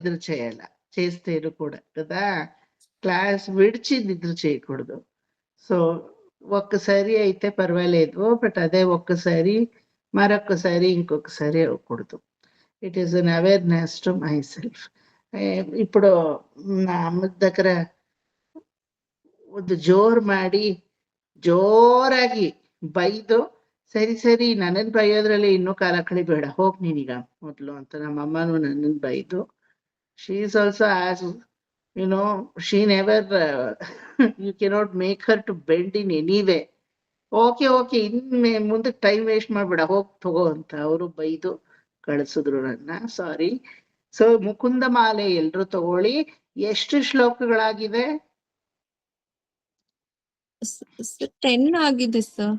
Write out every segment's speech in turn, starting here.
నిద్ర చేయాల, చేస్తేను కూడా కదా. క్లాస్ విడిచి నిద్ర చేయకూడదు. సో ఒక్కసారి అయితే పర్వాలేదు, బట్ అదే ఒక్కసారి మరొక్కసారి ఇంకొకసారి అవ్వకూడదు. It is an awareness to my self. ఇప్పుడు నా అమ్మ దగ్గర ಒಂದು ಜೋರ್ ಮಾಡಿ ಜೋರಾಗಿ ಬೈದು, ಸರಿ ಸರಿ ನನ್ನನ್ನು ಬೈಯೋದ್ರಲ್ಲಿ ಇನ್ನೂ ಕಾಲ ಕಳಿಬೇಡ, ಹೋಗ್ ನೀನೀಗ ಮೊದಲು ಅಂತ ನಮ್ಮಮ್ಮನೂ ನನ್ನನ್ನು ಬೈದು. She is also as you know, she never you cannot make her to bend in any way. Okay okay, ಇನ್ನು ಮುಂದಕ್ಕೆ ಟೈಮ್ ವೇಸ್ಟ್ ಮಾಡ್ಬೇಡ, ಹೋಗ್ ತಗೋ ಅಂತ ಅವರು ಬೈದು ಕಳಿಸಿದ್ರು ನನ್ನ. ಸಾರಿ. ಸೊ ಮುಕುಂದ ಮಾಲೆ ಎಲ್ರು ತಗೊಳ್ಳಿ. ಎಷ್ಟು ಶ್ಲೋಕಗಳಾಗಿದೆ? 10 ಆಗಿದೆ ಸರ್.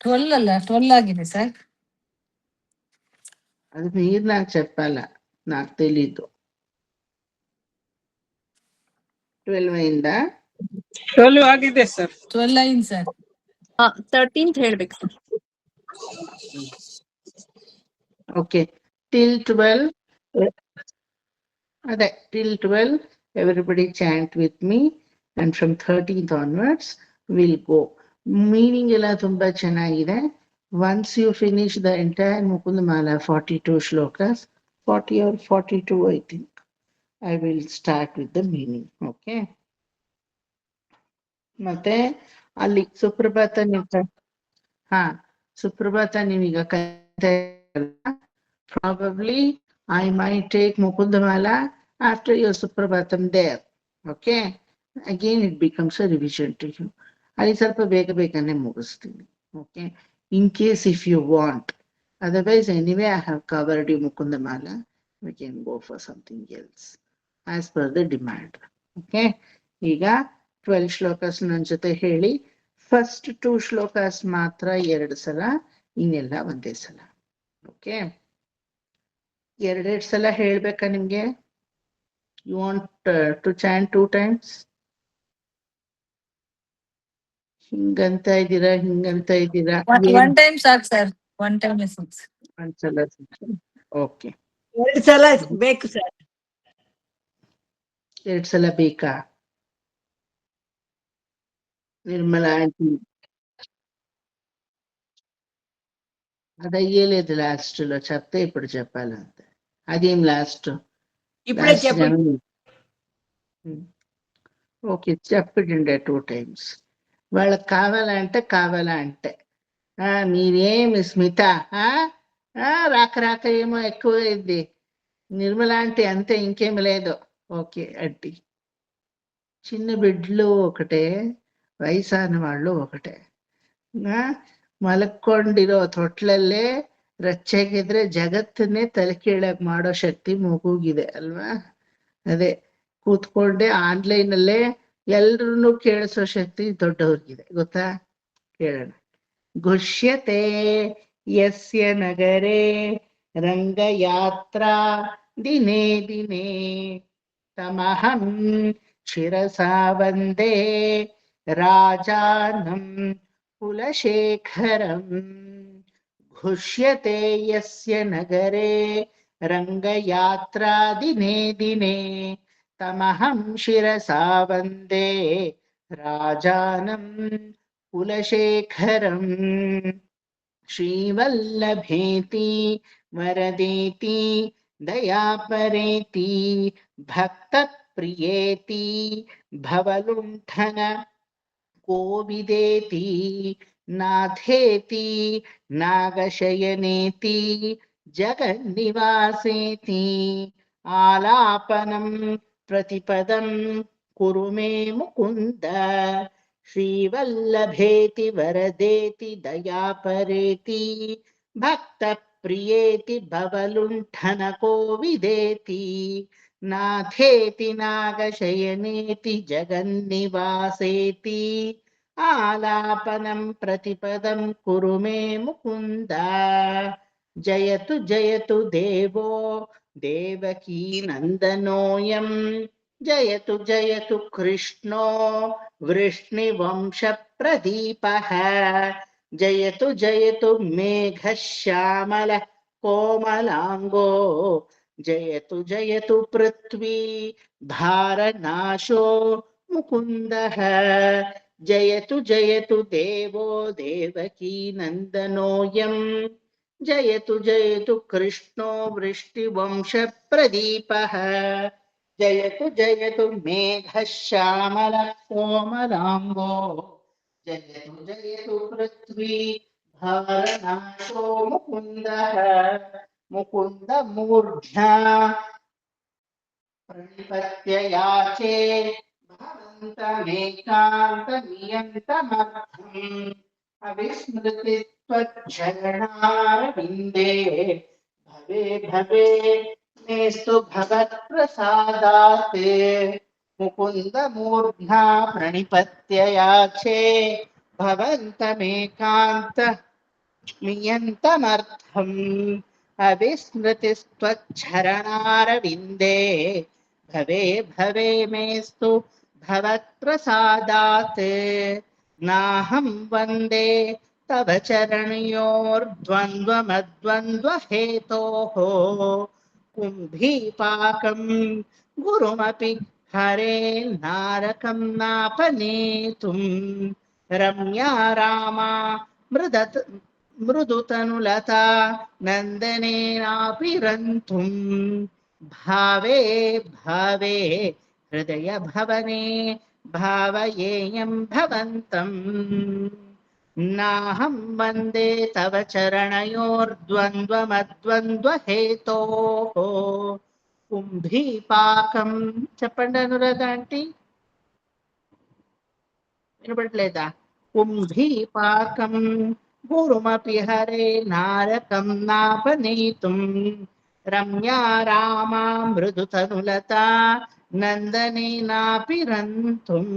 Twelve ఆಗಿದೆ sir. అది మీరు నాకు చెప్పాలా, నాకు తెలీదు. 12 అయిందా? 12 ಆಗಿದೆ ಸರ್. 12 అయింది సార్. 13th ಹೇಳ್ಬೇಕು ಸರ್. Okay, till 12. ಅದೇ till 12 everybody chant with me, and from 13th onwards we'll go. Meaning ಎಲ್ಲ ತುಂಬಾ ಚೆನ್ನಾಗಿದೆ. Once you finish the entire Mukundamala 42 shlokas, 40 or 42 I think, I will start with the meaning. Okay. ಮತ್ತೆ ಅಲ್ಲಿ ಸುಪ್ರಭಾತ ಸುಪ್ರಭಾತ ನೀವೀಗ probably I might take Mukundamala after your Suprabhatam there. Okay. Again it becomes a revision to you. ಅಲ್ಲಿ ಸ್ವಲ್ಪ ಬೇಗ ಬೇಗನೆ ಮುಗಿಸ್ತೀನಿ. Okay. In case if you want. Otherwise anyway I have covered you Mukundamala. We can go for something else as per the demand. Okay. ಈಗ 12 ಶ್ಲೋಕಸ್ ನನ್ನ ಜೊತೆ ಹೇಳಿ. First 2 shlokas ಮಾತ್ರ 2 ಸಲ, ಇನ್ನೆಲ್ಲ ಒಂದೇ ಸಲ. ಓಕೆ. 2 ಸಲ ಹೇಳ್ಬೇಕಾ ನಿಮ್ಗೆ? You want to chant 2 times? ಹಿಂಗಂತ ಇದ್ದೀರಾ, ಹಿಂಗಂತ ಇದ್ದೀರಾ? ಒನ್ ಟೈಮ್ ಸಾಕು ಸರ್. ಒನ್ ಟೈಮ್ ಒಂದ್ಸಲ. ಓಕೆ. 2 ಸಲ ಬೇಕು ಸರ್. 2 ಸಲ ಬೇಕಾ? నిర్మలా ఆంటీ అదయ్యేలేదు లాస్ట్ లో చెప్తే ఇప్పుడు చెప్పాలంతే. అదేం లాస్ట్? ఇప్పుడే చెప్పండి. ఓకే, చెప్పండి 2 times. వాళ్ళకి కావాలంటే మీరేమి స్మిత రాక రాక ఏమో ఎక్కువైంది. నిర్మలా ఆంటీ అంతే, ఇంకేమి లేదు. Okay aunty. చిన్న బిడ్డలు ఒకటే, ವಯಸ್ಸಾದ వాళ్ళు ఒకటే. ಮಲಕೊಂಡಿರೋ ತೊಟ್ಲಲ್ಲೇ ರಚ್ಚೆಗಿದ್ರೆ ಜಗತ್ತನ್ನೇ ತಲೆ ಕೀಳಾಗ ಮಾಡೋ ಶಕ್ತಿ ಮಗುಗಿದೆ ಅಲ್ವಾ? ಅದೇ ಕೂತ್ಕೊಂಡೆ ಆನ್ಲೈನ್ ಅಲ್ಲೇ ಎಲ್ರನ್ನೂ ಕೇಳಿಸೋ ಶಕ್ತಿ ದೊಡ್ಡವ್ರಿಗಿದೆ, ಗೊತ್ತಾ? ಕೇಳೋಣ. ಗುಷ್ಯತೆ ಯಸ್ಯ ನಗರೇ ರಂಗಯಾತ್ರಾ ದಿನೇ ದಿನೇ ತಮಹಂ ಶಿರಸಾ ವಂದೇ ರಾಜಾನಂ ಕುಲಶೇಖರಂ. ಘುಷ್ಯತೆ ಯಸ್ಯ ನಗರೇ ರಂಗಯಾತ್ರಾ ದಿನೇ ದಿನೇ ತಮಹಂ ಶಿರಸಾ ವಂದೇ ರಾಜಾನಂ ಕುಲಶೇಖರಂ. ಶ್ರೀವಲ್ಲಭೇತಿ ವರದೇತಿ ದಯಾಪರೇತಿ ಭಕ್ತ ಪ್ರಿಯೇತಿ ಭವಲುಂಠನ ಕೋವಿದೇತಿ ನಾಥೇತಿ ನಾಗಶಯನೇತಿ ಜಗನ್ನಿವಾಸೇತಿ ಆಲಾಪನಂ ಪ್ರತಿಪದಂ ಕುರು ಮೇ ಮುಕುಂದ. ಶ್ರೀವಲ್ಲಭೇತಿ ವರದೇತಿ ದಯಾಪರೇತಿ ಭಕ್ತ ಪ್ರಿಯೇತಿ ಭವಲುಂಠನ ಕೋವಿದೇತಿ ನಾಥೇತಿ ನಾಗಶಯನೇತಿ ಜಗನ್ನಿವಾಸೇತಿ ಆಲಾಪನಂ ಪ್ರತಿಪದಂ ಕುರು ಮೇ ಮುಕುಂದ. ಜಯತು ಜಯತು ದೇವೋ ದೇವಕೀ ನಂದನೋಯಂ ಜಯತು ಜಯತು ಕೃಷ್ಣೋ ವೃಷ್ಣಿವಂಶ ಪ್ರದೀಪಃ जयतु जयतु मेघश्यामलः कोमलाङ्गो जयतु जयतु पृथ्वी भारनाशो मुकुन्दः जयतु जयतु देवो देवकी नन्दनोऽयम् जयतु जयतु कृष्णो वृष्टिवंशप्रदीपः जयतु जयतु मेघश्यामलः कोमलाङ्गो जयतु जयतु पृथ्वी भारनाशो मुकुन्दः मुकुन्द मूर्ध्ना प्रणिपत्य याचे भवन्तमेकान्तमियन्तमर्थम् अविस्मृति त्वच्छरणारविन्दे भवे भवे मेस्तु भवत्प्रसादात् मुकुन्द मूर्ध्ना प्रणिपत्य याचे भवन्तमेकान्तमियन्तमर्थम् अविस्मृतिस्त्वच्छरणारविन्दे भवे भवे मेस्तु भवत्प्रसादात् नाहं वन्दे तव चरणयोर्द्वन्द्वमद्वन्द्वहेतोः कुम्भीपाकं गुरुमपि हरे नारकं नापनेतुं रम्या रामा मृदुतनुलता नन्दनेनापि रन्तुं भावे भावे हृदय भवने भावयेयं भवन्तम् नाहं वन्दे तव चरणयोर्द्वन्द्वमद्वन्द्वहेतोः కుంభీపాకం చెప్పండి అనురాధ ఆంటీ వినపడలేదా కుంభీపాకం గురుమపి హరే నారకం నాపనీతుం రమ్యా రామా మృదుతనులతా నందనేనాపి రంతుం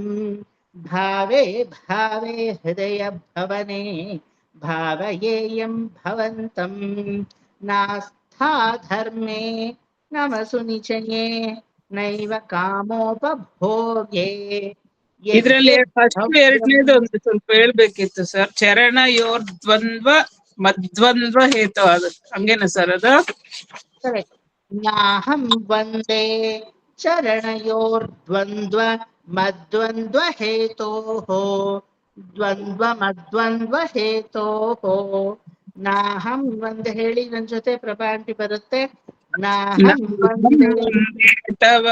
భావే భావే హృదయ భవనే భావయేయం భవంతం నాస్థా ధర్మే ನಮಸು ನಿಚಯೇ ನೈವ ಕಾಮೋಪಭೋಗೆ ಇದ್ರಲ್ಲಿ ಫಸ್ಟ್ ಎರಡನೇದು ಒಂದು ಸ್ವಲ್ಪ ಹೇಳ್ಬೇಕಿತ್ತು ಸರ್. ಚರಣಯೋರ್ ದ್ವಂದ್ವ ಮದ್ವಂದ್ವ ಹೇತು ಅದು ಹಂಗೇನ ಸರ್ ಅದು? ನಾಹಂ ವಂದೇ ಚರಣಯೋರ್ ದ್ವಂದ್ವ ಮದ್ವಂದ್ವ ಹೇತೋಃ ದ್ವಂದ್ವ ಮದ್ವಂದ್ವ ಹೇತೋಃ ನಾಹಂ ವಂದೇ ಹೇಳಿ ನನ್ ಜೊತೆ ಪ್ರಭಾ ಆಂಟಿ ಬರುತ್ತೆ. ತವ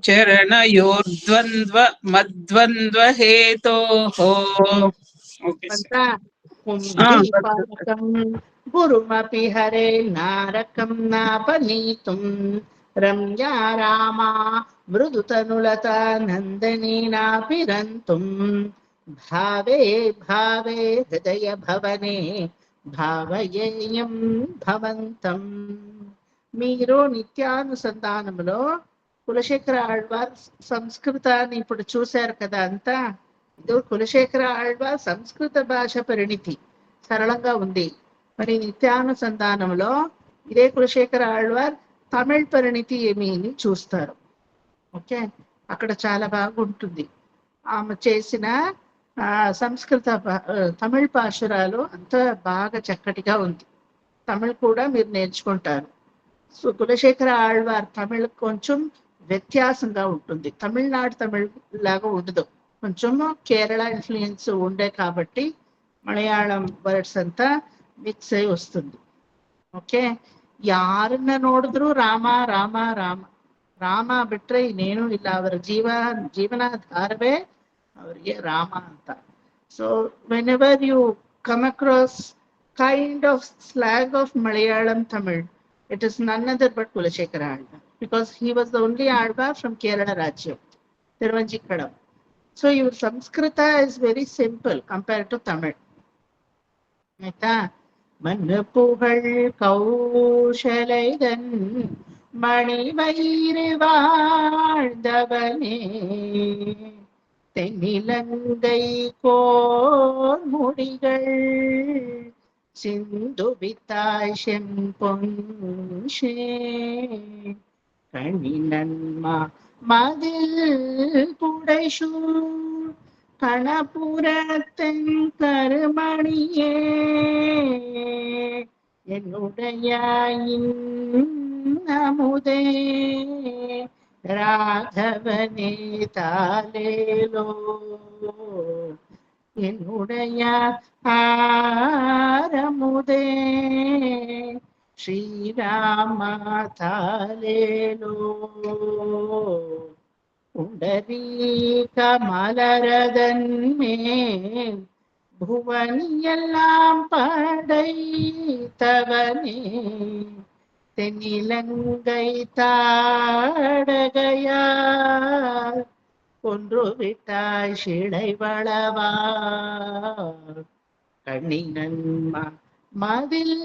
ಚರಣಯೋರ್ದ್ವಂದ್ವ ಮದ್ವಂದ್ವ ಹೇತೋಃ ಕುಂಭೀಪಾಕಂ ಗುರುಮಪಿ ಹರೆ ನಾರಕಂ ನಾಪನೀತುಂ ರಮ್ಯಾ ರಾಮಾ ಮೃದುತನುಲತಾ ನಂದನೇನಾಪಿ ರಂತುಂ ಭಾವೇ ಭಾವೇ ಹೃದಯ ಭವನೆ భావయేయం భవంతం. మీరు నిత్యానుసంధానంలో కులశేఖర ఆళ్వార్ సంస్కృతాన్ని ఇప్పుడు చూశారు కదా అంతా. ఇది కులశేఖర ఆళ్వార్ సంస్కృత భాష పరిణితి సరళంగా ఉంది. మరి నిత్యానుసంధానంలో ఇదే కులశేఖర ఆళ్వార్ తమిళ్ పరిణితి ఏమి అని చూస్తారు. ఓకే, అక్కడ చాలా బాగుంటుంది. ఆమె చేసిన సంస్కృత తమిళ్ పాశురాలు అంత బాగా చక్కటిగా ఉంది. తమిళ్ కూడా మీరు నేర్చుకుంటారు. సో కులశేఖర ఆళ్వార్ తమిళ్ కొంచెం వ్యత్యాసంగా ఉంటుంది. తమిళనాడు తమిళ్ లాగా ఉండదు, కొంచెం కేరళ ఇన్ఫ్లుయెన్స్ ఉండే కాబట్టి మలయాళం వర్డ్స్ ಅಂತಾ ಮಿಕ್ಸ್ ಆಗಿ ವಸ್ತುಂದು. ಓಕೆ, ಯಾರನ್ನ ನೋಡಿದ್ರು ರಾಮ ರಾಮ ರಾಮ ರಾಮ ಬಿಟ್ರೆ ಇನ್ನೇನು ಇಲ್ಲ. ಅವರ ಜೀವನಾಧಾರವೇ ಅವರಿಗೆ ರಾಮ ಅಂತ. So whenever you come across kind of slag of Malayalam Tamil, it is none other but Kulashekara Alvar, because he was the only Alvar from Kerala Rajya, Thiruvanchikadam. So your Sanskrita is very simple compared to Tamil. Aita Manpugal Kaushalaidan Mani Vairi Vardavane Tenilangai Kor Mudigal சிந்து வித்தாய் செம்பொன்ஷே கணினன்மா மதில் புடைசூழ் கணபுரத்தன் கருமணியே என்னுடைய அமுதே ராகவனே தாலேலோ என்னுடைய ஆரமுதே ஸ்ரீராமா தாலேலோ புண்டரீக மலரதன் மேல் புவனியெல்லாம் படைத்தவனே தென்னிலங்கை தாடகையார் கொன்று விட்டாய் சிடை வளவா கண்ணினன்மா மதில்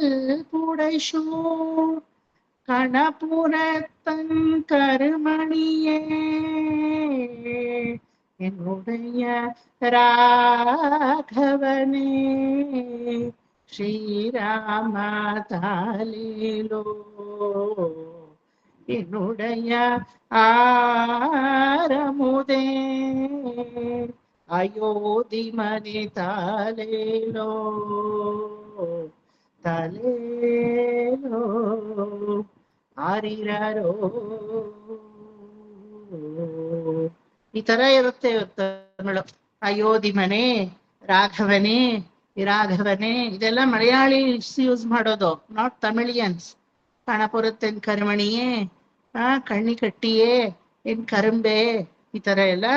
புடைசூர் கணபுரத்தன் கருமணியே என்னுடைய ராகவனே ஸ்ரீராமா தாலேலோ என்னுடைய ஆரமுதே அயோத்திமணி தாலேலோ ತಾಲೇಲೋ ಆರಿರಾರೋ ಈ ತರ ಇರುತ್ತೆ ತಮಿಳು. ಅಯೋಧಿ ಮನೆ, ರಾಘವನೇ, ರಾಘವನೇ, ಇದೆಲ್ಲ ಮಲಯಾಳಿಸ್ ಯೂಸ್ ಮಾಡೋದು, ನಾಟ್ ತಮಿಳಿಯನ್ಸ್. ಕಣಪುರತ್ತೆನ್ ಕರ್ಮಣಿಯೇ, ಕಣ್ಣಿ ಕಟ್ಟಿಯೇ, ಎನ್ ಕರಂಬೆ, ಈ ತರ ಎಲ್ಲ.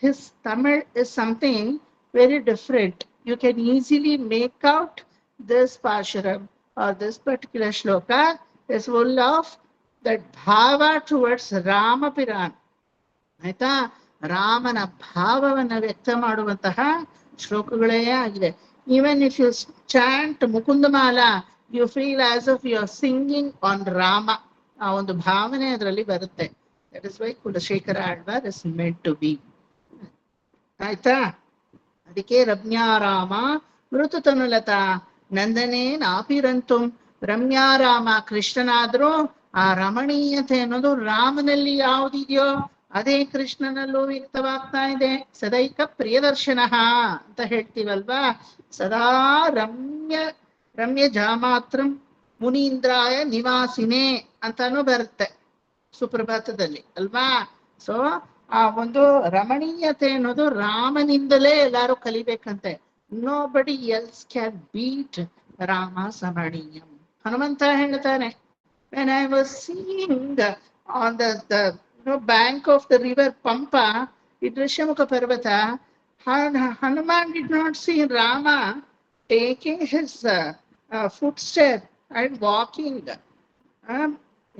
His Tamil is something very different. You can easily make out this pashuram or this particular shloka is full of that bhava towards Rama Piran. ಆಯ್ತಾ? ರಾಮನ ಭಾವವನ್ನು ವ್ಯಕ್ತ ಮಾಡುವಂತಹ ಶ್ಲೋಕಗಳೇ ಆಗಿದೆ. Even if you chant Mukundamala, you feel as if you are singing on Rama. ಆ ಒಂದು ಭಾವನೆ ಅದರಲ್ಲಿ ಬರುತ್ತೆ. That is why Kulashekara Alvar is meant to be. ಆಯ್ತಾ? ಅದಕ್ಕೆ ರಮ್ಯಾರಾಮ ಮೃತತನುಲತಾ ನಂದನೇ ನಾಪಿರಂತು. ರಮ್ಯಾರಾಮ ಕೃಷ್ಣನಾದ್ರೂ ಆ ರಮಣೀಯತೆ ಅನ್ನೋದು ರಾಮನಲ್ಲಿ ಯಾವುದಿದೆಯೋ ಅದೇ ಕೃಷ್ಣನಲ್ಲೂ ವ್ಯಕ್ತವಾಗ್ತಾ ಇದೆ. ಸದೈಕ ಪ್ರಿಯದರ್ಶನ ಅಂತ ಹೇಳ್ತೀವಲ್ವಾ, ಸದಾ ರಮ್ಯ ಜಾಮಾತ್ರಂ ಮುನೀಂದ್ರಾಯ ನಿವಾಸಿನೇ ಅಂತಾನು ಬರುತ್ತೆ ಸುಪ್ರಭಾತದಲ್ಲಿ ಅಲ್ವಾ. ಸೊ ಆ ಒಂದು ರಮಣೀಯತೆ ಅನ್ನೋದು ರಾಮನಿಂದಲೇ ಎಲ್ಲಾರು ಕಲಿಬೇಕಂತೆ. Nobody else can beat Rama's Ramaniyam. Hanumantha ಹೇಳ್ತಾನೆ, when I was seeing on the bank of the river Pampa in Rishyamukha Parvata, Hanuman did not see Rama taking his footstep and walking.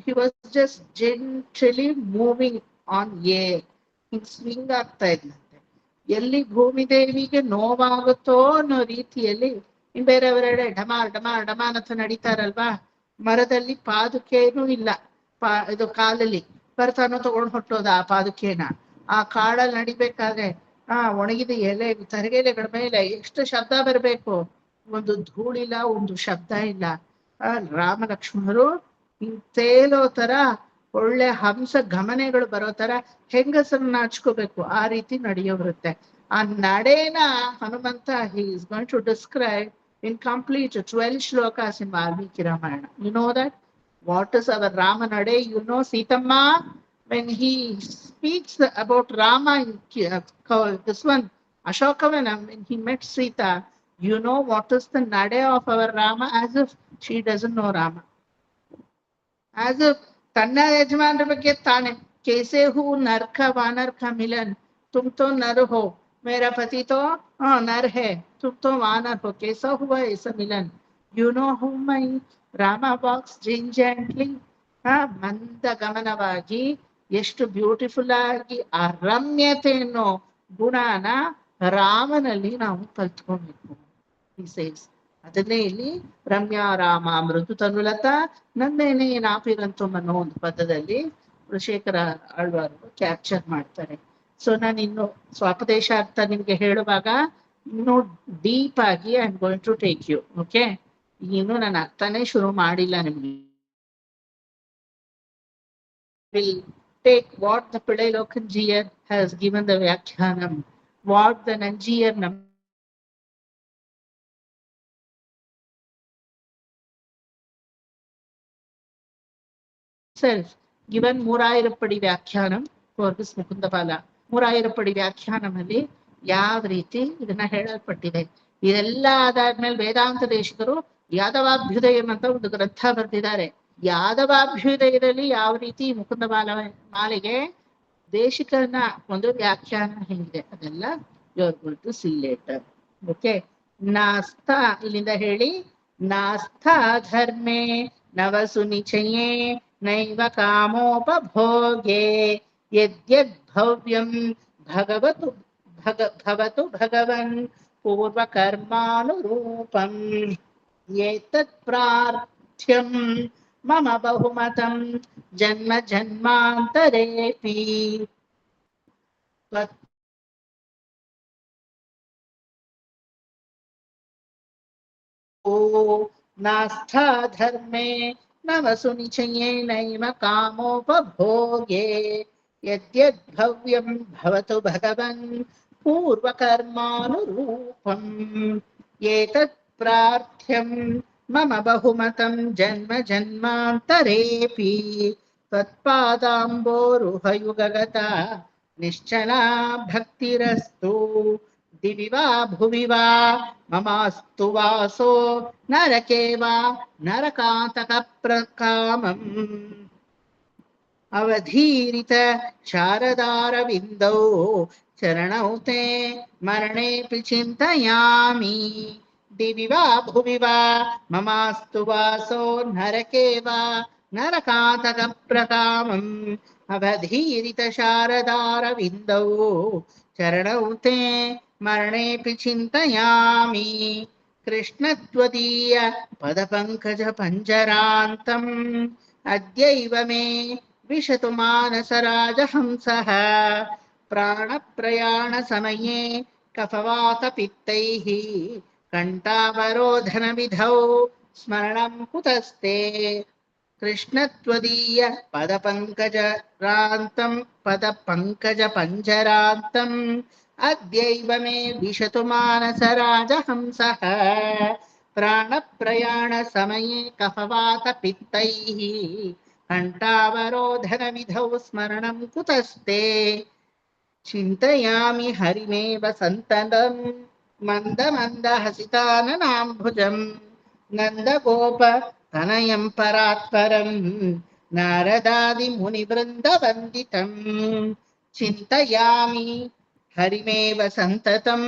He was just gently moving on air. ಹಿಂಗ್ swing ಆಗ್ತಾ ಇದ್ದಂತೆ. ಎಲ್ಲಿ ಭೂಮಿ ದೇವಿಗೆ ನೋವಾಗುತ್ತೋ ಅನ್ನೋ ರೀತಿಯಲ್ಲಿ ಇನ್ ಬೇರೆಯವರೆಡೆ ಡಮಾರ್ ಡಮಾರ್ ಡಮಾರ್ ಅಂತ ನಡೀತಾರಲ್ವಾ. ಮರದಲ್ಲಿ ಪಾದುಕೆನೂ ಇಲ್ಲ, ಇದು ಕಾಲಲ್ಲಿ ಬರ್ತಾನೋ ತಗೊಂಡ್ ಹೊಟ್ಟೋದ ಆ ಪಾದುಕೆನ. ಆ ಕಾಡಲ್ಲಿ ನಡಿಬೇಕಾದ್ರೆ ಒಣಗಿದ ಎಲೆ ತರಗೆಲೆಗಳ ಮೇಲೆ ಎಷ್ಟು ಶಬ್ದ ಬರ್ಬೇಕು, ಒಂದು ಧೂಳಿಲ್ಲ, ಒಂದು ಶಬ್ದ ಇಲ್ಲ. ರಾಮ ಲಕ್ಷ್ಮಣರು ತೇಲೋ ತರ, ಒಳ್ಳೆ ಹಂಸ ಗಮನೆಗಳು ಬರೋ ತರ ಹೆಂಗಸರನ್ನ ನಾಚ್ಕೋಬೇಕು ಆ ರೀತಿ ನಡೆಯೋರುತ್ತೆ. ಆ ನಡೆನ Hanumantha he is going to describe in complete 12 shlokas in Valmiki Ramayana. You know that? What is our Rama nade? You know Sitamma, when he speaks about Rama in this one Ashokavanam, when he met Sita, you know what is the nade of our Rama, as if she doesn't know Rama. As if ತನ್ನ ಯಜಮಾನ್ರ ಬಗ್ಗೆ ತಾನೆ, ಕೇಸೆ ಹೂ ನರ್ಕ ವಾನರ್ಕ ಮಿಲನ್, ತುಮ್ ತೋ ನರ್ ಹೋ ಮೇರಾ ಪತಿ ತೋ ನರ್ ಹೇ, ತುಮ್ ತೋ ವಾನರ್ ಹೋ, ಕೇಸಾ ಹುವಾ ಐಸಾ ಮಿಲನ್. You know who my Rama walks gently. ಮಂದ ಗಮನವಾಗಿ ಎಷ್ಟು ಬ್ಯೂಟಿಫುಲ್ ಆಗಿ ಆ ರಮ್ಯತೆ ಅನ್ನೋ ಗುಣನ ರಾಮನಲ್ಲಿ ನಾವು ಕಲ್ತ್ಕೊಬೇಕು. He says. ಅದನ್ನೇ ಇಲ್ಲಿ ರಮ್ಯಾ ರಾಮ ಮೃದು ತನುಲತ ನಂದೇನೆ ನಾಪಿರಂತು ಅನ್ನೋ ಒಂದು ಪದದಲ್ಲಿ ಕುಲಶೇಖರ ಆಳ್ವಾರು ಕ್ಯಾಪ್ಚರ್ ಮಾಡ್ತಾರೆ. ಸೊ ನಾನು ಇನ್ನು ಸ್ವಾಪದೇಶ ಅರ್ಥ ನಿಮ್ಗೆ ಹೇಳುವಾಗ ಇನ್ನು ಡೀಪ್ ಆಗಿ I am going to take you. Okay, ಇನ್ನು ನಾನು ಅರ್ಥನೇ ಶುರು ಮಾಡಿಲ್ಲ. ನಿಮ್ಗೆ will take what the Pillai Lokam Jeeyar has given the ವ್ಯಾಖ್ಯಾನಂ what the Nanjier number itself given ಮೂರಾಯಿರಪ್ಪಡಿ ವ್ಯಾಖ್ಯಾನಂ for this ಮುಕುಂದಪಾಲ. ಮೂರಾಯಿರಪ್ಪಡಿ ವ್ಯಾಖ್ಯಾನದಲ್ಲಿ ಯಾವ ರೀತಿ ಇದನ್ನ ಹೇಳಲ್ಪಟ್ಟಿದೆ. ಇದೆಲ್ಲ ಆದಾದ್ಮೇಲೆ ವೇದಾಂತ ದೇಶಿಕರು ಯಾದವಾಭ್ಯುದಯಂ ಅಂತ ಒಂದು ಗ್ರಂಥ ಬರೆದಿದ್ದಾರೆ. ಯಾದವಾಭ್ಯುದಯದಲ್ಲಿ ಯಾವ ರೀತಿ ಮುಕುಂದಮಾಲ ಮಾಲೆಗೆ ದೇಶಿಕನ ಒಂದು ವ್ಯಾಖ್ಯಾನ ಹೇಗಿದೆ ಅದೆಲ್ಲ you're going to see later. Okay, ನಾಸ್ತ ಇಲ್ಲಿಂದ ಹೇಳಿ. ನಾಸ್ತ ಧರ್ಮೇ ನವಸು ನಿಚಯೇ ನೈವ ಕಾಮೋಪಭೋಗೆ ಯದ್ಯದ್ ಭವ್ಯಂ ಭಗವತು ಭವತು ಭಗವನ್ ಪೂರ್ವಕರ್ಮಾನುರೂಪಂ ಏತತ್ ಪ್ರಾರ್ಥ್ಯಂ ಮಮ ಬಹುಮತಂ ಜನ್ಮ ಜನ್ಮಾಂತರೇಪಿ नास्था धर्मे नवसु निचये नैव कामोपभोगे यद्यद्भव्यं भवतु भगवन् पूर्वकर्मानुरूपम् एतत् प्रार्थ्यं मम बहुमतं जन्म जन्मान्तरेऽपि त्वत्पादाम्बोरुहयुगगता निश्चला भक्तिरस्तु दिवि वा भुवि वा ममास्तु वासो नरके वा नरकातकप्रकामम् अवधीरित शारदारविन्दौ चरणौ ते मरणेऽपि चिन्तयामि दिवि वा भुवि वा ममास्तु वासो नरके वा नरकातकप्रकामम् अवधीरित शारदारविन्दौ चरणौ ते मरणेऽपि चिन्तयामि कृष्णत्वदीय पदपङ्कज पञ्जरान्तम् अद्यैव मे विशतु मानसराजहंसः प्राणप्रयाणसमये कफवातपित्तैः कण्ठावरोधनविधौ स्मरणं कुतस्ते कृष्णत्वदीय पदपङ्कजपञ्जरान्तम् अद्यैव मे विशतु मानसराजहंसः प्राणप्रयाणसमये कफवातपित्तैः कण्ठावरोधनविधौ स्मरणं कुतस्ते चिन्तयामि हरिमेव सन्ततं मन्दमन्दहसिताननाम्भुजं नन्दगोप तनयं परात्परं नारदादिमुनिवृन्दवन्दितं चिन्तयामि हरिमेव सन्ततं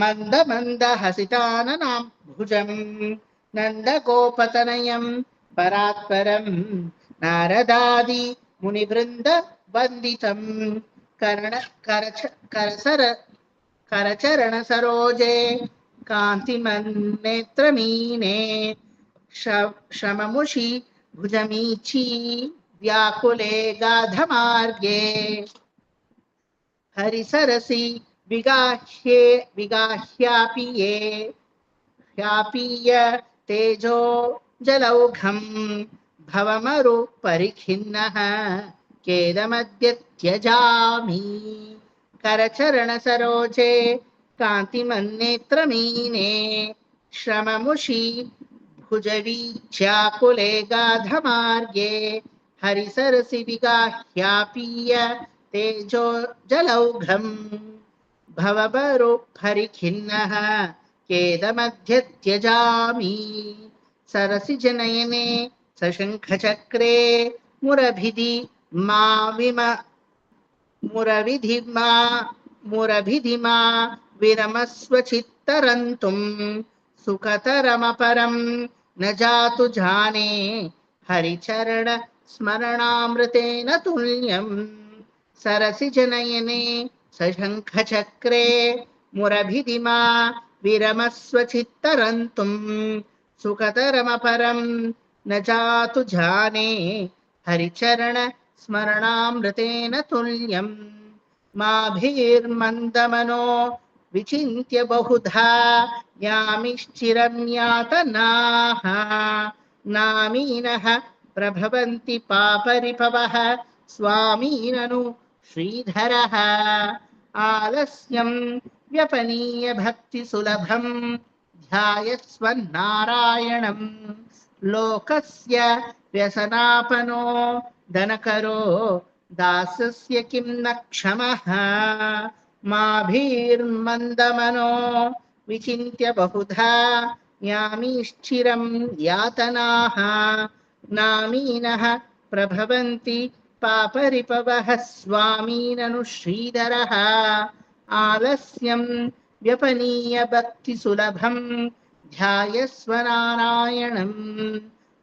मन्दमन्दहसिताननाम्भुजं नन्दगोपतनयं परात्परं नारदादिमुनिवृन्दवन्दितं करचरण सरोजे कान्तिमन्नेत्रमीने शममुषि भुजमीची व्याकुले गाधमार्गे हरिसरसि विगाह्यापीय तेजो जलौघं भवमरु परिखिन्नः खेदमद्य त्यजामि करचरण सरोजे कान्तिमन्नेत्रमीने श्रममुषि भुजवीच्याकुले गाधमार्गे हरिसरसि विगाह्यापीय तेजो जलौघं भवमरु परिखिन्नः खेदमद्य त्यजामि सरसि जनयने सशङ्खचक्रे मुरभिधि मा विरमस्व चित्तरन्तुं सुखतरमपरं न जातु जाने हरिचरण स्मरणामृतेन तुल्यं सरसि जनयने सशङ्खचक्रे मुरभिधि मा विरमस्व चित्तरन्तुं सुखतरमपरं न जातु जाने हरिचरण स्मरणामृतेन तुल्यं माभिर्मन्दमनो विचिन्त्य बहुधा यामिश्चिरं यातनाः नामीनः प्रभवन्ति पापरिपवः स्वामीननु श्रीधरः आलस्यं व्यपनीय भक्तिसुलभं ध्यायस्वन्नारायणं लोकस्य व्यसनापनो धनकरो दासस्य किं न क्षमः माभिर्मन्दमनो विचिन्त्य बहुधा यामीश्चिरं यातनाः नामीनः प्रभवन्ति पापरिपवः स्वामीननु श्रीधरः आलस्यं व्यपनीय भक्तिसुलभं ध्यायस्व नारायणं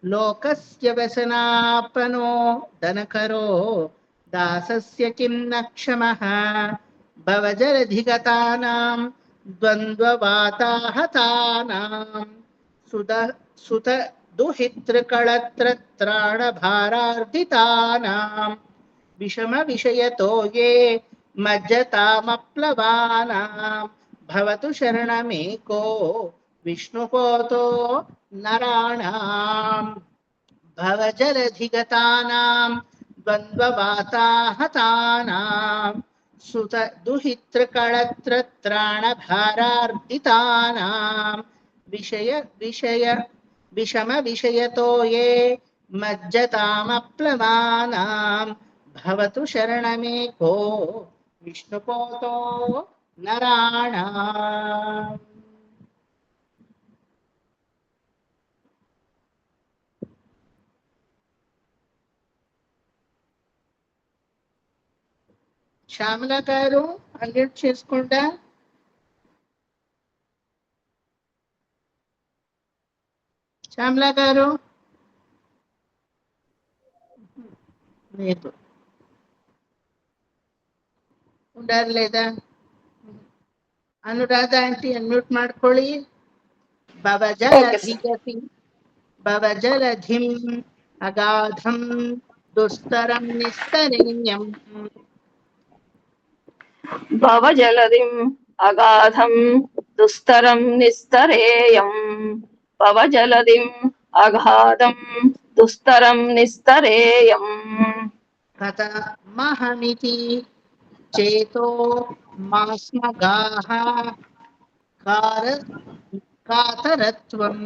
लोकस्य व्यसनापनो धनकरो दासस्य किं न क्षमः भवजलधिगतानां द्वन्द्ववाताहतानां सुत दुहितृकळत्रत्राणभारार्दितानां विषमविषयतो ये मज्जतामप्लवानां भवतु शरणमेको विष्णुपोतो नराणां भवजलधिगतानां द्वन्द्ववाताहतानां सुत दुहितृकळत्रत्राणभारार्दितानां विषमविषयतो ये मज्जतामप्लवानां भवतु शरणमेको विष्णुपोतो नराणाम् శ్యామల గారు అన్మ్యూట్ చేసుకుంటా. శ్యామల గారు లేదు, ఉండారు లేదా? ಅನುರಾಧ ಆಂಟಿ ಅನ್ಮ್ಯೂಟ್ ಮಾಡ್ಕೊಳ್ಳಿ. ಭವಜಲಧಿಂ ಅಗಾಧಂ ದುಸ್ತರಂ ನಿಸ್ತರೇಯಂ भवजलधिं अगाधं दुस्तरं निस्तरेयं भवजलधिं अगाधं दुस्तरं निस्तरेयं कथमहमिति चेतो मास्मगाः कातरत्वं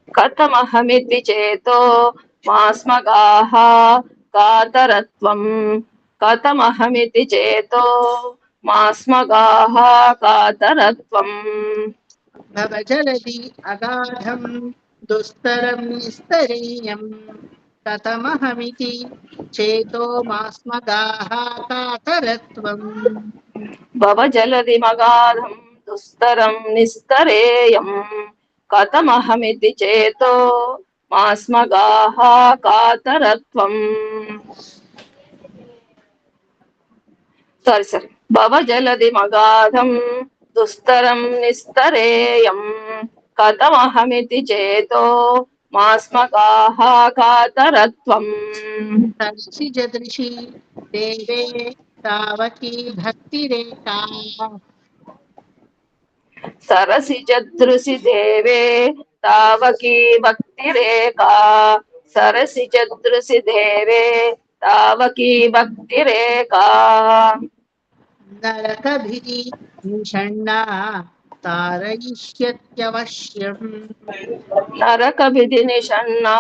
कथमहमिति चेतो मास्मगाः कातरत्वं कथमहमिति चेतो मास्मगाः कातरत्वं भवजलधि अगाधं दुस्तरं निस्तरेयं कथमहमिति चेतो मास्मगाः कातरत्वं भवजलधिमगाधं दुस्तरं निस्तरेयं कथमहमिति चेतो मास्मगाः कातरत्वं sorry भवजलधिमगाधं दुस्तरं निस्तरेयं कथमहमिति चेतो मास्मगाः कातरत्वं सरसिजदृशि देवे तावकी भक्तिरेका सरसिजदृशि देवे तावकी भक्तिरेका सरसिजदृशि देवे तावकी भक्तिरेका नरकभिधि निषण्णा तारयिष्यत्यवश्यम् नरकभिधिनिषण्णा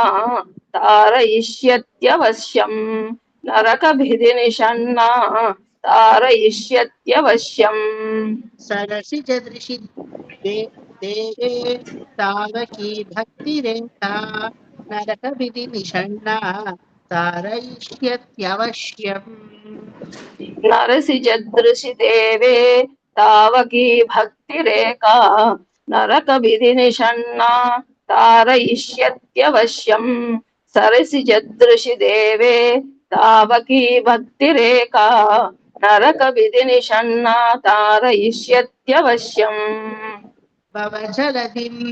तारयिष्यत्यवश्यम् नरकभिधिनिषण्णा तारयिष्यत्यवश्यम् सरसिजदृशि देवे तावकी भक्तिरेका नरकभिधि निषण्णा तारयिष्यत्यवश्यम् नरसिजदृशि देवे तावकी भक्तिरेका नरकभिधिनिषण्णा तारयिष्यत्यवश्यम् सरसिजदृशि देवे तावकी भक्तिरेका नरकभिधिनिषण्णा तारयिष्यत्यवश्यम् भवजलधिम्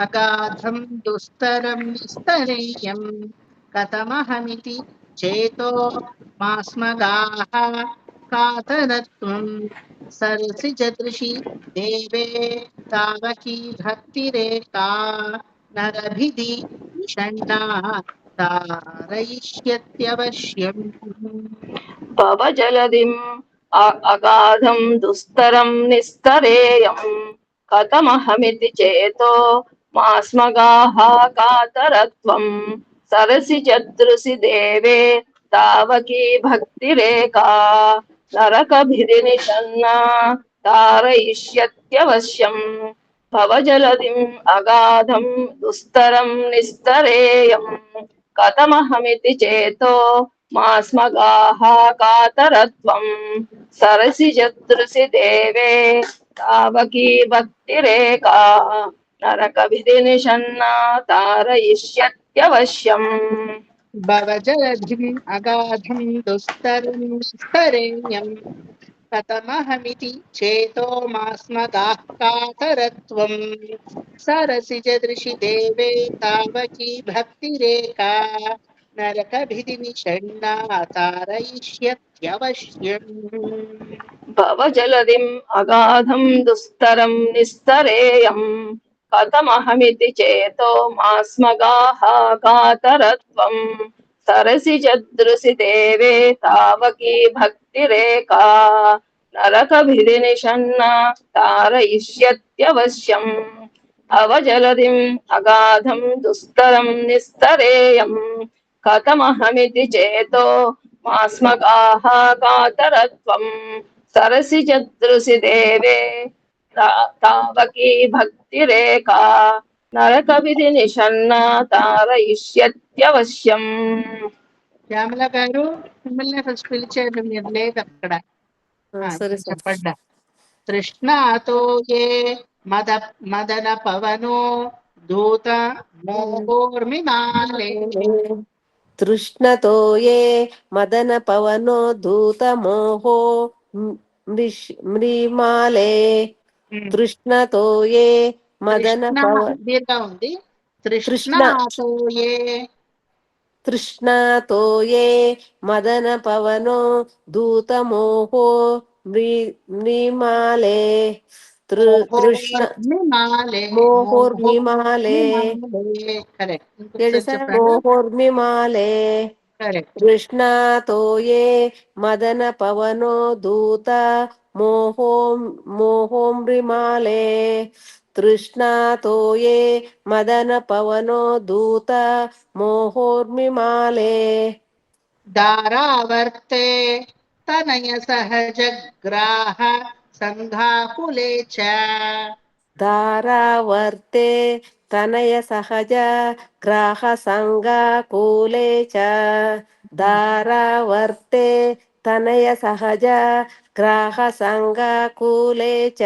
अगाधं दुस्तरं निस्तरेयं कथमहमिति चेतो मास्मगाः कातरत्वं सरसिजदृशि देवे तावकी भक्तिरेका नरभिधि निषण्णा तारयिष्यत्यवश्यम् भवजलधिं अगाधं दुस्तरं निस्तरेयम् कथमहमिति चेतो मास्मगाः कातरत्वम् सरसि चदृसि देवे तावकी भक्तिरेका नरकभिरिनिषन्ना तारयिष्यत्यवश्यम् भवजलधिम् अगाधं दुस्तरं निस्तरेयम् कथमहमिति चेतो मास्मगाः कातरत्वम् सरसि चदृसि देवे तावकी भक्तिरेका नरकभिदिनिषन्ना तारयिष्यत्यवश्यम् भवजलधिम् अगाधं दुस्तरं स्तरेण्यम् कथमहमिति चेतो मास्मगाः कातरत्वम् सरसि जदृशि देवे तावकी भक्तिरेका नरकभिदिनिषण्णा तारयिष्यत्यवश्यम् भवजलधिम् अगाधं दुस्तरं निस्तरेयम् कथमहमिति चेतो मास्मगाः कातरत्वम् सरसि चदृसि देवे तावकी भक्तिरेका नरकभिदिनिषन्ना तारयिष्यत्यवश्यम् भवजलधिम् अगाधं दुस्तरं निस्तरेयम् कथमहमिति चेतो मास्मगाः कातरत्वम् सरसि चदृसि देवे तावकी भक्तिरेका నరకవిధినిషన్నా తారయిష్యత్యవశ్యం. శ్యామల గారు మిమ్మల్ని ఫస్ట్ పిలిచారు, మీరు లేదు అక్కడ. సరే సార్. చెప్పండి. తృష్ణాతో ఏ మదన పవనో దూత మోహోర్మిమాలే. తృష్ణతో ఏ మదన పవనో దూత మోహో మ్రిమాలే. తృష్ణతో ఏ మదన దీర్ఘ ఉంది. తృష్ణాతో ఏ తృష్ణతో ఏ మదన పవనో దూత మోహో మ్రిమాలే. మోహోర్మిమాలే. మోహోర్మిమాలే. తృష్ణాతో ఏ మదన పవనో దూత మోహోమ్రిమాలే. తృష్ణాతో ఏ మదన పవనో దూత మోహోర్మిమాలే. దారావర్తే తనయ సహజ గ్రాహ సంఘాకులే చ. దారావర్తే తనయ సహజ గ్రాహ సంఘాకులే చ. దారావర్తే తనయ సహజ గ్రాహ సంఘాకులే చ.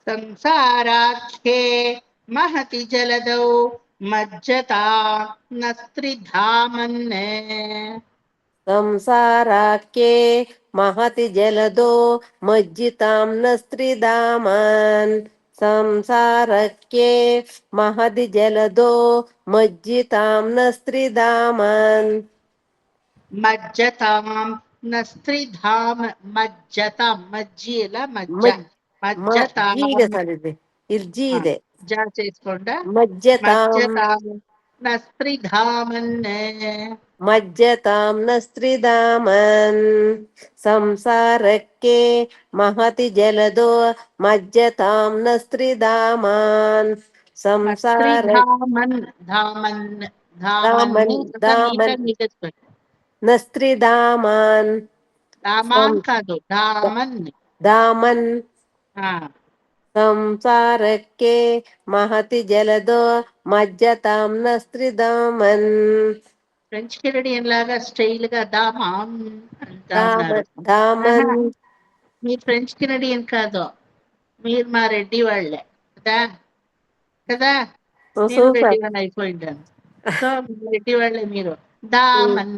సంసారాఖ్యే మహతి జలదౌ మజ్జతా నస్త్రిధామన్నే. సంసారాఖ్యే మహతి జలదో మజ్జితాం నస్త్రిధామన్. సంసారఖ్యే మహతి జలదో మజ్జితాం నస్త్రిధామన్. మజ్జతాం నస్త్రిధామ. మజ్జతాం మజ్జీల మజ్జ మజ్జతాం ఇర్జీ ಇದೆ. జా చేసుకోండా. మజ్జతాం నస్త్రిధామన్నే. మజ్జతాం నస్త్రిధామన్. సంసారಕ್ಕೆ మహతి జలదో మజ్జతాం నస్త్రిధామన్. సంసార నస్త్రిధామన్. కాదు ధామన్. ధామన్. సంసారಕ್ಕೆ మహతి జలదో మజ్జతాం నస్త్రిధామన్. ఫ్రెంచ్ కెనడియన్ లాగా స్టైల్ గా దామాన్ ధామన్. మీరు ఫ్రెంచ్ కెనడియన్ కాదు, మీరు మా రెడ్డి వాళ్ళే కదా కదా. నేను రెడ్డి వాళ్ళని అయిపోయింటాను. సో రెడ్డి వాళ్ళే మీరు. Daman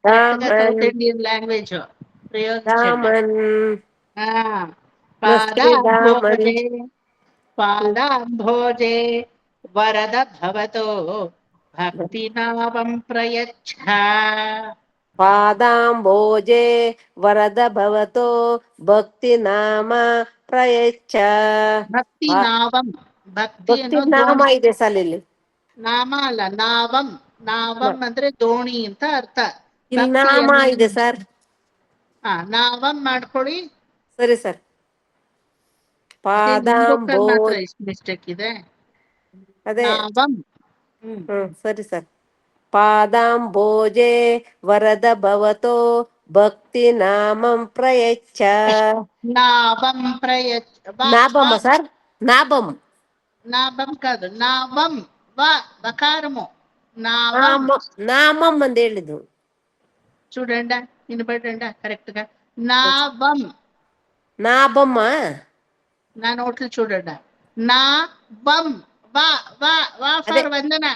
south Indian language ప్రయోగించండి. పాదాంభోజే వరద భవతో భక్తి నావం ప్రయచ్ఛ. పాదాంభోజే వరద భవతో భక్తి నామ ಪ್ರಯಚ್ಛ. ಭಕ್ತಿ ನಾವಂ. ಭಕ್ತಿ ನಾಮ ಇದೆ ಸಾಲಿಲ್ಲಿ. ನಾಮ ಅಲ್ಲ, ನಾವಂ. ನಾವಂ ಅಂದ್ರೆ ದೋಣಿ ಅಂತ ಅರ್ಥ. ಇಲ್ಲಿ ನಾಮ ಇದೆ ಸರ್. ನಾವಂ ಮಾಡ್ಕೊಳ್ಳಿ. ಸರಿ ಸರ್. ಅದೇ ನಿಮ್ ಬುಕ್ಕಲ್ಲಿ ಮಾತ್ರ ಪಾದಾಂಬೋಜ ಇಷ್ಟು ಮಿಸ್ಟೇಕ್ ಇದೆ. ಅದೇ ನಾವಂ. ಸರಿ ಸರ್. ಪಾದಾಂಬೋಜೆ ವರದ ಭವತೋ ಭಕ್ತಿ ನಾಮಂ ಪ್ರಯಚ್ಛ. నాభం ప్రయచ్చ. నాభమ్మ సార్, నాభం. నాభం కాదు, నాభం వకారము. నాభం. నామం అని ಹೇಳಿದ್ದು చూడండి, వినపడండి కరెక్ట్ గా. నాభం. నాభమ్మ. నా నోట్లు చూడండి. నాభం. వా వా వా ఫర్ వందన.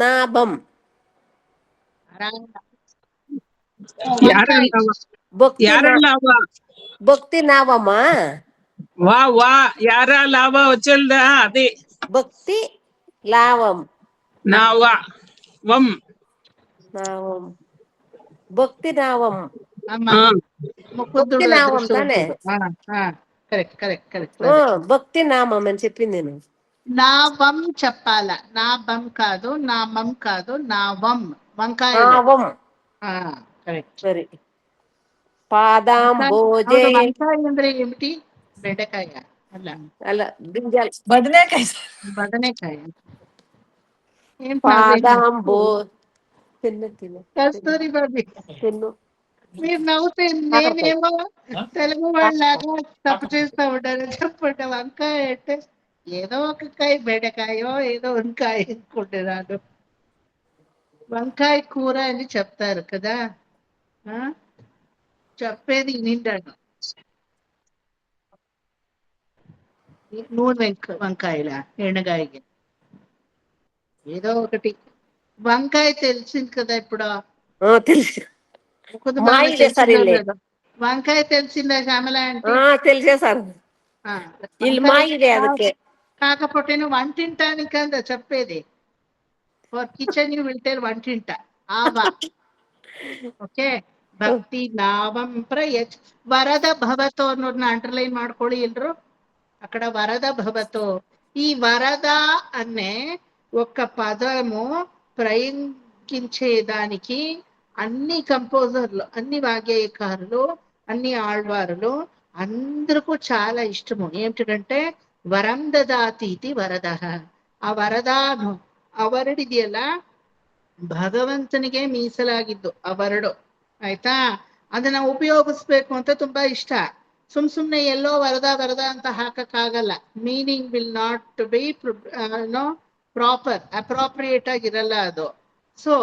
నాభం. ಯಾರಲ್ಲ ಭಕ್ತಿ ಯಾರಲ್ಲ ಅವ భక్తి నావమ్మా. వా వా యార లావ వచ్చేదా అది భక్తి లావం. నావ వం నావం. భక్తి నావం. ముక్కుద్దుడు భక్తి నామం తానే. Correct correct correct. భక్తి నామం అని చెప్పింది నేను. నావం చెప్పాల, నాభం కాదు, నామం కాదు, నావం. వంకాయ. నావం. కరెక్ట్. సరి. పాదాంబోజే. వంకాయ ಅಂದ್ರೆ ఏమిటి? బెండకాయ అಲ್ಲ అలా గింజలు. ಬದನೆಕಾಯಿ ಸರ್. బదనేకాయ. పాదాంబో తిన్న కస్తూరి బాబి, తిన్ను. మీరు నవ్వుతే నేనేమో తెలుగు వాళ్ళలాగా తప్పు చేస్తా ఉంటాను. చెప్పండి, వంకాయ అంటే ఏదో ఒక కాయ, బెండకాయో ఏదో వంకాయ అనుకుంటున్నాను. వంకాయ కూర అని చెప్తారు కదా. చెప్పేది వింటాను. నూనె వంకాయలా, ఎండకాయకి ఏదో ఒకటి. వంకాయ తెలిసింది కదా ఇప్పుడు. తెలుసు. కొంచెం మా బాగా ఇదే సార్ తెలిసిందో ఇల్లే. లేదో. వంకాయ తెలిసిందా శ్యామల అంటే? తెలిసే సార్. ಇಲ್ಲಿ ಮಾ ಇದೆ ಅದಕ್ಕೆ. కాకపోతే నువ్వు వంటింటానికి కదా చెప్పేది. For kitchen you will tell వంటింట. ఆవా. ಓಕೆ. ಭಕ್ತಿ ನಾವಂ ಪ್ರಯಚ್. ವರದ ಭವತೋ ಅನ್ನೋದನ್ನ ಅಂಡರ್ಲೈನ್ ಮಾಡ್ಕೊಳ್ಳಿ ಎಲ್ರು. అక్కడ వరద భవతో. ఈ వరద అనే ఒక పదము ప్రయోగించేదానికి అన్ని కంపోజర్లు, అన్ని వాగ్గేయకారులు, అన్ని ఆళ్వారులు అందరికీ చాలా ఇష్టము. ఏమిటంటే వరం దదాతి ఇది వరద. ಆ ವರದಾನು ಆ ವರಡಿದೆಯಲ್ಲ, ಭಗವಂತನಿಗೆ ಮೀಸಲಾಗಿದ್ದು ಆ ವರಡು. ಆಯ್ತಾ? ಅದನ್ನ ಉಪಯೋಗಿಸ್ಬೇಕು ಅಂತ ತುಂಬಾ ಇಷ್ಟ. ಸುಮ್ನೆ ಎಲ್ಲೋ ವರದ ವರದ ಅಂತ ಹಾಕಕ್ಕಾಗಲ್ಲ. Meaning will not be proper, appropriate ಆಗಿರಲ್ಲ ಅದು. So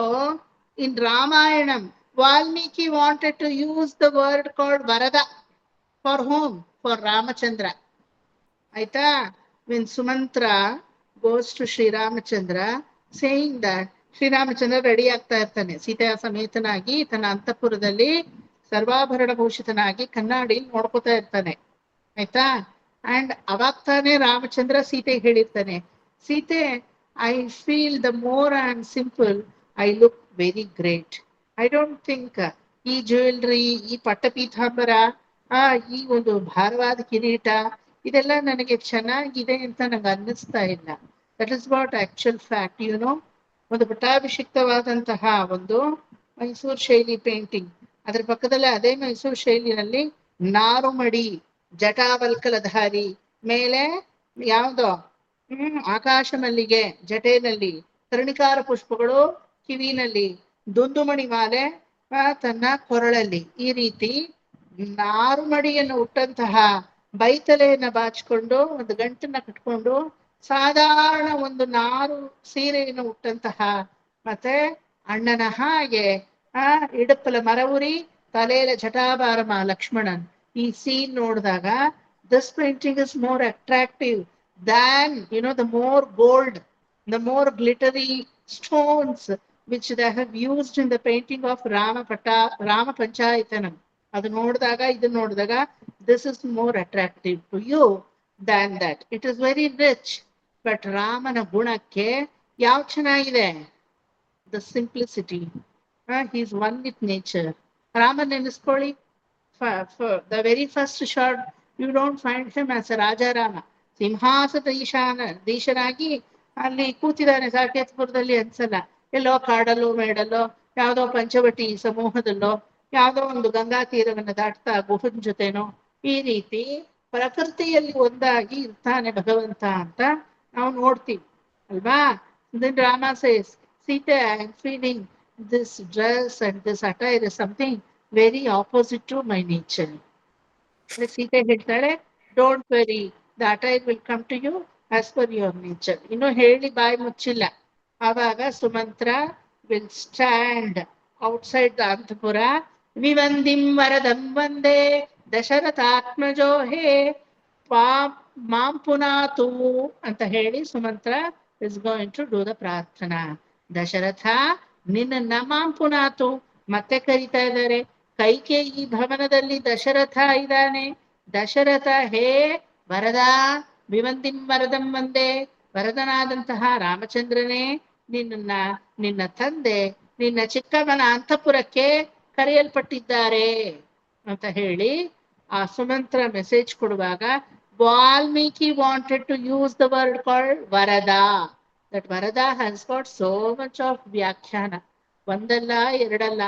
in Ramayanam Valmiki wanted to use the word called ವರದ ಫಾರ್ ಹೋಮ್, ಫಾರ್ ರಾಮಚಂದ್ರ. ಆಯ್ತಾ? when Sumantra goes to Sriramachandra saying that, Sriramachandra ready ಆಗ್ತಾ ಇರ್ತಾನೆ ಸೀತೆಯ ಸಮೇತನಾಗಿ, ತನ್ನ ಅಂತಃಪುರದಲ್ಲಿ ಸರ್ವಾಭರಣ ಭೂಷಿತನಾಗಿ ಕನ್ನಡಿ ನೋಡ್ಕೋತಾ ಇರ್ತಾನೆ. ಆಯ್ತಾ? ಅಂಡ್ ಅವಾಗ ತಾನೇ ರಾಮಚಂದ್ರ ಸೀತೆ ಹೇಳಿರ್ತಾನೆ, Sita, I feel the more I am simple, I look very great. I don't think ಈ ಜ್ಯುವೆಲ್ರಿ, ಈ ಪಟ್ಟಪೀತಾಂಬರ, ಈ ಒಂದು ಭಾರವಾದ ಕಿರೀಟ ಇದೆಲ್ಲ ನನಗೆ ಚೆನ್ನಾಗಿದೆ ಅಂತ ನಂಗೆ ಅನ್ನಿಸ್ತಾ ಇಲ್ಲ. That is what actual fact. YONO, ಒಂದು ಪಟ್ಟಾಭಿಷಿಕ್ತವಾದಂತಹ ಒಂದು ಮೈಸೂರು ಶೈಲಿ ಪೇಂಟಿಂಗ್, ಅದ್ರ ಪಕ್ಕದಲ್ಲಿ ಅದೇ ಮೈಸೂರು ಶೈಲಿನಲ್ಲಿ ನಾರುಮಡಿ, ಜಟಾವಲ್ಕಲಧಾರಿ, ಮೇಲೆ ಯಾವ್ದೋ ಆಕಾಶ ಮಲ್ಲಿಗೆ ಜಟೆನಲ್ಲಿ, ಕರ್ಣಿಕಾರ ಪುಷ್ಪಗಳು ಕಿವಿನಲ್ಲಿ, ದುಂದುಮಣಿ ಮಾಲೆ ತನ್ನ ಕೊರಳಲ್ಲಿ, ಈ ರೀತಿ ನಾರುಮಡಿಯನ್ನು ಉಟ್ಟಂತಹ ಬೈತಲೆಯನ್ನ ಬಾಚಿಕೊಂಡು ಒಂದು ಗಂಟನ್ನ ಕಟ್ಕೊಂಡು ಸಾಧಾರಣ ಒಂದು ನಾರು ಸೀರೆಯನ್ನು ಉಟ್ಟಂತಹ, ಮತ್ತೆ ಅಣ್ಣನ ಹಾಗೆ ಇಡಪ್ಪಲ ಮರವುರಿ, ತಲೆಯ ಜಟಾಭಾರಮ ಲಕ್ಷ್ಮಣನ್. ಈ ಸೀನ್ ನೋಡಿದಾಗ this painting is more attractive than, you know, the more gold, the more glittery stones which they have used in the painting of Rama Panchayatanam. ಅದು ನೋಡಿದಾಗ, ಇದು ನೋಡಿದಾಗ, this is more attractive to you than that. It is very rich. But ರಾಮನ ಗುಣಕ್ಕೆ ಯಾವ ಚೆನ್ನಾಗಿದೆ? The simplicity. He is one with nature. ರಾಮನ ನೆನೆಸ್ಕೊಳ್ಳಿ. The very first shot, you don't find him as a Rajarama, ಸಿಂಹಾಸದ ದೀಶನಾಗಿ ಅಲ್ಲಿ ಕೂತಿದ್ದಾನೆ ಸಾಕೇತಪುರದಲ್ಲಿ ಅನ್ಸಲ್ಲ. ಎಲ್ಲೋ ಕಾಡಲ್ಲೋ ಮೇಡಲ್ಲೋ ಯಾವ್ದೋ ಪಂಚವಟಿ ಸಮೂಹದಲ್ಲೋ ಯಾವುದೋ ಒಂದು ಗಂಗಾ ತೀರವನ್ನು ದಾಟ್ತಾ ಗುಹನ್ ಜೊತೆನೋ ಈ ರೀತಿ ಪ್ರಕೃತಿಯಲ್ಲಿ ಒಂದಾಗಿ ಇರ್ತಾನೆ ಭಗವಂತ ಅಂತ ನಾವು ನೋಡ್ತೀವಿ ಅಲ್ವಾ. Then Rama says Sita I am feeling this dress and this attire is something very opposite to my nature. Sita ಹೇಳ್ತಾಳೆ don't worry the attire will come to you as per your nature. ಇನ್ನು ಹೇಳಿ ಬಾಯಿ ಮುಚ್ಚಿಲ್ಲ. ಆವಾಗ Sumantra will stand outside the ಅಂತಪುರ. ವಿವಂದಿಂ ವರದಂ ವಂದೇ ದಶರಥಾತ್ಮಜೋ ಹೇ ಮಾಂ ಪುನಾತು ಅಂತ ಹೇಳಿ Sumantra is going to do the ಪ್ರಾರ್ಥನಾ. ದಶರಥ ನಿನ್ನ ಮಾಂ ಪುನಾತು ಮತ್ತೆ ಕರೀತಾ ಇದ್ದಾರೆ. ಕೈಕೇಯಿ ಭವನದಲ್ಲಿ ದಶರಥ ಇದ್ದಾನೆ. ದಶರಥ ಹೇ ವರದ ವಿವಂದಿಂ ವರದಂ ವಂದೇ, ವರದನಾದಂತಹ ರಾಮಚಂದ್ರನೇ ನಿನ್ನ ತಂದೆ ನಿನ್ನ ಚಿಕ್ಕಮ್ಮನ ಅಂತಃಪುರಕ್ಕೆ ಕರೆಯಲ್ಪಟ್ಟಿದ್ದಾರೆ ಅಂತ ಹೇಳಿ ಆ ಸುಮಂತ್ರ ಮೆಸೇಜ್ ಕೊಡುವಾಗ Valmiki wanted to use the word called ವರದ. ದಟ್ ವರದ has got so much of ವ್ಯಾಖ್ಯಾನ. ಒಂದಲ್ಲ ಎರಡಲ್ಲ.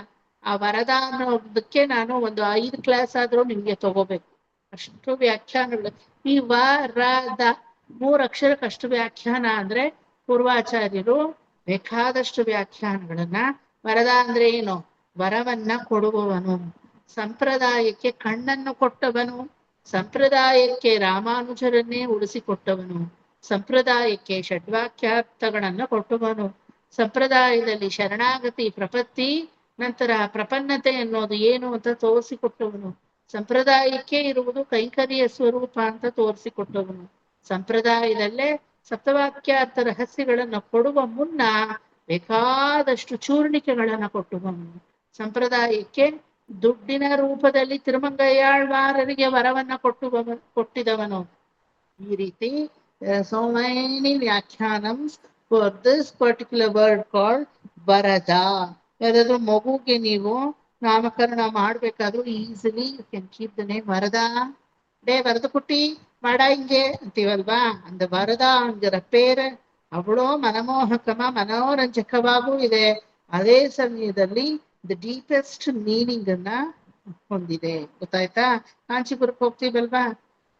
ಆ ವರದ ಅನ್ನೋದಕ್ಕೆ ನಾನು ಒಂದು 5 ಕ್ಲಾಸ್ ಆದ್ರೂ ನಿಮ್ಗೆ ತಗೋಬೇಕು, ಅಷ್ಟು ವ್ಯಾಖ್ಯಾನಗಳು. ಈ ವರದ 3 ಅಕ್ಷರಕ್ಕೆ ಅಷ್ಟು ವ್ಯಾಖ್ಯಾನ ಅಂದ್ರೆ ಪೂರ್ವಾಚಾರ್ಯರು ಬೇಕಾದಷ್ಟು ವ್ಯಾಖ್ಯಾನಗಳನ್ನ. ವರದ ಅಂದ್ರೆ ಏನು? ವರವನ್ನ ಕೊಡುವವನು, ಸಂಪ್ರದಾಯಕ್ಕೆ ಕಣ್ಣನ್ನು ಕೊಟ್ಟವನು, ಸಂಪ್ರದಾಯಕ್ಕೆ ರಾಮಾನುಜರನ್ನೇ ಉಳಿಸಿಕೊಟ್ಟವನು, ಸಂಪ್ರದಾಯಕ್ಕೆ ಷಡ್ವಾಕ್ಯಾರ್ಥಗಳನ್ನು ಕೊಟ್ಟವನು, ಸಂಪ್ರದಾಯದಲ್ಲಿ ಶರಣಾಗತಿ ಪ್ರಪತ್ತಿ ನಂತರ ಪ್ರಪನ್ನತೆ ಅನ್ನೋದು ಏನು ಅಂತ ತೋರಿಸಿಕೊಟ್ಟವನು, ಸಂಪ್ರದಾಯಕ್ಕೆ ಇರುವುದು ಕೈಂಕರ್ಯ ಸ್ವರೂಪ ಅಂತ ತೋರಿಸಿಕೊಟ್ಟವನು, ಸಂಪ್ರದಾಯದಲ್ಲೇ ಸಪ್ತವಾಕ್ಯಾರ್ಥ ರಹಸ್ಯಗಳನ್ನ ಕೊಡುವ ಮುನ್ನ ಬೇಕಾದಷ್ಟು ಚೂರ್ಣಿಕೆಗಳನ್ನ ಕೊಟ್ಟುವನು, ಸಂಪ್ರದಾಯಕ್ಕೆ ದುಡ್ಡಿನ ರೂಪದಲ್ಲಿ ತಿರುಮಂಗಯ್ಯಾಳ್ವಾರರಿಗೆ ವರವನ್ನ ಕೊಟ್ಟಿದವನು. ಈ ರೀತಿ so many ವ್ಯಾಖ್ಯಾನಮ್ಸ್ for this particular word called ವರದ. ಯಾವ್ದಾದ್ರು ಮಗುಗೆ ನೀವು ನಾಮಕರಣ ಮಾಡ್ಬೇಕಾದ್ರೂ easily you can keep the name ವರದ. ಡೇ ವರದ ಕುಟ್ಟಿ ಮಾಡ ಹಿಂಗೆ ಅಂತೀವಲ್ವಾ, அந்த ವರದಾங்கிற பேரு ಅವಳೋ ಮನಮೋಹಕಮ ಮನೋರಂಜಕವಾಗೂ ಇದೆ. ಅದೇ ಸಮಯದಲ್ಲಿ ದ ಡೀಪೆಸ್ಟ್ ಮೀನಿಂಗ್ ಅನ್ನ ಹೊಂದಿದೆ. ಗೊತ್ತಾಯ್ತಾ? ಕಾಂಚೀಪುರಕ್ಕೆ ಹೋಗ್ತೀವಲ್ವಾ,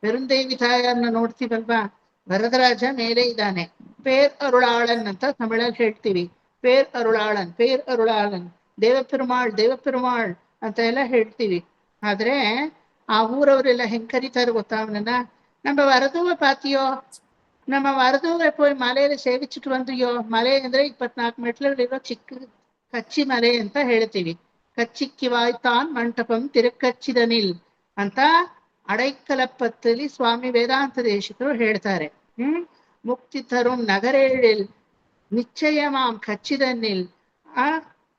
ಪೆರುಂದೇವಿ ತಾಯನ್ನ ನೋಡ್ತೀವಲ್ವಾ, ವರದರಾಜ ಮೇಲೆ ಇದ್ದಾನೆ. ಪೇರ್ ಅರುಳಾಳನ್ ಅಂತ ತಮಿಳಲ್ಲಿ ಹೇಳ್ತೀವಿ. ಪೇರ್ ಅರುಳಾಳನ್, ಪೇರ್ ಅರುಳಾಳನ್, ದೇವಪೆರುಮಾಳ್ ಅಂತ ಎಲ್ಲ ಹೇಳ್ತೀವಿ. ಆದ್ರೆ ಆ ಊರವರೆಲ್ಲ ಹೆಂಗ್ ಕರೀತಾರೆ ಗೊತ್ತಾ ಅವನನ್ನ? ನಮ್ಮ ವರದುವ ಪಾತಿಯೋ, ನಮ್ಮ ವರದುವೆ போய் ಮಲೆಯಲ್ಲಿ ಸೇವಿಸಿಟ್ಟು ಬಂದಿಯೋ. ಮಲೆ ಅಂದ್ರೆ 24 ಮೆಟ್ಲಲ್ಲಿರೋ ಚಿಕ್ಕ ಕಚ್ಚಿ ಮಲೆ ಅಂತ ಹೇಳ್ತೀವಿ. ಕಚ್ಚಿಕ್ಕಿವಾಯ್ತಾನ್ ಮಂಟಪಂ ತಿರುಕಚ್ಚಿದನಿಲ್ ಅಂತ ಅಡೈಕಲಪತ್ತಲ್ಲಿ ಸ್ವಾಮಿ ವೇದಾಂತ ದೇಶಿಕರು ಹೇಳ್ತಾರೆ. ಮುಕ್ತಿ ತರುಣ್ ನಗರೇಳಿಲ್ நிச்சயமாம் கச்சிதனில்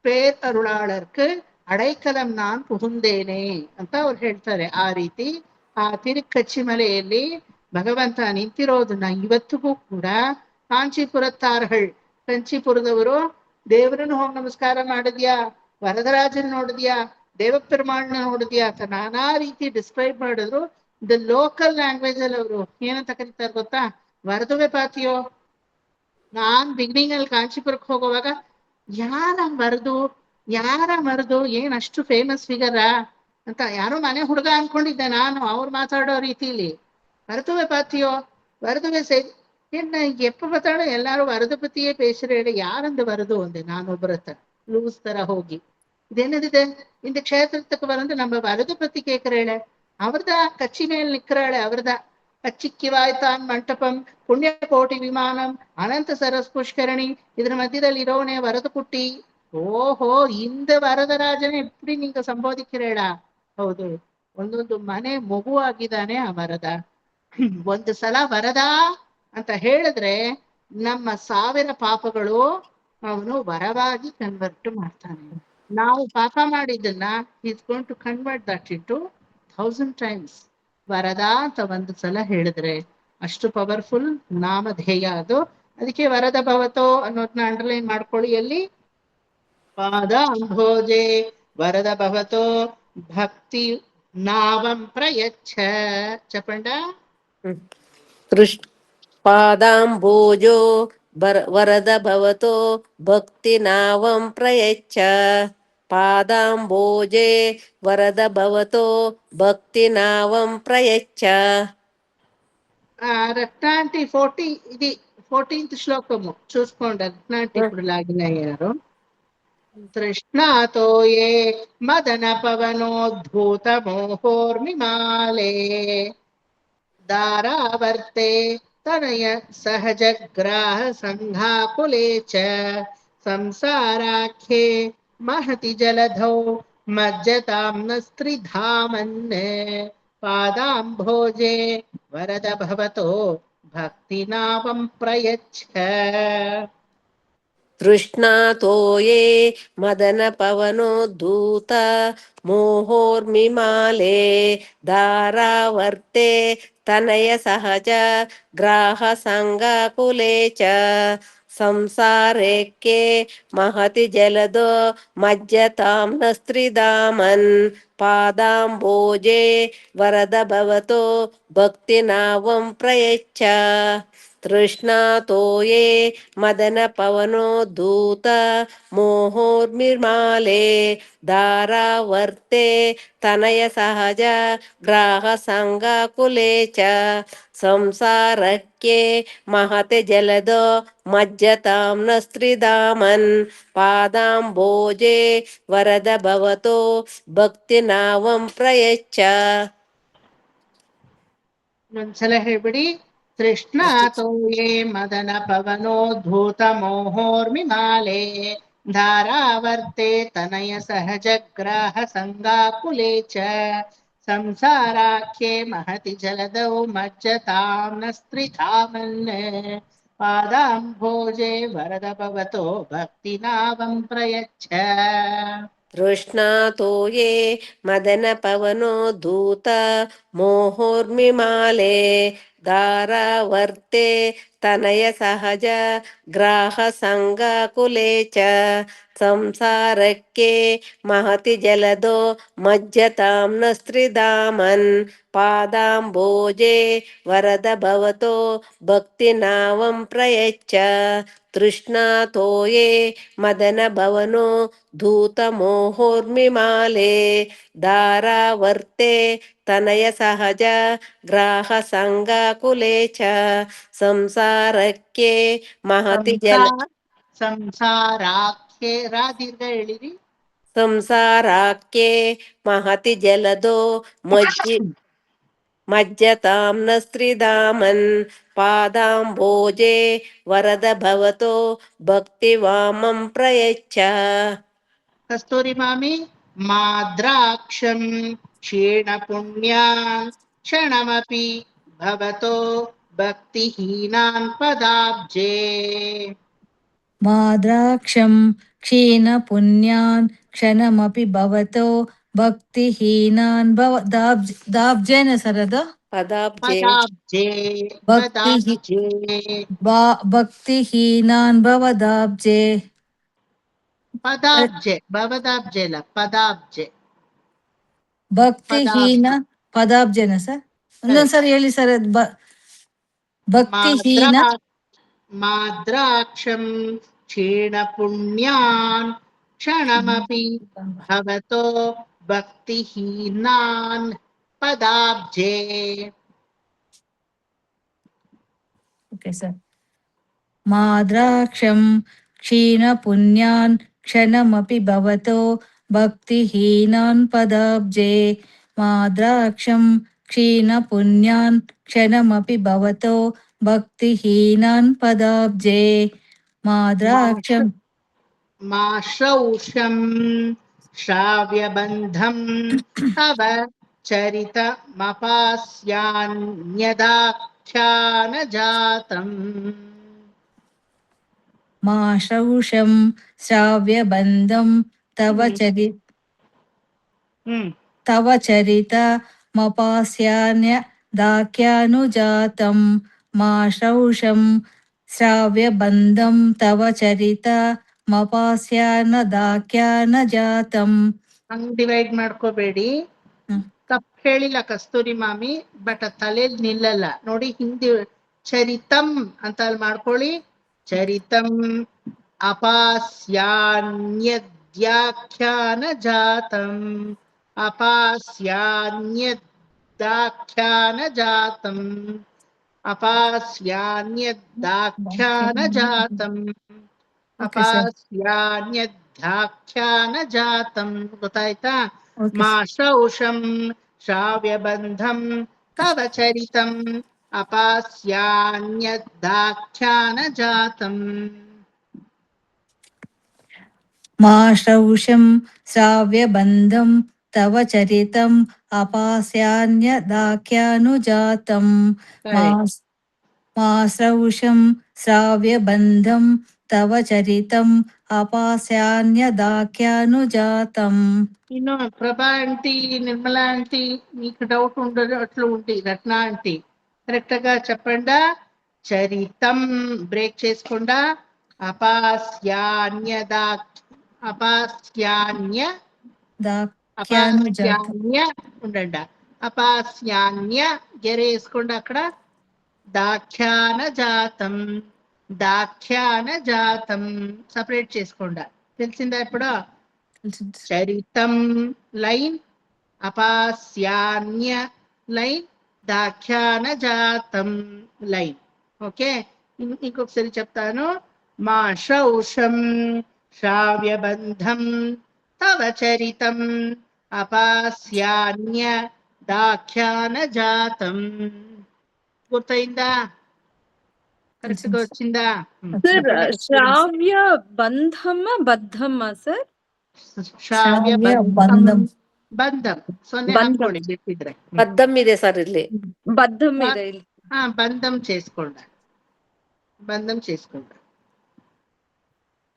பேர் ಅರುಳಾಳರ್க்கு ಅಡೈಕಲಂ ನಾನ್ ಪುಹುಂದೇನೆ ಅಂತ ಅವ್ರು ಹೇಳ್ತಾರೆ. ಆ ರೀತಿ ಆ ತಿರುಕಚ್ಚಿ ಮಲೆಯಲ್ಲಿ ಭಗವಂತ ನಿಂತಿರೋದನ್ನ ಇವತ್ತಿಗೂ ಕೂಡ ಕಾಂಚೀಪುರತ್ತಾರ್ಗಳ್, ಕಂಚೀಪುರದವರು ದೇವರನ್ನು ಹೋಗಿ ನಮಸ್ಕಾರ ಮಾಡಿದ್ಯಾ, ವರದರಾಜನ್ ನೋಡಿದ್ಯಾ, ದೇವಪೆರುಮಾಳ್ನ ನೋಡಿದ್ಯಾ ಅಂತ ನಾನಾ ರೀತಿ ಡಿಸ್ಕ್ರೈಬ್ ಮಾಡಿದ್ರು. ದ ಲೋಕಲ್ ಲ್ಯಾಂಗ್ವೇಜ್ ಅಲ್ಲಿ ಅವರು ಏನಂತ ಕರೀತಾರೆ ಗೊತ್ತಾ? ವರದುವೆ ಪಾತಿಯೋ. ನಾನ್ ಬಿಗಿನಿಂಗ್ ಅಲ್ಲಿ ಕಾಂಚೀಪುರಕ್ಕೆ ಹೋಗುವಾಗ ಯಾರ ಮರದು ಏನ್ ಅಷ್ಟು ಫೇಮಸ್ ಫಿಗರಾ ಅಂತ ಯಾರೋ ಮನೆ ಹುಡುಗ ಅನ್ಕೊಂಡಿದ್ದೆ ನಾನು, ಅವ್ರು ಮಾತಾಡೋ ರೀತಿಲಿ. ವರದುವೆ ಪಾತಿಯೋ, ವರದುವೆ ಏನ್ ಎಪ್ಪ ಮಾತಾಡೋ ಎಲ್ಲಾರು ವರದು ಪತಿಯೇ ಪೇಶರೇಳಿ ಯಾರಂದು ವರದು ಅಂದೆ ನಾನೊಬ್ಬರ ಹತ್ರ ಲೂಸ್ ತರ ಹೋಗಿ. ಇದೇನದಿದೆ இந்த ಕ್ಷೇತ್ರத்துக்கு வந்து நம்ம ವರದು ಪತಿ ಕೇಕರೇಳೆ, ಅವ್ರದ ಕಚ್ಚಿ ಮೇಲೆ ನಿಕ್ಕರಾಳೆ, ಅವ್ರದ ಕಚ್ಚಿಕ್ಕಿವಾಯ್ತಾನ್ ಮಂಟಪಂ ಪುಣ್ಯಕೋಟಿ ವಿಮಾನಂ ಅನಂತ ಸರಸ್ ಪುಷ್ಕರಣಿ, ಇದ್ರ ಮಧ್ಯದಲ್ಲಿ ಇರೋವನೇ ವರದು ಕುಟ್ಟಿ. ಓಹೋ, இந்த ವರದರಾಜನೇ ಎಪ್ಪಡಿ ನೀಂಗ ಸಂಬೋಧಿக்கிறೇಳ. ಹೌದು, ಒಂದೊಂದು ಮನೆ ಮಗು ಆಗಿದ್ದಾನೆ ಆ ವರದ. ಒಂದು ಸಲ ವರದ ಅಂತ ಹೇಳಿದ್ರೆ ನಮ್ಮ 1000 ಪಾಪಗಳು ಅವನು ವರವಾಗಿ ಕನ್ವರ್ಟ್ ಮಾಡ್ತಾನೆ. ನಾವು ಪಾಪ ಮಾಡಿದ್ದನ್ನ is going to convert that into 1000 times. ವರದ ಅಂತ ಒಂದು ಸಲ ಹೇಳಿದ್ರೆ ಅಷ್ಟು ಪವರ್ಫುಲ್ ನಾಮಧೇಯ ಅದು. ಅದಕ್ಕೆ ವರದ ಭವತೋ ಅನ್ನೋದನ್ನ ಅಂಡರ್ಲೈನ್ ಮಾಡ್ಕೊಳ್ಳಿ. ಅಲ್ಲಿ ಪಾದ ಅಂಭೋಜೆ ವರದ ಭವತೋ ಭಕ್ತಿ ನಾವಂ ಪ್ರಯಚ್ಛ. ಚಪಂಡ ಪಾದಾಂಬೋಜೋ ವರದ ಭವತೋ ಭಕ್ತಿ ನಾವಂ ಪ್ರಯಚ್ಛ. ಪಾದಾಂಬೋಜೆ ವರದ ಭವತೋ ಭಕ್ತಿನಾವಂ ప్రయచ్చ. రత్నాంటి 40 ఇది 14th శ్లోకము చూసుకోండి. రత్నాంటి ఇప్పుడు లాగిన అయ్యారు. తృష్ణాతో ఏ మదన పవనోద్భూత మోహోర్మిమాలే దారావర్తే తనయ సహజ గ్రాహ సంఘాకులే చ సంసారాఖ్యే మహతి జలధౌ మజ్జతాం నస్త్రిధామన్నే పాదాంభోజే వరద భవతో భక్తినావం ప్రయచ్చ. తృష్ణాతో ఏ మదన పవనోద్ధూత మోహోర్మిమాలే దారావర్తే తనయ సహజ గ్రాహ సంగాకులే చ సంసారేక్కే మహతి జలదో మజ్జతాం నస్త్రిదామన్ పాదాంబోజే వరద భవతో భక్తినావం ప్రయచ్చ. తృష్ణాతో ఏ మదన పవనోద్ధూత మోహోర్మిమాలే దారావర్తే తనయ సహజ గ్రాహ సంగాకులే చ సంసారక్యే మహతి జలదో మజ్జతాం నస్త్రిదామన్ పాదాంబోజే వరద భవతో ಭಕ್ತಿನಾವಂ ಪ್ರಯಚ್ಚ. ಒಂದ್ಸಲ ಹೇಳ್ಬಿಡಿ. ತೃಷ್ಣಾತೋ ಯೇ ಮದನ ಪವನೋದ್ಭೂತ ಮೋಹೋರ್ಮಿಮಾಲೇ ಧಾರಾವರ್ತೆ ತನಯ ಸಹಜ ಗ್ರಾಹ ಸಂಗಾಕುಲೇ ಚ ಸಂಸಾರಾಖ್ಯೆ ಮಹತಿ ಜಲದೌ ಮಜ್ಜತಾಂ ನಸ್ತ್ರಿಧಾಮನ್ ಪಾದಾಂಭೋಜೆ ವರದ ಭವತೋ ಭಕ್ತಿನಾವಂ ಪ್ರಯಚ್ಛ. ತೃಷ್ಣಾತೋ ಯೇ ಮದನ ಪವನೋದ್ಧೂತ ಮೋಹೋರ್ಮಿಮಾಲೇ ದಾರಾವರ್ತೆ ತನಯ ಸಹಜ ಗ್ರಾಹ ಸಂಗಾಕುಲೇ ಚ ಸಂಸಾರಕ್ಕೆ ಮಹತಿ ಜಲದೋ ಮಜ್ಜತಾಂ ನಸ್ತ್ರಿಧಾಮನ್ ಪಾದಾಂಬೋಜೆ ವರದ ಭವತೋ ಭಕ್ತಿನಾವಂ ಪ್ರಯಚ್ಚ. ತೃಷ್ಣಾತೋ ಯೇ ಮದನ ಭವನೋ ಧೂತ ಮೋಹೋರ್ಮಿಮಾಲೇ ದಾರಾವರ್ತೆ ತನಯ ಸಹಜ ಗ್ರಾಹ ಸಂಗಾಕುಲೇ ಚ ಸಂಸಾರಕ್ಕೆ ಮಹತಿ ಜಲ ಸಂಸಾರಾಖ್ಯೆ ರಾ ದೀರ್ಘ ಹೇಳಿರಿ. ಸಂಸಾರಕ್ಕೆ ಮಹತಿ ಜಲದೋ ಮಜ್ಜತಾಂ ನಸ್ತ್ರಿಧಾಮನ್ ಪಾದಾಂಬೋಜೆ ವರದ ಭವತೋ ಭಕ್ತಿವಾಮಂ ಪ್ರಯಚ್ಚ. ಕಸ್ತೂರಿ ಮಾಮಿ ಮಾದ್ರಾಕ್ಷಂ ಕ್ಷೀಣ ಪುಣ್ಯಾನ್ ಕ್ಷಣಮಪಿ ಭವತೋ ಭಕ್ತಿಹೀನಾನ್ ಪದಾಬ್ಜೆ. ಮಾದ್ರಾಕ್ಷಂ ಕ್ಷೀಣ ಪುಣ್ಯಾನ್ ಕ್ಷಣಮಪಿ ಭವತೋ ಭಕ್ತಿಹೀನಾನ್ ದಾಬ್ಜೇನ ಸರದ ಪದಾಬ್ಜೆ ಪದಾಬ್ಜೆ ಪದಾಬ್ಜೆ ಭಕ್ತಿಹೀನಾನ್ ಭವದಾಬ್ಜೆ. ಪದಾಬ್ಜೆ ಭವದಾಬ್ಜೆ ಅಲ್ಲ ಪದಾಬ್ಜೆ. ಭಕ್ತಿಹೀನ ಪದಾಬ್ಜೆನ ಸರ್ ಇನ್ನೊಂದ್ಸರಿ ಹೇಳಿ ಸರ್. ಭಕ್ತಿಹೀನ ಮಾದ್ರಾಕ್ಷಂ ಕ್ಷೀಣ ಪುಣ್ಯಾನ್ ಕ್ಷಣಮಪಿ ಭವತೋ ಭಕ್ತಿಹೀನಾನ್ ಪದಾಬ್ಜೆ. Okay sir. ಮಾದ್ರಾಕ್ಷಂ ಕ್ಷೀಣ ಪುಣ್ಯಾನ್ ಕ್ಷಣಮಪಿ ಭವತೋ ಭಕ್ತಿಹೀನಾನ್ ಪದಾಬ್ಜೆ. ಮಾದ್ರಾಕ್ಷಂ ಕ್ಷೀಣ ಪುಣ್ಯಾನ್ ಕ್ಷಣಮಪಿ ಭವತೋ ಭಕ್ತಿಹೀನಾನ್ ಪದಾಬ್ಜೆ. ಮಾದ್ರಾಕ್ಷಂ ಮಾಶ್ರೌಷಂ ಶ್ರಾವ್ಯಬಂಧಂ ತವ ಚರಿತಮಪಾಸ್ಯಾನ್ಯದಾಖ್ಯಾನ ಜಾತಂ. ಮಾಶ್ರೌಷಂ ಶ್ರಾವ್ಯಬಂಧಂ ತವ ಚರಿತ ಮಪಾಸ್ಯಾನ್ಯ ದಾಖ್ಯಾನುಜಾತಂ. ಮಾಶ್ರೌಷಂ ಶ್ರಾವ್ಯಬಂಧಂ ತವ ಚರಿತ ಮಪಾಸ್ಯಾನ ದಾಖ್ಯಾನ ಜಾತಂ. ಹಂಗ್ ಡಿವೈಡ್ ಮಾಡ್ಕೋಬೇಡಿ. ತಪ್ಪು ಹೇಳಿಲ್ಲ ಕಸ್ತೂರಿ ಮಾಮಿ, ಬಟ್ ತಲೆಯಲ್ಲಿ ನಿಲ್ಲಲ್ಲ ನೋಡಿ. ಹಿಂದಿ ಚರಿತಂ ಅಂತ ಅಲ್ಲಿ ಮಾಡ್ಕೊಳ್ಳಿ. ಚರಿತಂ ಅಪಾಸ್ಯಾನ್ಯದ್ अपास्यान्यदाख्यानजातम् अपास्यान्यदाख्यानजातम् अपास्यान्यदाख्यानजातम् ಓಕೆ ಸರ್. ಅಪಾಸ್ಯಾನ್ಯದಾಖ್ಯಾನಜಾತಂ ಗೊತ್ತಾಯ್ತಾ? ಓಕೆ ಮಾ ಶೌಷಂ ಶ್ರಾವ್ಯಬಂಧಂ ತವ ಚರಿತಂ ಅಪಾಸ್ಯಾನ್ಯದಾಖ್ಯಾನಜಾತಂ. ಮಾ ಶ್ರೌಷಂ ಶ್ರಾವ್ಯಬಂಧಂ ತವ ಚರಿತಂ ಅಪಾಸ್ಯಾನ್ಯದಾಖ್ಯಾನುಜಾತಂ. Correct. ಮಾ ಶ್ರೌಷಂ ಶ್ರಾವ್ಯಬಂಧಂ ತವ ಚರಿತಂ అపాస్యాన్యదాఖ్యానుజాతం. ఇನ್ನು ప్రభా ఆంటీ, నిర్మలా ఆంటీ, మీకు డౌట్ ఉండదు అట్లా ఉంది. రత్న ఆంటీ కరెక్ట్ గా చెప్పండా? చరితం బ్రేక్ చేసుకుండా అపాస్యాన్యదా అపాస్యాన్య దాఖ్యానుజాతం. అపాస్యాన్య ఉండండి. అపాస్యాన్య గెరేసుకోండి అక్కడ. దాఖ్యాన జాతం దాఖ్యాన జాతం సపరేట్ చేసుకోండి. తెలిసిందా ఇప్పుడు? చరితం లైన్, అపాస్యాన్య లైన్, దాఖ్యాన జాతం లైన్. ఓకే, ఇంకొకసారి చెప్తాను. మా శౌషం శ్రావ్యబంధం తవ చరితం అపాస్యాన్య దాఖ్యాన జాతం. గుర్తయిందా? కరెక్ట్ గా వచ్చిందా? ಸರ್ ಶ್ರಾವ್ಯ ಬಂಧಮ ಬದ್ಧಮ್ಮ ಸರ್? ಶ್ರಾವ್ಯ ಶ್ರಾವ್ಯ ಬಂಧಂ ಬಂಧಂ. ಬಂಧಂ ಸೊನ್ನೆ ಬಂಧಂ. ಹಾಕೊಳ್ಳಿ ಬಿಟ್ಟಿದ್ರೆ. బద్దం ಇದೆ ಸರ್ ಇಲ್ಲಿ. ಬದ್ಧಮ್ ಇದೆ ಇಲ್ಲಿ. ಬಂಧಂ చేసుకోండి. ಬಂಧಂ చేసుకోండి.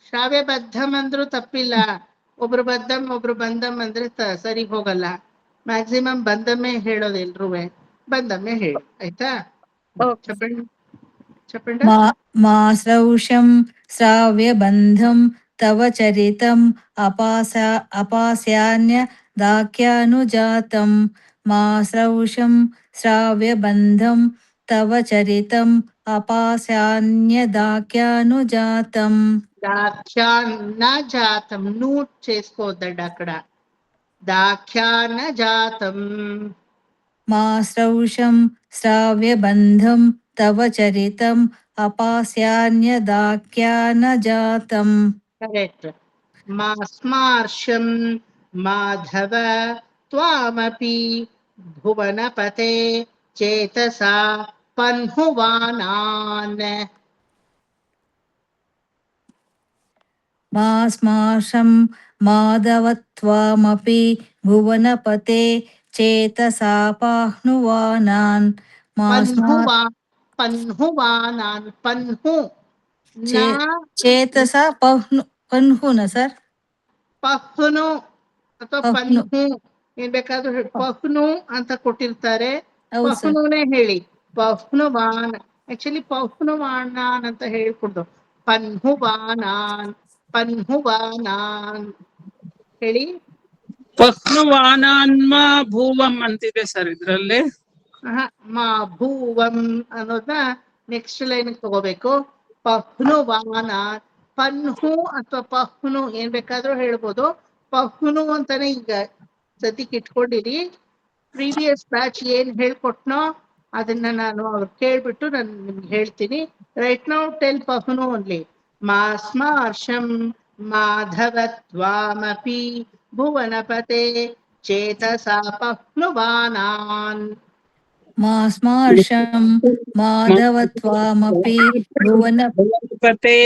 ಶ್ರಾವ್ಯ ಬದ್ಧಂ ಅಂದ್ರೂ ತಪ್ಪಿಲ್ಲ. ಒಬ್ರು ಬದ್ಧಂ ಒಬ್ರು ಬಂಧಂ ಅಂದ್ರೆ ಸರಿ ಹೋಗಲ್ಲ. ಮ್ಯಾಕ್ಸಿಮಮ್ ಬಂಧಮೇ ಹೇಳೋದು ಎಲ್ರೂ. ಬಂಧಮೇ ಹೇಳಿ ಆಯ್ತಾ? చెప్పండి చెప్పండి. మా శ్రౌషం శ్రావ్యబంధం తవ చరితం అపాస్యాన్యదాఖ్యానుజాతం. మా శ్రౌషం శ్రావ్యబంధం తవ చరితం అపాస్యాన్యదాఖ్యానుజాతం. దాఖ్యాన జాతం నూట్ చేసుకోవద్దండి అక్కడ. దాఖ్యాన జాతం. మా శ్రౌషం శ్రావ్యబంధం తవ చరితం అపాస్యాన్యదాఖ్యానజాతం. కరెక్ట్. మా స్మార్షం మాధవ త్వామపి భువనపతే చేతసా పన్హువానాన్. మా స్మార్షం మాధవత్వామపి భువనపతే చేతసా పాహ్నువానాన్. మా పన్హువానాన్ పన్హు చేతసా ಪನ್ಹುನ ಸರ್? ಪಹ್ನು ಅಥವಾ ಪನ್ಹು ಏನ್ ಬೇಕಾದ್ರೂ ಪಹ್ನು ಅಂತ ಕೊಟ್ಟಿರ್ತಾರೆ. ಪಹ್ನುನೇ ಹೇಳಿ. ಪಹ್ನುವಾನ್ ಆಕ್ಚುಲಿ ಪಹ್ನುವಾನಾನ್ ಅಂತ ಹೇಳ್ಕೊಡ್ದು. ಪನ್ಹುವಾನಾನ್ ಪನ್ಹುವಾನಾನ್ ಹೇಳಿ. ಪಹ್ನುವಾನಾನ್ಮ ಭೂವಂ ಅಂತಿದೆ ಸರ್ ಇದ್ರಲ್ಲಿ. ಮಾ ಭೂವಂ ಅನ್ನೋದನ್ನ ನೆಕ್ಸ್ಟ್ ಲೈನ್ ತಗೋಬೇಕು. ಪಹ್ನುವಾನಾನ್ ಪನ್ಹು ಅಥವಾ ಪಹ್ನು ಏನ್ ಬೇಕಾದ್ರೂ ಹೇಳ್ಬೋದು. ಪಹ್ನು ಅಂತಾನೆ ಈಗ ಸದ್ಯಕ್ಕೆ ಇಟ್ಕೊಂಡಿರಿ. ಪ್ರೀವಿಯಸ್ ಬ್ಯಾಚ್ ಏನ್ ಹೇಳ್ಕೊಟ್ನೋ ಅದನ್ನ ನಾನು ಅವ್ರು ಕೇಳ್ಬಿಟ್ಟು ನಾನು ನಿಮ್ಗೆ ಹೇಳ್ತೀನಿ. ರೈಟ್ ನೌ ಟೆಲ್ ಪಹ್ನು ಓನ್ಲಿ. ಮಾ ಸ್ಮಾರ್ಷಂ ಮಾಧವತ್ವಾಮಪಿ ಭುವನಪತೆ ಚೇತಸಾ ಪಹ್ನುವಾನಾನ್. మా స్మార్షం మాధవత్వామపి ಭುವನಪತೆ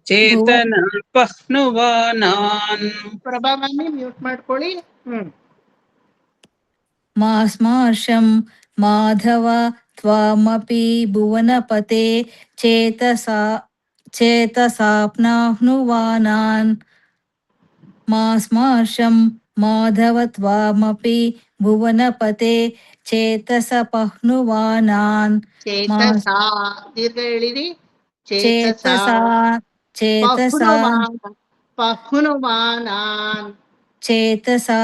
ಚೇತನ ಪಹ್ನುವಾನಾನ್. ಪ್ರಭಾ ಮ್ಯಾಮಿ ಮ್ಯೂಟ್ ಮಾಡ್ಕೊಳ್ಳಿ. మా స్మార్షం మాధవ త్వామపి భువనపతే చేతసాప్నాహ్నువానాన్. మా స్మార్షం మాధవత్వామపి భువనపతే చేతసపహ్నువానాన్. ಚೇತಸಾ ದೀರ್ಘ ಹೇಳಿರಿ. చేతసా ಪಹ್ನುವಾನಾನ್ చేతసా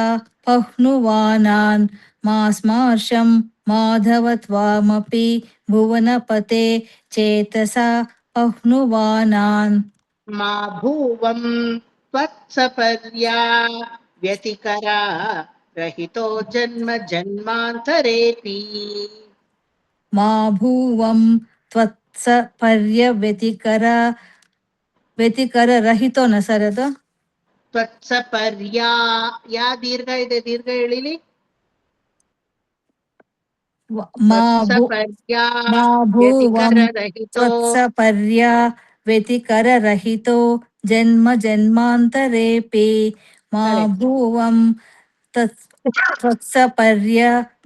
పహ్నువానాన్. మా స్మార్షం మాధవత్వామపి భువనపతే చేతసా పహ్నువానాన్. మా భూవం त्वत्सपर्या व्यतिकरा रहितो जन्म जन्मान्तरेऽपि मा भुवं त्वत्स ವ್ಯತಿಕರ ರಹಿತೋ ನ ಸರ್ ಅದು त्वत्सपर्या या दीर्घ ಇದೆ दीर्घ ಎಳಿಲಿ ಮಾ त्वत्सपर्या ಭುವಂ व्यतिकररहितो ತ್ವತ್ಸಪರ್ಯ ವ್ಯತಿಕರ ರಹಿತೋ ಜನ್ಮ ಜನ್ಮಾಂತರೇಪಿ ಮಾ Correct. ಭುವಂ ತ್ವತ್ಸಪರ್ಯ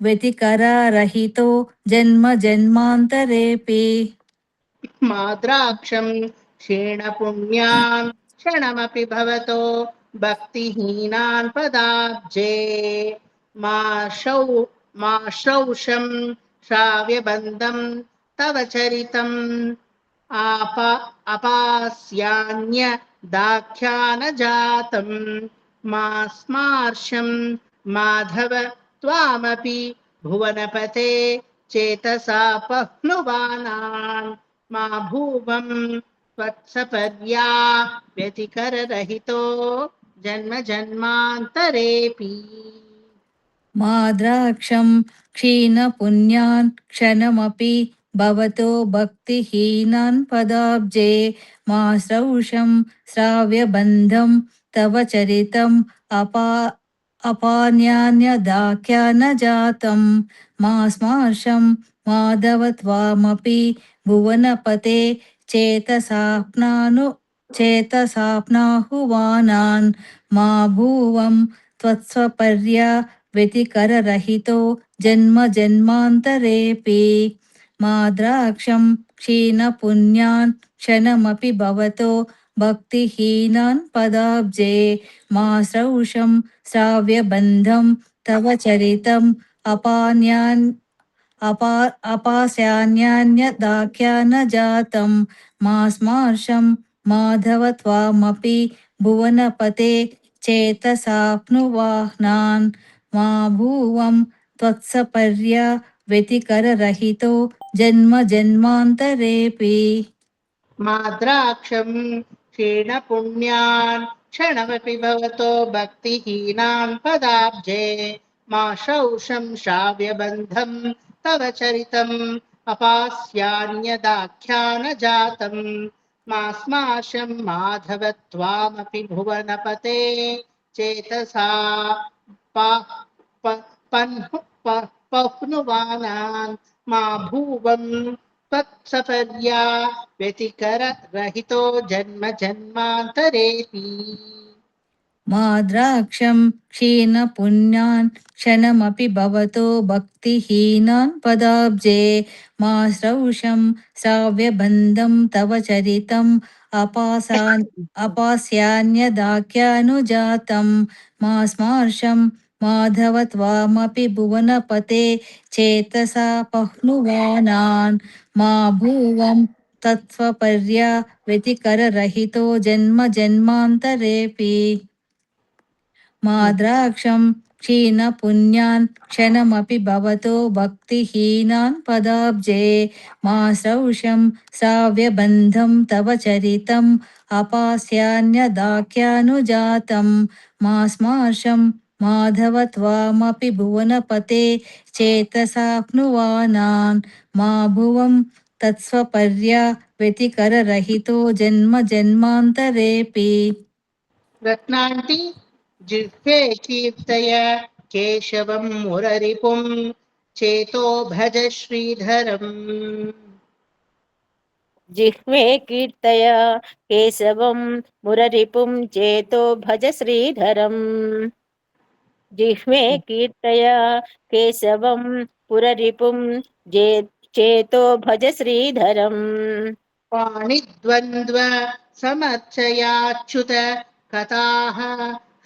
ವ್ಯತಿಕರ ರಹಿತೋ ಜನ್ಮ ಜನ್ಮಾಂತರೇಪಿ माद्राक्षं क्षीणपुण्यान् क्षणमपि भवतो भक्तिहीनान् पदाब्जे मा श्रौषं श्राव्यबन्धं तव चरितम् अपास्यान्य दाख्यानजातं मा स्मार्षं माधव त्वामपि भुवनपते चेतसा पह्नुवानान् मा भुवं त्वत्सपर्या व्यतिकररहितो जन्म जन्मान्तरेऽपि माद्राक्षं क्षीणपुण्यान् क्षणमपि भवतो भक्तिहीनान् पदाब्जे मा श्रौषं श्राव्यबन्धं तव चरितम् अपान्यान्यदाख्यानजातं मा स्मार्षं माधव त्वामपि भुवनपते चेतसाप्नाहुवानान् मा भुवं त्वत्सपर्या व्यतिकररहितो जन्म जन्मान्तरेऽपि माद्राक्षं क्षीणपुण्यान् क्षणमपि भवतो भक्तिहीनान् पदाब्जे मा श्रौषं श्राव्यबन्धं तव चरितम् अपास्यान्यदाख्यानजातं मा स्मार्षं माधव त्वामपि भुवनपते चेतसाप्नुवाह्नान् मा भुवं त्वत्सपर्या व्यतिकररहितो जन्म जन्मान्तरेऽपि माद्राक्षं क्षीणपुण्यान् क्षणमपि भवतो भक्तिहीनान् पदाब्जे मा श्रौषं श्राव्यबन्धं तव चरितम् अपास्यान्यदाख्यानजातं मा स्मार्षं माधव त्वामपि भुवनपते चेतसा पह्नुवानान् मा भुवं त्वत्सपर्या व्यतिकररहितो जन्म जन्मान्तरेऽपि माद्राक्षं क्षीणपुण्यान् क्षणमपि भवतो भक्तिहीनान् पदाब्जे मा श्रौषं श्राव्यबन्धं तव चरितम् अपास्यान्यदाख्यानुजातं मा स्मार्षं माधव त्वामपि भुवनपते चेतसा पह्नुवानान् मा भुवं तत्त्वपर्या व्यतिकररहितो जन्म जन्मान्तरेऽपि माद्राक्षं क्षीणपुण्यान् क्षणमपि भवतो भक्तिहीनान् पदाब्जे मा श्रौषं श्राव्यबन्धं तव चरितम् अपास्यान्यदाख्यानुजातं मा स्मार्षं माधव त्वामपि भुवनपते चेतसाप्नुवानान् मा भुवं तत्स्वपर्या व्यतिकररहितो जन्म जन्मान्तरेऽपि रत्नान्ति जिह्वे कीर्तय केशवं मुररिपुं चेतो भज श्रीधरम् जिह्वे कीर्तय केशवं मुररिपुं चेतो भज श्रीधरम् जिह्वे कीर्तय केशवं पुररिपुं चेतो भज श्रीधरम् पाणिद्वन्द्व समर्चयाच्युत कथाः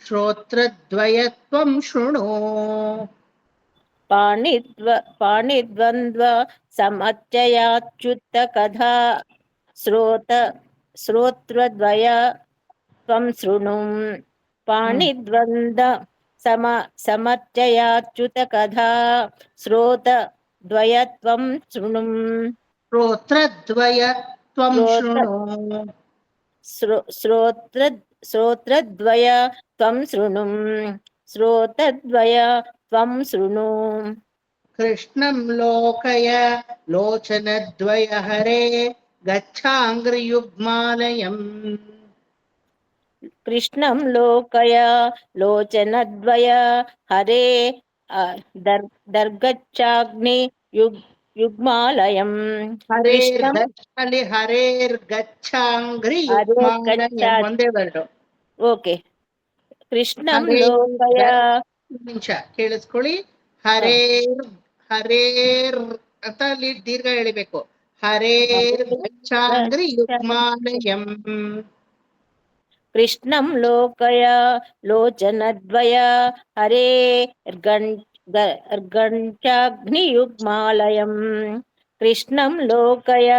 श्रोत्रद्वयत्वं शृणु पाणिद्वन्द्व समर्चयाच्युत कथा श्रोत्रद्वय त्वं शृणु पाणिद्वन्द्व समर्चयाच्युत कथा श्रोत्रद्वयत्वं शृणु श्रोत्रद्वयत्वं शृणु श्रोत्रद्वय त्वं शृणु श्रोत्रद्वय त्वं शृणु कृष्णं लोकय लोचनद्वय हरे गच्छाङ्घ्रियुग्मालयम् कृष्णं लोकय लोचनद्वय हरे दर्गच्छाग्नि युग्मालयम् कृष्णं हरे हरेर्गच्छाङ्घ्रियुग्मालयम् गच्छात् ಒಂದೇ ವರ್ಡ್ ಓಕೆ ಕೃಷ್ಣಂ ಹರೇ ಲೋಕಯ ನಿಮಿಷ ಕೇಳಿಸ್ಕೊಳ್ಳಿ. ಹ, ಹರೇರ್ ಅಂತ ಅಲ್ಲಿ ದೀರ್ಘ ಎಳಿಬೇಕು. ಹರೇರ್ ಹರೇ ಗಚ್ಚಾಂಗ್ರಿ ಗಚ್ಛಾತ್ ಯುಗ್ಮಾಲಯಂ. कृष्णं लोकय लोचनद्वय हरे गर्गण्टाग्नियुग्मालयम् कृष्णं लोकय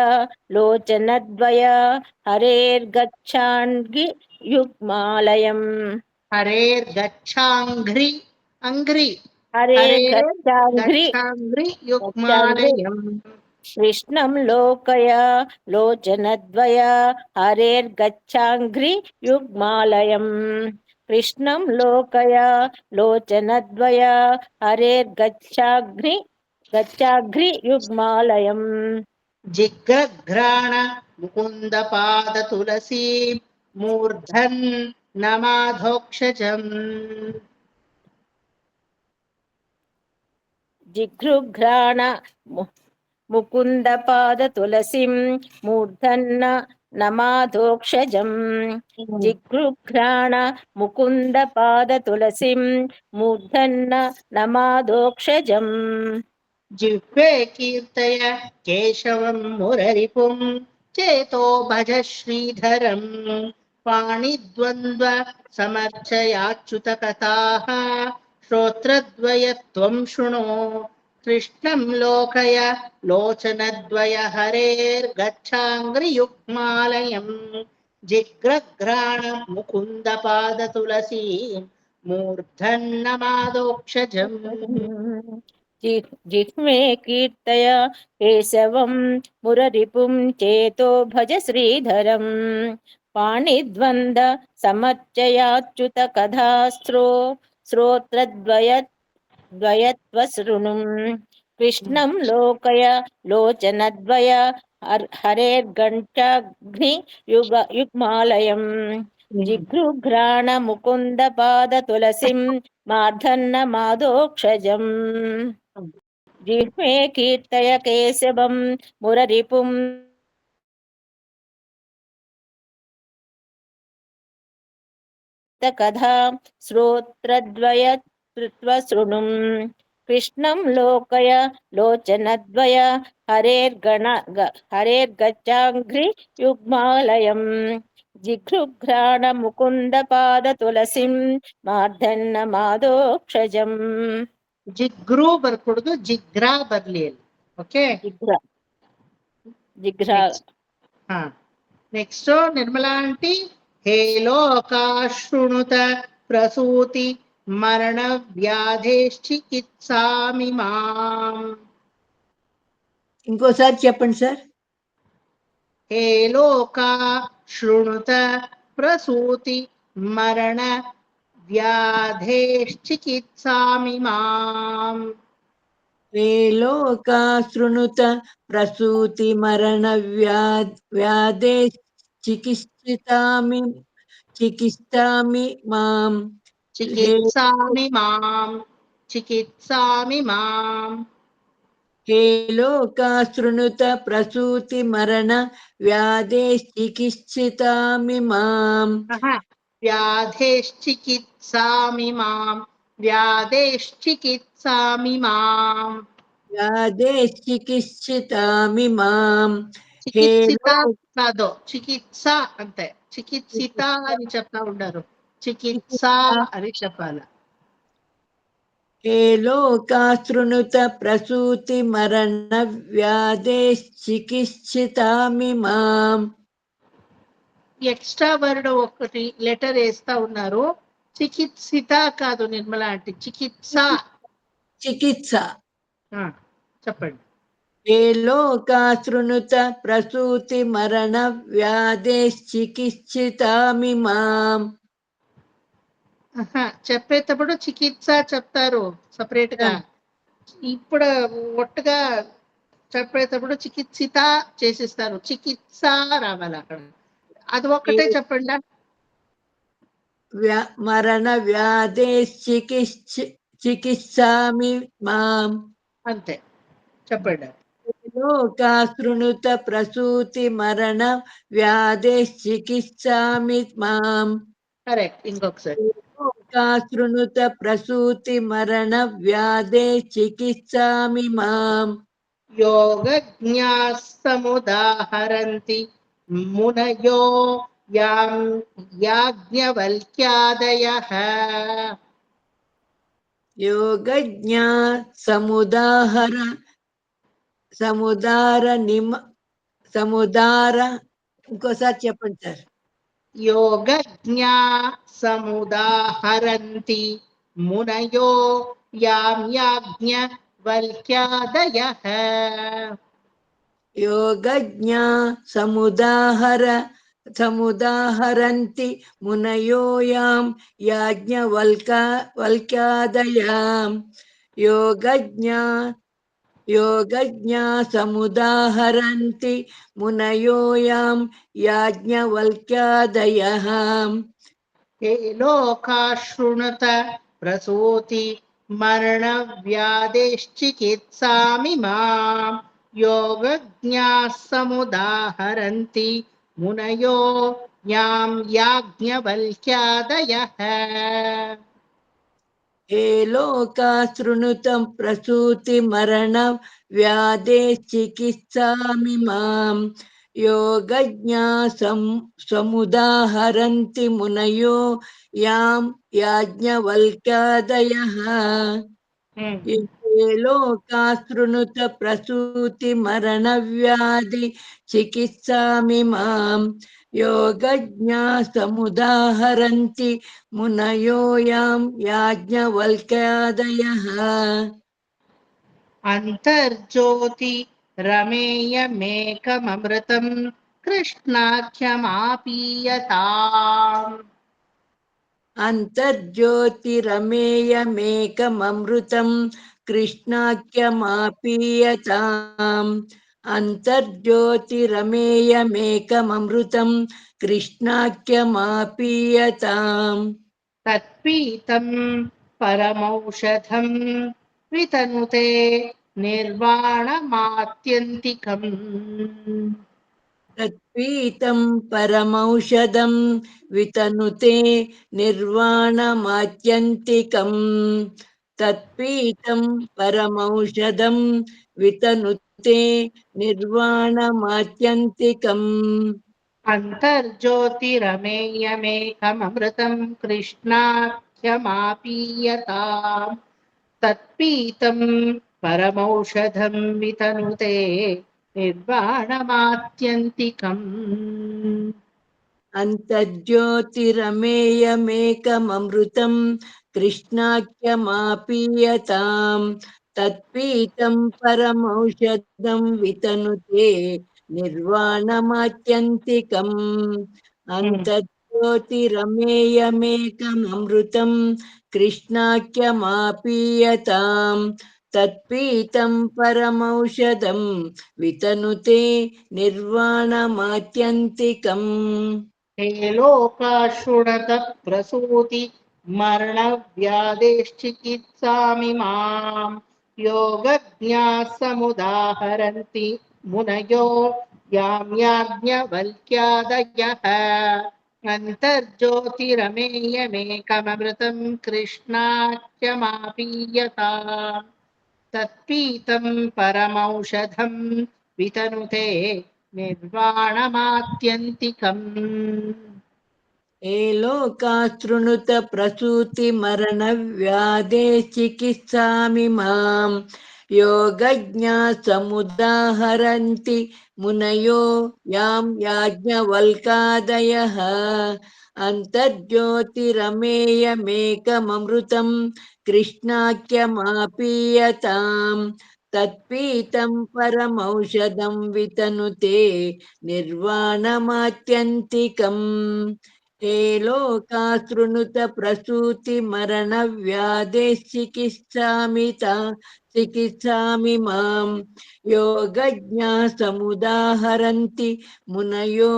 लोचनद्वय हरेर्गच्छान्गियुग्मालयम् हरेर गच्छांघ्रि अंघ्रि हरे हरेर गच्छाङ्घ्रि गच्छांघ्रि गच्छाङ्घ्रि युग्मालयम्. कृष्णं लोकय लोचनद्वय हरेर्गच्छाङ्घ्रि युग्मालयम् कृष्णं लोकय लोचनद्वय हरेर्गच्छाघ्रि गच्छाघ्रि युग्मालयम् जिग्रघ्राण मुकुंद पाद तुलसी मूर्धन नमाधोक्षजम्. जिघ्रुघ्राण मुकुन्दपाद तुलसीं मूर्धन्न नमाधोक्षजम् जिघ्रुघ्राण मुकुन्दपाद तुलसीं मूर्धन्न नमाधोक्षजम् जिह्वे कीर्तय केशवं मुररिपुं चेतो भज श्रीधरं पाणिद्वन्द्व समर्चयाच्युत कथाः श्रोत्रद्वयत्वं शृणु. कृष्णं लोकय लोचनद्वय हरेर्गच्छाङ्घ्रियुग्मालयम् जिग्रघ्राण मुकुन्दपाद तुलसी मूर्धन्नमादोक्षजम्. जिह्वे कीर्तय केशवं मुररिपुं चेतो भज श्रीधरम् पाणिद्वन्द्व समर्चयाच्युत श्रोत्रद्वयत्वशृणु कृष्णं लोकय लोचनद्वय हरेर्घण्टाग्नि युग्मालयम् जिघ्रुघ्राण मुकुन्द पाद तुलसीं मार्धन्न माधोक्षजम् जिह्वे कीर्तय केशवं मुररिपुं कथा श्रोत्रद्वयत्वशृणु कृष्णं लोकय लोचनद्वय हरेर्गच्छाङ्घ्रि युग्मालयम् जिघ्रुघ्राण मुकुन्द पाद तुलसीं मार्धन्न माधोक्षजम् ಜಿಗ್ರು ಬರ್ಕೊಡುದು ಜಿಗ್ರಾ ಬರ್ಲಿ ಅಲ್ಲಿ. ಓಕೆ जिघ्रा ಹಾ ನೆಕ್ಸ್ಟ್ ನಿರ್ಮಲಾ ಆಂಟಿ. ಹೇ ಲೋಕಾಶೃಣುತ ಪ್ರಸೂತಿ ಮರಣ ವ್ಯಾಧೇಶ್ಚಿಕಿತ್ಸಾಮಿ ಮಾಂ. ఇంకోసారి చెప్పండి సార్. హే లోకా శృణుత ప్రసూతి మరణ వ్యాధేశ్చికిత్సామి మాం. రే లోకా శృణుత ప్రసూతి మరణ వ్యాధే చికిత్సామి మాం. చికిత్సామి మాం. చికిత్సామి మాం. హే లోకా శృణుత ప్రసూతి మరణ వ్యాధే చికిత్సితామి మాం. వ్యాధేశ్చికిత్సామి మాం. వ్యాధేశ్చికిత్సామి మాం. వ్యాధే చికిత్సితామి మాం. హే చికిత్సిత కాదు, చికిత్స అంతే. చికిత్సిత అని చెప్తా ఉండరు, చికిత్స అని చెప్పాల. హే లోకా శృణుత ప్రసూతి మరణ వ్యాధే చికిత్సితామి మాం. ఎక్స్ట్రా వర్డ్ ఒకటి లెటర్ వేస్తా ఉన్నారు. చికిత్సిత కాదు నిర్మల అంటే చికిత్స. చికిత్స. చెప్పండి. ये लोका शृणुत प्रसूतिमरणव्याधेश्चिकित्सितामिमाम् చెప్పేటప్పుడు చికిత్స చెప్తారు సపరేట్ గా. ఇప్పుడు ఒట్టుగా చెప్పేటప్పుడు చికిత్సిత చేసిస్తారు. చికిత్స రావాలి అక్కడ. అది ఒక్కటే చెప్పండి. మరణ వ్యాధేశ్చికిత్సామి మాం అంతే చెప్పండి. లోకా శృణుత ప్రసూతి మరణ వ్యాధేశ్చికిత్సామి మాం. కరెక్ట్. ఇంకొకసారి. లోకా శృణుత ప్రసూతి మరణ వ్యాధేశ్చికిత్సామి మాం. योगज्ञास्तमुदाहरन्ति मुनयो याज्ञवल्क्यादयः. योगज्ञा సముదార ఇంకోసారి చెప్పండి సార్. योगज्ञा समुदाहरन्ति मुनयो याज्ञवल्क्यादयः. योगज्ञा समुदाहरन्ति मुनयो यां याज्ञवल्क्यादयाम्. योगज्ञा समुदाहरन्ति मुनयो यां याज्ञवल्क्यादयः. ये लोका शृणुत प्रसूति मरणव्याधेश्चिकित्सामिमां योगज्ञाः समुदाहरन्ति मुनयो यां याज्ञवल्क्यादयः. ये लोका शृणुतं प्रसूति मरण व्याधेश्चिकित्सामिमां योगज्ञा समुदाहरन्ति मुनयो यां याज्ञवल्क्यादयः. ये लोका शृणुत प्रसूति मरण व्याधि चिकित्सामिमां योगज्ञा समुदाहरन्ति मुनयो यां याज्ञवल्क्यादयः. अन्तर्ज्योति रमेयमेकममृतं कृष्णाख्यमापीयताम्. अन्तर्ज्योतिरमेयमेकममृतं कृष्णाख्यमापीयताम्. अन्तर्ज्योतिरमेयमेकममृतं कृष्णाख्यमापीयताम्. तत्पीतं परमौषधं वितनुते निर्वाणमात्यन्तिकम्. तत्पीतं परमौषधं वितनुते निर्वाणमात्यन्तिकम्. तत्पीतं परमौषधं वितनुते निर्वाणमात्यन्तिकम्. अन्तर्ज्योतिरमेयमेकममृतं कृष्णाख्यमापीयताम्. तत्पीतं परमौषधं वितनुते निर्वाणमात्यन्तिकम्. अन्तर्ज्योतिरमेयमेकममृतं कृष्णाख्यमापीयताम्. तत्पीतं परमौषधं वितनुते निर्वाणमात्यन्तिकम्. अन्तर्ज्योतिरमेयमेकममृतं कृष्णाख्यमापीयताम्. तत्पीतं परमौषधं वितनुते निर्वाणमात्यन्तिकम्. हे लोका शृणत प्रसूति मरणव्याधेश्चिकित्सामिमां योगज्ञाः समुदाहरन्ति मुनयो यां याज्ञवल्क्यादयः. अन्तर्ज्योतिरमेयमेकममृतं कृष्णाख्यमापीयताम्. तत्पीतं परमौषधं वितनुते निर्वाणमात्यन्तिकम्. ये लोका शृणुत प्रसूति मरण व्याधे चिकित्सामिमां योगज्ञा समुदाहरन्ति मुनयो यां याज्ञवल्क्यादयः. अन्तर्ज्योतिरमेयमेकममृतं कृष्णाख्यमापीयताम्. तत्पीतं परमौषधं वितनुते निर्वाणमात्यन्तिकम् हे लोका शृणुत चिकित्सामि मां योगज्ञा समुदाहरन्ति मुनयो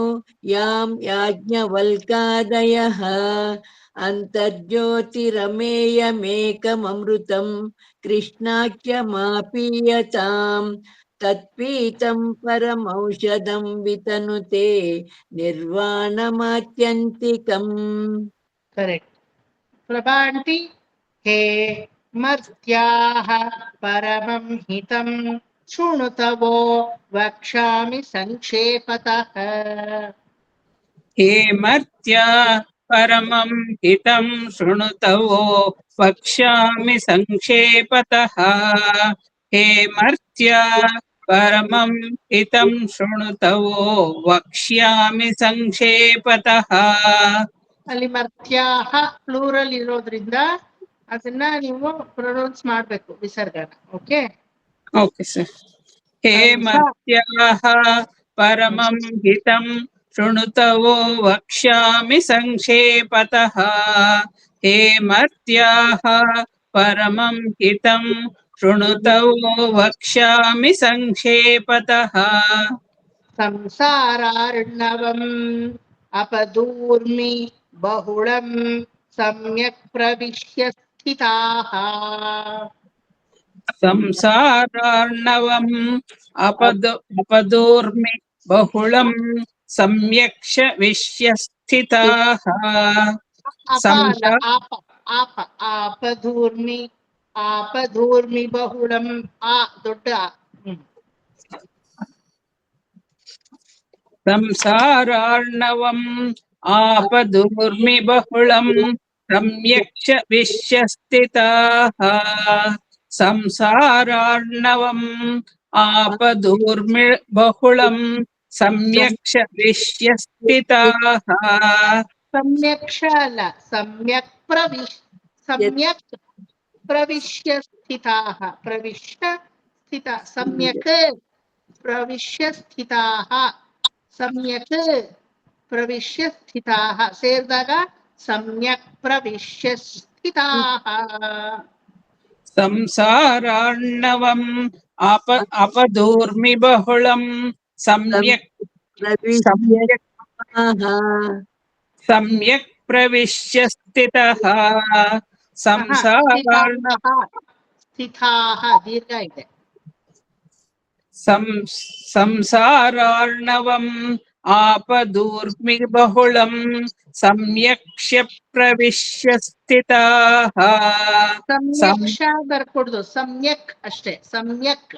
यां याज्ञवल्कादयः अन्तर्ज्योतिरमेयमेकममृतं कृष्णाख्यमापीयताम् तत्पीतं परमौषधं वितनुते निर्वाणमात्यन्तिकम् करेक्ट प्रभा आंटी हे मर्त्याः परमं हितं शृणुतवो वक्ष्यामि संक्षेपतः हे मर्त्या परमं हितं शृणुतवो वक्ष्यामि संक्षेपतः हे मर्त्या परमं हितं शृणुतवो वक्ष्यामि संक्षेपतः ಅಲ್ಲಿ ಮರ್ತ್ಯಾಹ ಪ್ಲೂರಲ್ ಇರೋದ್ರಿಂದ ಅದನ್ನ ನೀವು ಪ್ರೊನೌನ್ಸ್ ಮಾಡ್ಬೇಕು ವಿಸರ್ಗನ. ಓಕೆ ओके सर हे मर्त्याः परमं हितं शृणुतवो वक्ष्यामि संक्षेपतः हे मर्त्याः परमं हितं शृणुतवो वक्ष्यामि संक्षेपतः ಸಂಸಾರಾರ್ಣವಂ ಅಪದೂರ್ಮಿ ಬಹುಳಂ ಸಮ್ಯಕ್ ಪ್ರವಿಶ್ಯ ಸ್ಥಿತಾಃ संसारार्णवम् अपदूर्मि बहुलं सम्यक्ष विश्यस्थिताः ಅಪ ಅಲ್ಲ ಆಪ ಆಪ ಆಪಧೂರ್ಮಿ ಆಪಧೂರ್ಮಿ ಬಹುಳಂ ಆ ದೊಡ್ಡ संसारार्णवम् आपदूर्मि बहुलं सम्यक्ष विश्यस्थिताः संसारार्णवम् आपदूर्मि बहुलं सम्यक्ष विश्यस्थिताः सम्यक्ष अಲ್ಲ सम्यक् प्रविश्य स्थिताः प्रविश्य स्थित सम्यक् प्रविश्य स्थिताः सम्यक् प्रविश्य स्थिताः ಸೇರಿದಾಗ सम्यक् प्रविश्य स्थिताः संसारार्णवम् अपदूर्मि बहुलं सम्यक् सम्यक् प्रविश्य स्थितः स्थिताः दीर्घ ಇದೆ संसारार्णवम् आपदूर्मि बहुलं सम्यक्ष प्रविश्य स्थिताः सम्यक्ष ಬರ್ಕೊಡ್ದು सम्यक् ಅಷ್ಟೇ सम्यक्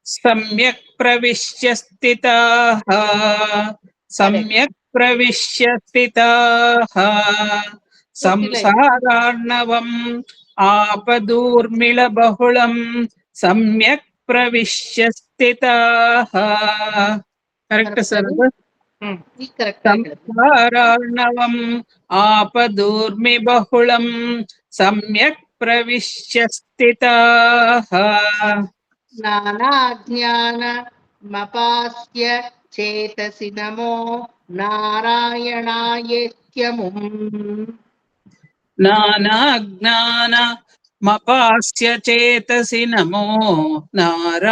सम्यक् प्रविश्य स्थिताः सम्यक् प्रविश्य स्थिताः संसारार्णवम् आपदूर्मिळ बहुलं सम्यक् प्रविश्य स्थिताः करेक्ट सर संसारार्णवम् आपदूर्मि बहुलं सम्यक् प्रविश्य स्थिताः नानाज्ञानमपास्य चेतसि नमो नारायणायेत्यमुम् नानाज्ञानमपास्य चेतसि नमो नारायणायेत्यमुम्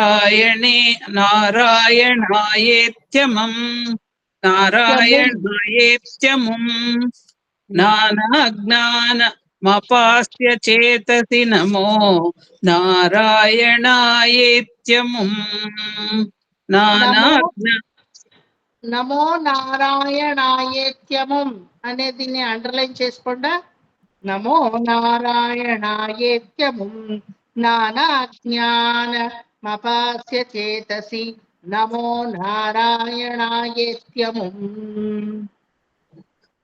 नानाज्ञानमपास्य चेतसि नमो नारायणायेत्यमुम् నమో నారాయణాయేత్యముం అనే దీన్ని అండర్లైన్ చేసుకోండా నమో నారాయణాయేత్యముం నానాజ్ఞానమపాస్య చేతసి నమో నారాయణాయేత్యముం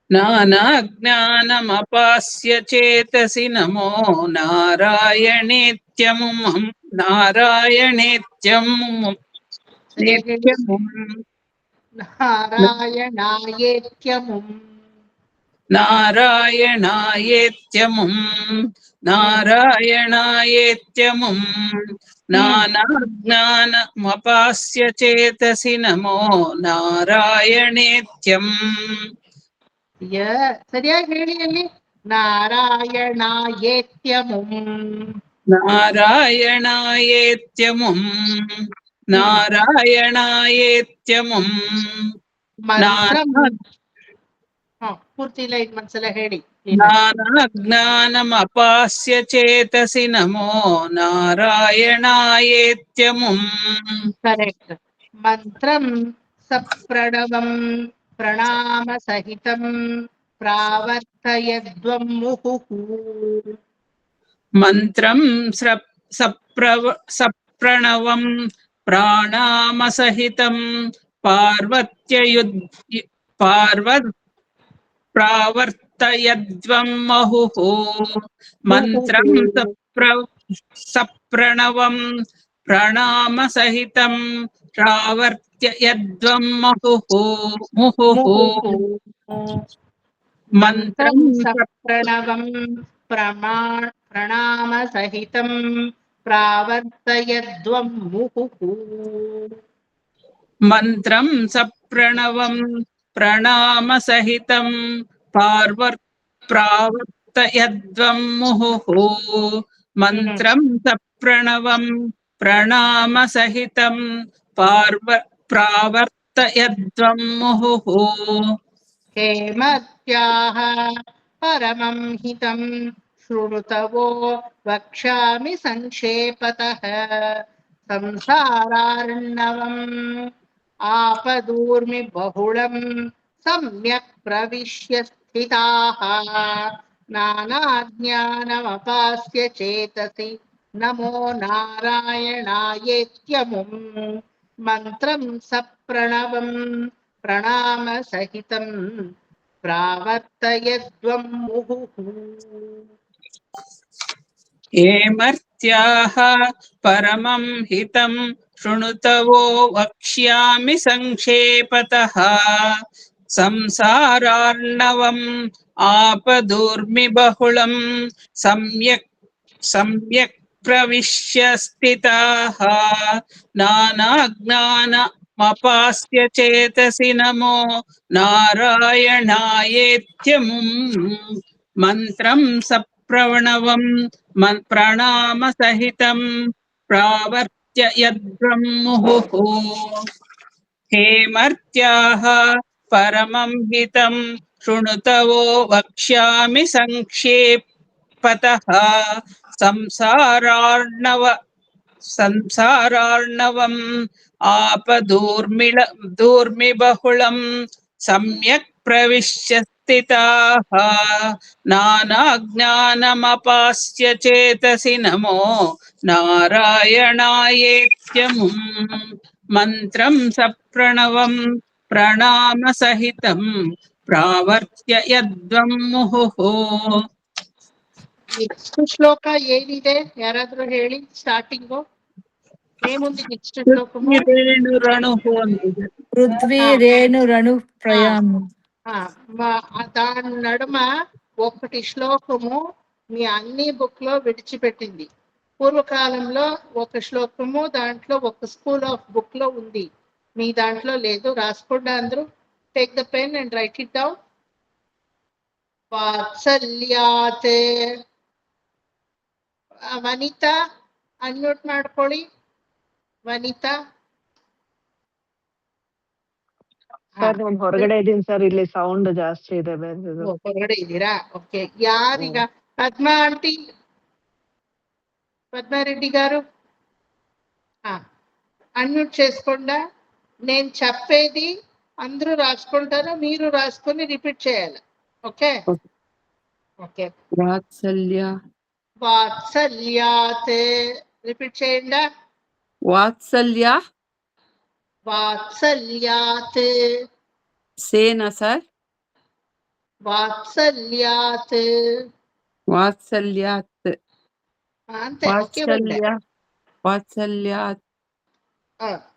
नानाज्ञानमपास्य चेतसि नमो नारायणेत्यमुम् नारायणेत्यमुम् నారాయణాయేత్యముం नारायणायेत्यमुम् नारायणायेत्यमुम् नानाज्ञानमपास्य चेतसि नमो नारायणेत्यम् ಸರಿಯಾಗಿ ಹೇಳಿ ಅಲ್ಲಿ ನಾರಾಯಣಾಯೇತ್ಯಮುಂ नारायणायेत्यमुम् नारायणायेत्यमुम् ಮಂತ್ರಂ ಪೂರ್ತಿ ಲೈನ್ ಒಂದ್ಸಲ ಹೇಳಿ नानाज्ञानमपास्य चेतसि नमो नारायणायेत्यमुम् ಕರೆಕ್ಟ್ ಮಂತ್ರಂ ಸಪ್ರಣವಂ ಪ್ರಣಾಮ ಸಹಿತಂ ಪ್ರಾವರ್ತಯದ್ವಂ ಮುಹುಃ मन्त्रं सप्रणवं प्राणामसहितं प्रावर्तयद्वं महुः मन्त्रं सप्रणवं प्रणामसहितं प्रावर्तयद्वं मुहुः ಮಂತ್ರಂ मन्त्रं ಸಪ್ರಣವಂ ಪ್ರಣಾಮ ಸಹಿತಂ ಪ್ರಾವರ್ತಯದ್ವಂ ಮುಹುಃ मन्त्रं सप्रणवं प्रणामसहितं प्रावर्तयद्वं मुहुः मन्त्रं सप्रणवं प्रणामसहितं प्रावर्तयद्वं मुहुः हेमत्याः परमं हितं शृणुतवो वक्ष्यामि संक्षेपतः संसारार्णवम् आपदूर्मि बहुलं सम्यक् प्रविश्य स्थिताः नानाज्ञानमपास्य चेतसि नमो नारायणायेत्यमुम् मंत्रं सप्रणवं प्रणाम सहितं प्रावर्तयद्वं मुहुः हेमर्त्याः परमं हितं शृणुतवो वक्ष्यामि संक्षेपतः संसारार्णवम् आपदूर्मि बहुलं सम्यक् प्रविश्य स्थिताः नानाज्ञानमपास्य चेतसि नमो नारायणायेत्यमुम् मन्त्रं सप्रणवं प्रणामसहितं प्रावर्तयद्वं मुहुः हेमर्त्याः परमं हितं शृणुतवो वक्ष्यामि संक्षेपतः संसारार्णवम् दूर्मि बहुलं सम्यक् प्रविश्य स्थिताः नानाज्ञानमपास्य चेतसि नमो नारायणायेत्यमुम् मन्त्रं सप्रणवं प्रणामसहितं प्रावर्तयद्वं मुहुः ನೆಕ್ಸ್ಟ್ ಶ್ಲೋಕ ಏನಿದೆ ಯಾರಾದ್ರೂ ಹೇಳಿ ಸ್ಟಾರ್ಟಿಂಗು ಏಮುಂದಿ ನೆಕ್ಸ್ಟ್ ಶ್ಲೋಕము ರೇಣುರಣುಃ ಅಂತಿದೆ. పృథ్వీ రేణు రణు ప్రయాణం దాని నడుమ ఒకటి శ్లోకము మీ అన్ని బుక్ లో విడిచిపెట్టింది. పూర్వకాలంలో ఒక శ్లోకము దాంట్లో ఒక స్కూల్ ఆఫ్ బుక్ లో ఉంది, మీ దాంట్లో లేదు. రాసుకోండి అందరూ. Take the pen and write it down. ವಾತ್ಸಲ್ಯಾತ್. ವನಿತಾ ಅನ್ಮ್ಯೂಟ್ ಮಾಡ್ಕೊಳ್ಳಿ. ವನಿತಾ ಸರ್ ನಾನು ಹೊರಗಡೆ ಇದ್ದೀನಿ ಸರ್, ಇಲ್ಲಿ ಸೌಂಡ್ ಜಾಸ್ತಿ ಇದೆ. ಹೊರಗಡೆ ಇದ್ದೀರಾ? ಓಕೆ. ಯಾರೀಗ? ಪದ್ಮಾ ಆಂಟಿ, పద్మారెడ్డి గారు అన్మ్యూట్ చేసుకుండా నేను చెప్పేది అందరూ రాసుకుంటారు, మీరు రాసుకొని రిపీట్ చేయాలి. Okay okay. వాత్సల్యాత్ రిపీట్ చేయండి. వాత్సల్యాత్ సేనా సార్? వాత్సల్యాత్ అంతే. వాత్సల్యాత్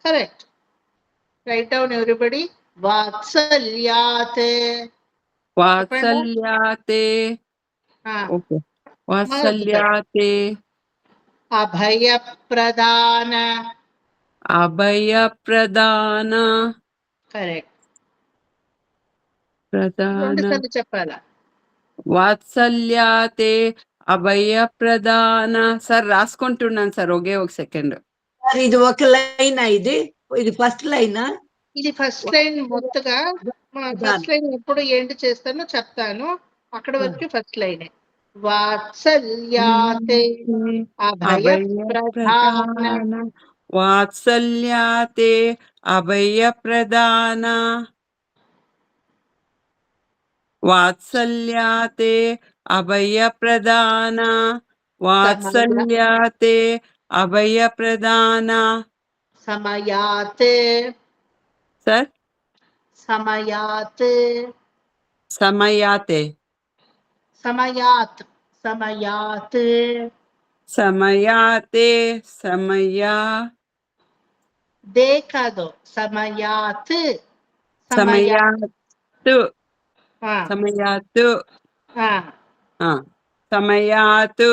కరెక్ట్. Right down everybody. వాత్సల్యాత్ వాత్సల్యాతే ఓకే వాత్సల్యాతే అభయప్రదాన. అభయప్రదాన కరెక్ట్. ప్రదాన 2 సార్లు చెప్పాలా? వాత్సల్యాతే అభయప్రదాన. సార్ రాసుకుంటున్నాను సార్, ఒకే ఒక సెకండ్. సార్ ఇది ఒక లైన్ ఇది ఇది ఫస్ట్ లైనా? ఇది ఫస్ట్ లైన్ మొత్తగా. ఫస్ట్ లైన్ ఎప్పుడు ఎండ్ చేస్తానో చెప్తాను, అక్కడ వరకు ఫస్ట్ లైనే. వాత్సల్యాతే అభయప్రదాన. వాత్సల్యాతే అభయప్రదాన వాత్సల్యాతే అభయప్రదాన వాత్సల్యాతే అభయప్రదాన. సమయాత్. సార్ సమయాత్. సమయాతే సమయాత్. సమయాత్. సమయాతే సమయా దే కాదు, సమయాత్. సమయాతు ఆ, సమయాతు ఆ. సమయాతు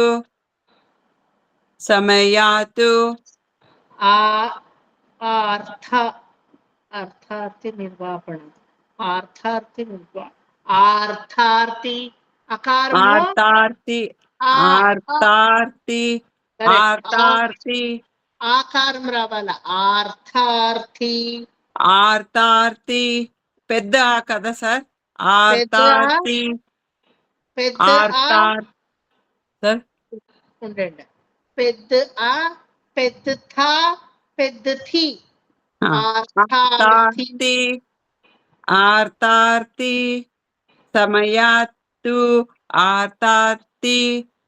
సమయాతు ఆ అర్థ అర్థార్థి నిర్వాపణ. అర్థార్థి ఆర్థార్థి అకారము. ఆర్తార్తి ఆర్తార్తి ఆర్తార్తి ఆకారం రావాల. ఆర్థార్థి. ఆర్తార్తి పెద్ద కదా సార్. ఆర్తార్తి పెద్ద ఆర్తార్ సార్ ఉండండి. పెద్ద ఆ, పెద్ద థా, పెద్ద థి. ఆర్తార్తి ఆర్తార్తి సమయాత్తు ఆర్తార్తి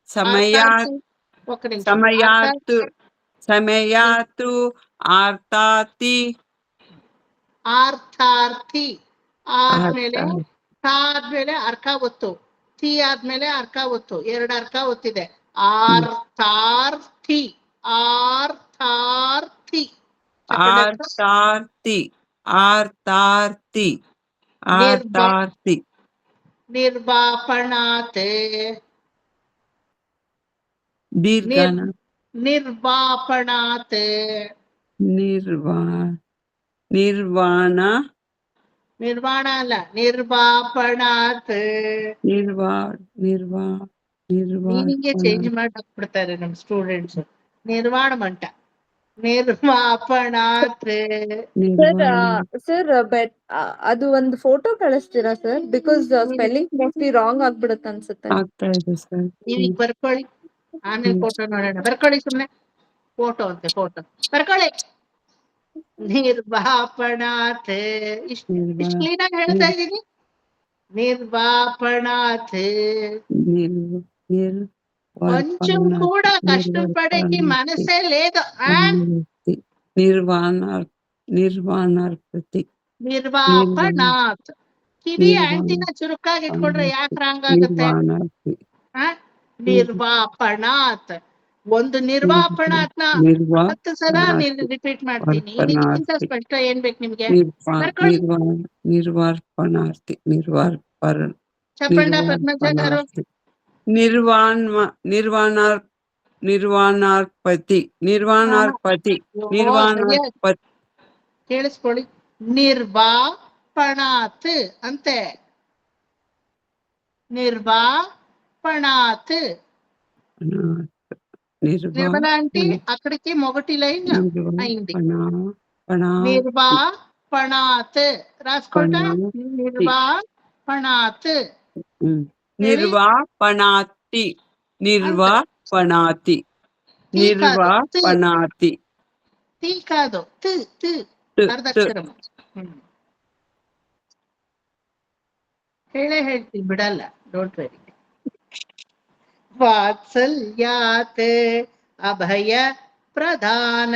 సమయాత్ ఒక నిమిషం. సమయాత్తు సమయాత్తు ಆರ್ತಾತಿ ಆರ್ಥಾರ್ಥಿ ಆದ್ಮೇಲೆ ತಾ ಆದ್ಮೇಲೆ ಅರ್ಕ ಒತ್ತು, ತಿ ಆದ್ಮೇಲೆ ಅರ್ಕ ಒತ್ತು, ಎರಡು ಅರ್ಕ ಒತ್ತಿದೆ. ಆರ್ಥಾರ್ಥಿ ಆರ್ಥಾರ್ಥಿ ಆರ್ತಾರ್ತಿ ಆರ್ತಾರ್ತಿ ಆರ್ತಾರ್ತಿ ನಿರ್ವಾಪಣಾತ್ ದೀರ್ಘನ ನಿರ್ವಾಪಣಾತ್ ನಿರ್ವಾಣ ನಿರ್ವಾಣ ಅಲ್ಲ, ನಿರ್ವಾಪಣಾತ್. ಮೀನಿಂಗ್ ಚೇಂಜ್ ಮಾಡಿ ಹಾಕ್ಬಿಡ್ತಾರೆ ನಮ್ ಸ್ಟೂಡೆಂಟ್ಸ್. ನಿರ್ವಾಣ ಮಂಟ ನಿರ್ವಾಪಣಾತ್. ಸರ್ ಬಟ್ ಅದು ಒಂದು ಫೋಟೋ ಕಳಿಸ್ತೀರಾ sir? Because spelling mostly wrong ಆಗ್ಬಿಡುತ್ತೆ ಅನ್ಸುತ್ತೆ. ಆಗ್ತಾ ಇದೆ ಸರ್. ನೀವೀಗ ಬರ್ಕೊಳ್ಳಿ, ಆಮೇಲೆ ಫೋಟೋ ನೋಡೋಣ. ಬರ್ಕೊಳ್ಳಿ, ಸುಮ್ನೆ ಫೋಟೋ ಅಂತೆ, ಫೋಟೋ ಬರ್ಕೊಳ್ಳಿ. ನಿರ್ವಾಪಣಾತ್. ಇಷ್ಟು ಕ್ಲೀನ್ ಆಗಿ ಹೇಳ್ತಾ ಇದ್ದೀನಿ. ನಿರ್ವಾಪಣಾತ್. కొంచెం కూడా కష్టపడేకి మనసే లేదు. ನಿರ್ವಾಪಣಾತ್. ಕಿವಿ ಆಂಟಿನ ಚುರುಕಾಗಿ ಇಟ್ಕೊಂಡ್ರೆ ಯಾಕೆ ರಾಂಗ್ ಆಗುತ್ತೆ? ನಿರ್ವಾಪಣಾತ್. ಒಂದು ನಿರ್ವಾಪಣಾತ್ನ 10 ಸಲ ರಿಪೀಟ್ ಮಾಡ್ತೀನಿ. ಇದಕ್ಕಿಂತ ಸ್ಪಷ್ಟ ಏನ್ ಬೇಕು ನಿಮ್ಗೆ? ನಿರ್ವಾಪಣಾರ್ಥಿ ಚಪ್ಪಂಡ ಪದ್ಮಜ garu. ನಿರ್ವಾಣಾರ್ಪತಿ ಕೇಳಿಸ್ಕೊಳ್ಳಿ. ನಿರ್ವಾಪಣಾತ್ ಅಂತೆ. నిర్వాపణాత్. నిర్మల ఆంటీ అక్కడికి మొగటి లైన్ అయింది. నిర్వాపణాత్ రాసుకుంటా. నిర్వాపణాత్. నిర్వాపణాతి నిర్వాపణాతి నిర్వాపణాతి. తి కాదు, తి తి ಅರ್ಧಕ್ಷರಂ. ಹೇಳೇ ಹೇಳ್ತೀನಿ, ಬಿಡಲ್ಲ, ಡೋಂಟ್ ವೆರಿ. ವಾತ್ಸಲ್ಯಾತ್ ಅಭಯ ಪ್ರಧಾನ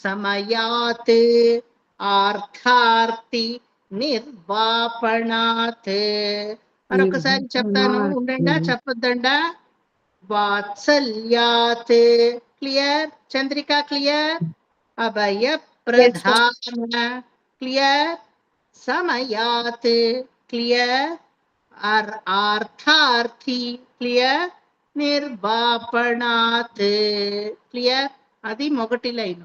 ಸಮಯಾತ್ ఆర్థార్థి నిర్వాపణాత్. మరొకసారి చెప్తాను, ఉండండా, చెప్పొద్దండా. వాత్సల్యాత్ క్లియర్? చంద్రిక క్లియర్? అభయ ప్రధాన క్లియర్? సమయాత్ క్లియర్? ಅರ್ಥಾರ್ಥಿ ಕ್ಲಿಯರ್, ನಿರ್ವಾಪಣಾತ್ ಕ್ಲಿಯರ್. అది మొదటి లైన్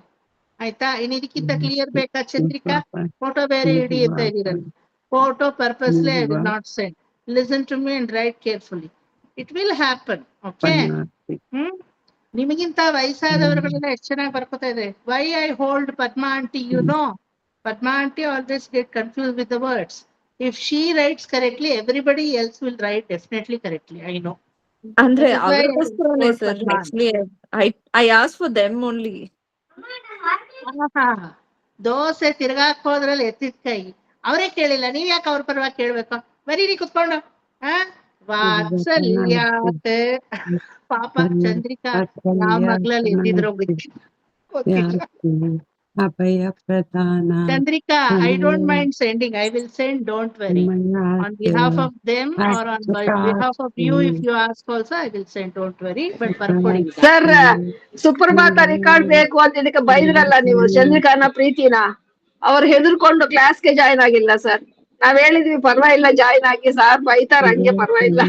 ಆಯ್ತಾ. ಇನ್ನು ಇದಕ್ಕಿಂತ ಕ್ಲಿಯರ್ ಬೇಕಾ ಚಂದ್ರಿಕಾ? ಫೋಟೋ ಬೇರೆ ಇಡಿ ಅಂತ ಇದೀರಲ್ಲ, photo purposely I will not send. Listen to me and write carefully, it will happen. Okay. ನಿಮಗಿಂತ ವಯಸ್ಸಾದವರುಗಳೆಲ್ಲ ಎಷ್ಟು ಚೆನ್ನಾಗಿ ಬರ್ಕೋತಾ ಇದೆ. Why I hold Padma aunty, you know, Padma aunty always get confuse with the words. If she writes correctly, everybody else will write definitely correctly. I know. ಅಂದ್ರೆ That is why I ಅವರಿಗೋಸ್ಕರನೇ told sir. Padma. Actually I as for them only. Dosa ತಿರ್ಗಾಕ್ ಹೋದ್ರಲ್ಲಿ ಎತ್ತಿದ ಕೈ ಅವರೇ ಕೇಳಿಲ್ಲ, ನೀವ್ ಯಾಕೆ ಅವ್ರ ಪರವಾಗಿ ಕೇಳ್ಬೇಕು? ಬರೀರಿ ಕುತ್ಕೊಂಡು. ವಾತ್ಸಲ್ಯಾತ್ ಪಾಪ ಚಂದ್ರಿಕಾ ಯಾವ ಮಗ್ಳಲ್ಲಿ ಎದ್ದಿದ್ರು ಗೊತ್ತಿಲ್ಲ. ಅಭಯ ಪ್ರದಾನ Chandrika, I don't mind sending. I will send, don't worry. On behalf of them or on behalf of you, if you ask also, I will send, don't worry. But ಬರ್ಕೊಡಿ. ಸರ್, ಸುಪ್ರಭಾತ ರೆಕಾರ್ಡ್ ಬೇಕು ಅಂತ ಇದಕ್ಕೆ ಬೈದ್ರಲ್ಲ ನೀವು ಚಂದ್ರಿಕಾನ ಪ್ರೀತಿನ, ಅವ್ರು ಹೆದರ್ಕೊಂಡು ಕ್ಲಾಸ್ಗೆ join ಆಗಿಲ್ಲ ಸರ್. ನಾವ್ ಹೇಳಿದ್ವಿ ಪರವಾಗಿಲ್ಲ ಜಾಯ್ನ್ ಆಗಿ, ಸಾರ್ ಬೈತಾರ ಹಂಗೆ ಪರವಾಗಿಲ್ಲ.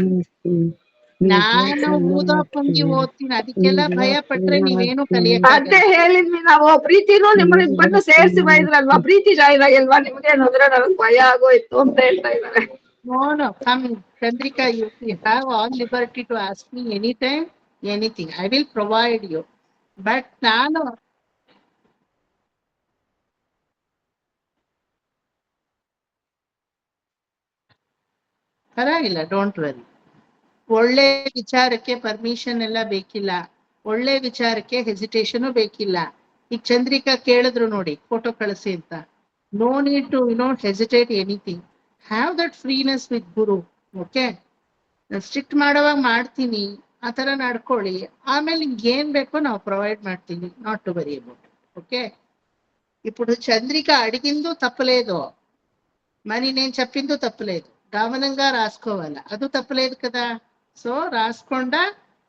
ನಾನು ಊದೋ ಪುಂಗಿ ಓದ್ತೀನಿ, ಅದಕ್ಕೆಲ್ಲ ಭಯ ಪಟ್ರೆ ನೀವೇನು ಕಲಿಯಕ್ಕೆ ಅದೇ ಹೇಳಿದ್ವಿ ನಾವು. ಪ್ರೀತಿನೂ ನಿಮ್ಮನ್ನ ಬಂದು ಸೇರ್ಸಿ ಬೈದ್ರಲ್ವಾ, ಪ್ರೀತಿ ಜಾಯ್ನ್ ಆಗಿಲ್ವಾ ನಿಮ್ಗೆ ನೋಡಿದ್ರೆ ನನಗ್ ಭಯ ಆಗೋಯ್ತು ಅಂತ ಹೇಳ್ತಾ ಇದಾರೆ. No, come Chandrika, you have all liberty to ask me anytime, anything. I will provide you. But ನಾನು ಪರವಾಗಿಲ್ಲ, ಡೋಂಟ್ ವರಿ. ಒಳ್ಳೆ ವಿಚಾರಕ್ಕೆ ಪರ್ಮಿಷನ್ ಎಲ್ಲ ಬೇಕಿಲ್ಲ, ಒಳ್ಳೆ ವಿಚಾರಕ್ಕೆ ಹೆಸಿಟೇಷನ್ ಬೇಕಿಲ್ಲ. ಈಗ ಚಂದ್ರಿಕಾ ಕೇಳಿದ್ರು ನೋಡಿ ಫೋಟೋ ಕಳಿಸಿ ಅಂತ. No need to hesitate anything. Have that freeness with guru. Okay, strict ಮಾಡೋವಾಗ ಮಾಡ್ತೀನಿ, ಆ ತರ ನಡ್ಕೊಳ್ಳಿ. ಆಮೇಲೆ ನಿಮ್ಗೆ ಏನ್ ಬೇಕೋ ನಾವು ಪ್ರೊವೈಡ್ ಮಾಡ್ತೀನಿ, not to worry about. Okay, ఇప్పుడు చంద్రిక అడిగిందో తప్పలేదు, మరి నేను చెప్పిందో తప్పలేదు. గమనంగా రాసుకోవాలా, అది తప్పలేదు కదా. సో రాసుకుండా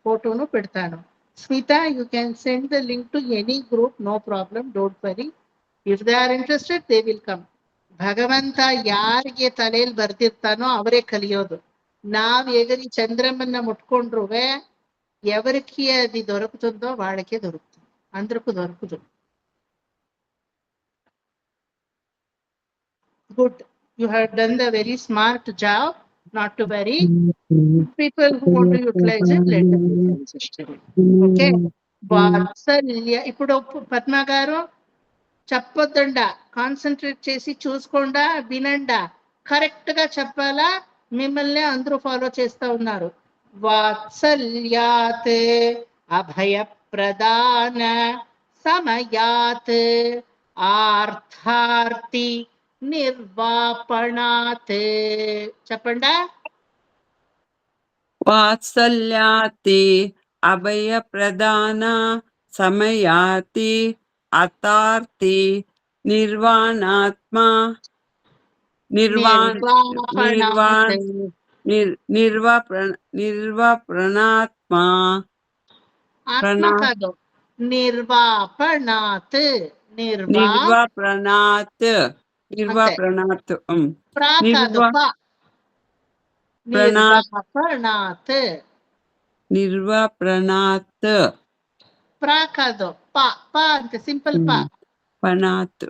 ఫోటోను పెడతాను. Smita, you can send the link to any group, no problem, don't worry. If they are interested they will come. ಭಗವಂತ ಯಾರಿಗೆ ತಲೆಯಲ್ಲಿ ಬರ್ದಿರ್ತಾನೋ ಅವರೇ ಕಲಿಯೋದು. ನಾವ್ ಎಗರಿ చంద్రమన్న ముట్టుకుండ్రువే ఎవరికి అది దొరుకుతుందో వాళ్ళకే దొరుకుతుంది, అందరికి దొరకదు. Good, you have done the very smart job, not to worry. People who want to utilize it, let them utilize it. Okay, వాత్సల్య. ఇప్పుడు పద్మ గారు చెప్పొద్దండా, కాన్సన్ట్రేట్ చేసి చూసుకోండా, వినండా, కరెక్ట్ గా చెప్పాలా. మిమ్మల్ని అందరూ ఫాలో చేస్తా ఉన్నారు. వాత్సల్యాత్ అభయ ప్రదాన సమయాత్ ఆర్థార్థి నిర్వాపణాత్. చెప్పండా. వాత్సల్యాతి అభయ ప్రదాన సమయాతి అతార్తి నిర్వాణాత్మా నిర్వాపణాత్మా ఆత్మ కాదు, నిర్వాపణాత్. నిర్వాపణాత్ ప్రా కాదు, ప. నిర్వాపణాత్. నిర్వాపణాత్ ప్రా కాదు, ప. ప అంటే సింపుల్ ప. పణాత్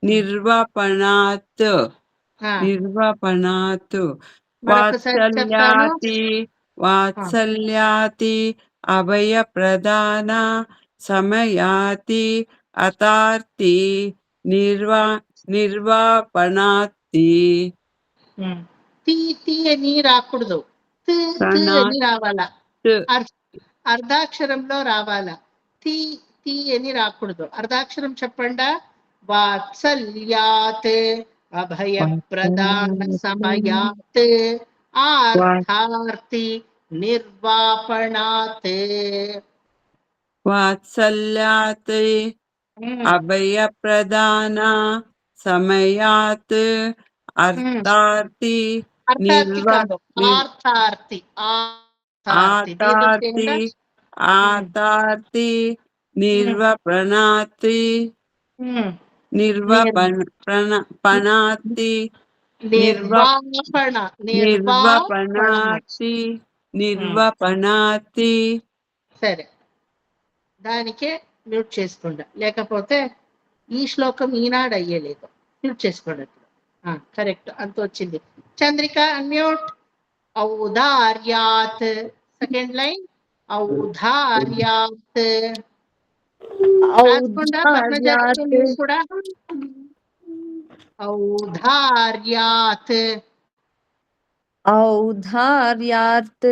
నిర్వాపణాత్ నిర్వాపణాత్. వాత్సల్యాతి వాత్సల్యాతి అభయ ప్రదాన సమయాతి అతార్తి నిర్వాపణాతి. తీ తీ అని రాకూడదు, తీ అని రావాలా. అర్ధాక్షరంలో రావాలా. తీ తీ అని రాకూడదు, అర్ధాక్షరం చెప్పండా. వాత్సల్యాత్ అభయ ప్రదాన సమయాత్ ఆర్థార్థి నిర్వాపణాత్. వాత్సల్యాత్ అభయ ప్రదాన సమయాత్ అర్థార్థి ఆర్థార్థి ఆతార్తి నిర్వాపణాతి నిర్వాపణాతి ನಿರ್ವಾಪಣ ನಿರ್ವಾಪಣ. నిర్వపణాతి సరే, దానికే మ్యూట్ చేసుకుంటా, లేకపోతే ఈ శ్లోకం ఈనాడు అయ్యేలేదు. మ్యూట్ చేసుకోండి. కరెక్ట్, అంత వచ్చింది. చంద్రిక అన్మ్యూట్. ఔదార్యాత్, సెకండ్ లైన్. ఔదార్యాత్ రాసుకుండా పద్మజాతి మీరు కూడా. ఔదార్యాత్. ఔదార్యాత్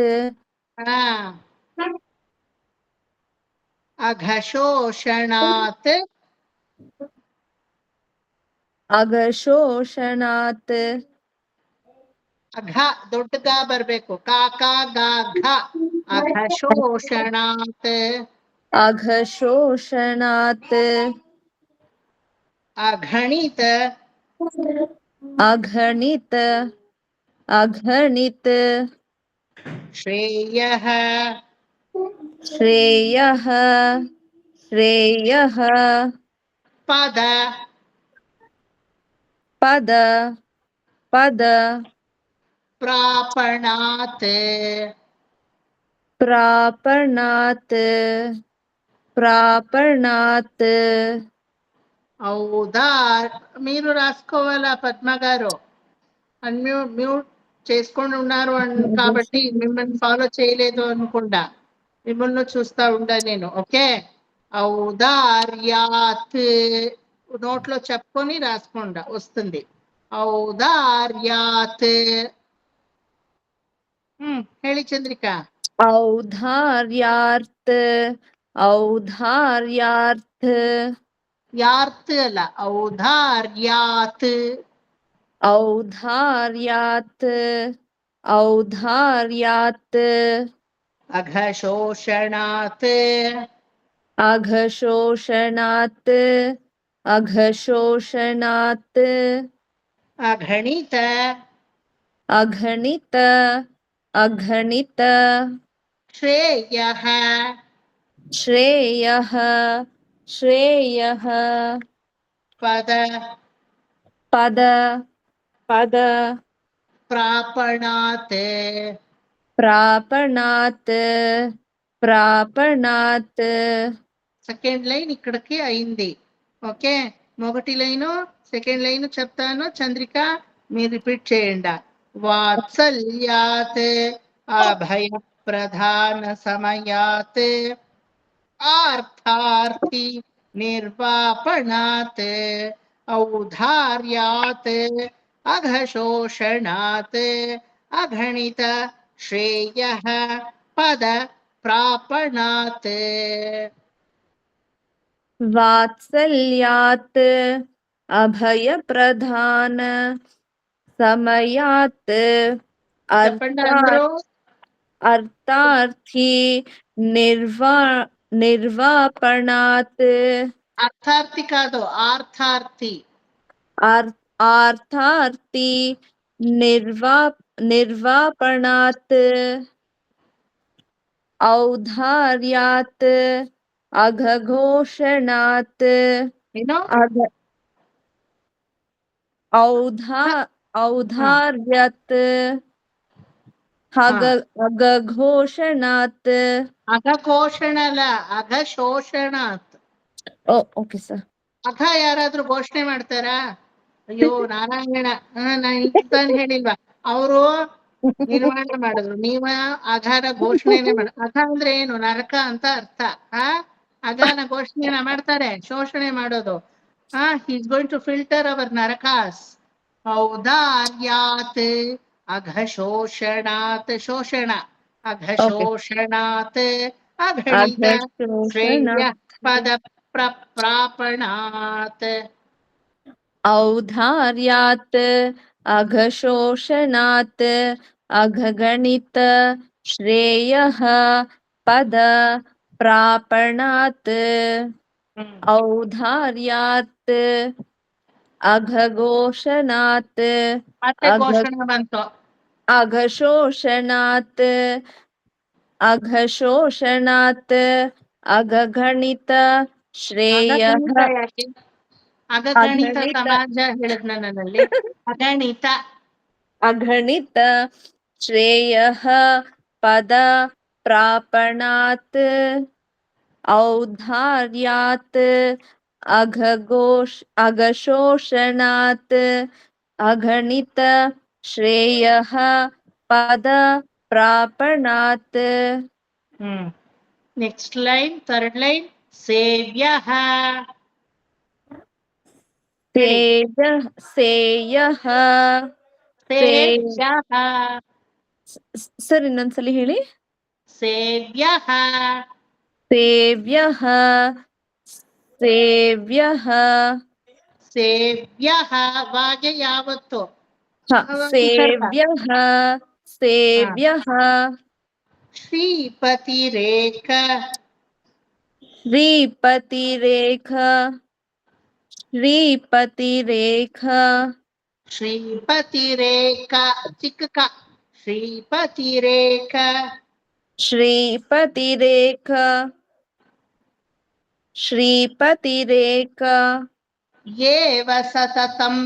అఘశోషణాత్. ಅಘಶೋಷಣಾತ್ ಅಘ ದೊಡ್ಡಗಾ ಬರ್ಬೇಕು. ಕಾಕಾ ಗಾ ಘ. ಅಘಶೋಷಣಾತ್. ಅಘಶೋಷಣಾತ್ ಅಘಣಿತ. ಅಘಣಿತ ಅಘಣಿತ ಶ್ರೇಯಃ. ಶ್ರೇಯಃ ಶ್ರೇಯಃ ಪದ. ಪದ ಪದ ಪ್ರಾಪಣಾತ್. ಪ್ರಾಪಣಾತ್ ಪ್ರಾಪಣಾತ್ ఔదార్ మీరు రాసుకోవాలా పద్మ గారు. మ్యూట్ చేసుకొని ఉన్నారు కాబట్టి మిమ్మల్ని ఫాలో చేయలేదు అనుకుండా మిమ్మల్ని చూస్తా ఉండా నేను. ఓకే, ఔదార్యాత్ నోట్లో చెప్పుకొని రాసుకోండా, వస్తుంది. ఔదార్యాత్. ಹೇಳಿ ಚಂದ್ರಿಕಾ. ಔದಾರ್ಯಾರ್ಥ ಔದಾರ್ಯಾರ್ಥ ಯಾರ್ತ್ ಅಲ್ಲ, ಔದಾರ್ಯಾತ್. ಔದಾರ್ಯಾತ್ ಔದಾರ್ಯಾತ್ ಅಘಶೋಷಣಾತ್. ಅಘಶೋಷಣಾತ್ ಅಘಶೋಷಣಾತ್ ಅಘಣಿತ. ಅಘಣಿತ ಅಘಣಿತ ಶ್ರೇಯಃ. ಶ್ರೇಯಃ ಶ್ರೇಯಃ ಪದ. ಪದ ಪದ ಪ್ರಾಪಣಾತ್. ప్రాపణాత్ ప్రాపణాత్ సెకండ్ లైన్ ఇక్కడికి అయింది. ఓకే, మొదటి లైను సెకండ్ లైన్ చెప్తాను. చంద్రిక మీరు రిపీట్ చేయండి. వాత్సల్యాత్ అభయ ప్రధాన సమయాత్ ఆర్థార్థి నిర్వాపణాత్ ఔదార్యాత్ అఘశోషణాత్ అఘణిత శ్రేయః పద ప్రాపణాత్. వాత్సల్యాత్ అభయప్రధాన సమయాత్ చెప్పండి అందరూ. అర్థార్థి నిర్వాపణాత్ అర్థార్థి కాదు, ఆర్థార్థి. ఆర్థార్థి నిర్వాపణాత్ ఔదార్యాత్ అఘఘోషణాత్ ಏನು ఔదార్యాత్ అఘఘోషణాత్. ಅಘಘೋಷಣ ಅಲ್ಲ, ಅಘಶೋಷಣಾತ್. Okay sir. ಅಘ ಯಾರಾದ್ರೂ ಘೋಷಣೆ ಮಾಡ್ತಾರಾ? ಅಯ್ಯೋ ನಾರಾಯಣ, ನಾನು ತಾನು ಹೇಳಿಲ್ವಾ, ಅವರು ನಿರ್ಮಾಣ ಮಾಡಿದ್ರು, ನೀವ ಅಘನ ಘೋಷಣೆನೆ ಮಾಡ. ಅಘ ಅಂದ್ರೆ ಏನು? ನರಕ ಅಂತ ಅರ್ಥ. ಅಘನ ಘೋಷಣೆನ ಮಾಡ್ತಾರೆ, ಶೋಷಣೆ ಮಾಡೋದು. Is going to filter our ನರಕಾಸ್. ಔದಾರ್ಯಾತ್ ಅಘಶೋಷಣಾತ್. ಶೋಷಣ. ಅಘಶೋಷಣಾತ್ ಅಘಣಿತ ಶ್ರೇಯ ಪದ ಪ್ರಾಪಣಾತ್. ಔದಾರ್ಯಾತ್ ಅಘಶೋಷಣಾತ್ ಅಘಗಣಿತ ಶ್ರೇಯಃ ಪದ ಪ್ರಾಪಣಾತ್. ಔದಾರ್ಯಾತ್ ಅಘಘೋಷಣಾತ್ ಮತ್ತೆ ಘೋಷಣೆ ಬಂತು. ಅಘಶೋಷಣಾತ್ ಅಘಶೋಷಣಾತ್ ಅಘಗಣಿತ ಶ್ರೇಯಃ ಅಗಣಿತ ಸಮಾಜ ಹೇಳಿದ್ ನನ್ನಲ್ಲಿ. ಅಗಣಿತ अगणित श्रेयः पद प्रापणात् औदार्यात् अघशोषणात् अगणित श्रेयः पद प्रापणात्. Next line, third line, सेव्यः. सेयः ಸೇವ್ಯಃ. ಸರ್ ಇನ್ನೊಂದ್ಸಲಿ ಹೇಳಿ. ಸೇವ್ಯಃ. ಸೇವ್ಯಃ ಸೇವ್ಯಃ ಸೇವ್ಯಃ ವಾಗೆ ಯಾವತ್ತು ಸೇವ್ಯಃ ಸೇವ್ಯಃ ಶ್ರೀಪತಿರೇಕ. ಶ್ರೀಪತಿರೇಖ ಶ್ರೀಪತಿರೇಖ ಶ್ರೀಪತಿರೇಕ ಚಿಕ್ಕ ಕ. ಶ್ರೀಪತಿರೇಕ. ಶ್ರೀಪತಿರೇಖ ಶ್ರೀಪತಿರೇಖ ಏವ ಸತತಂ.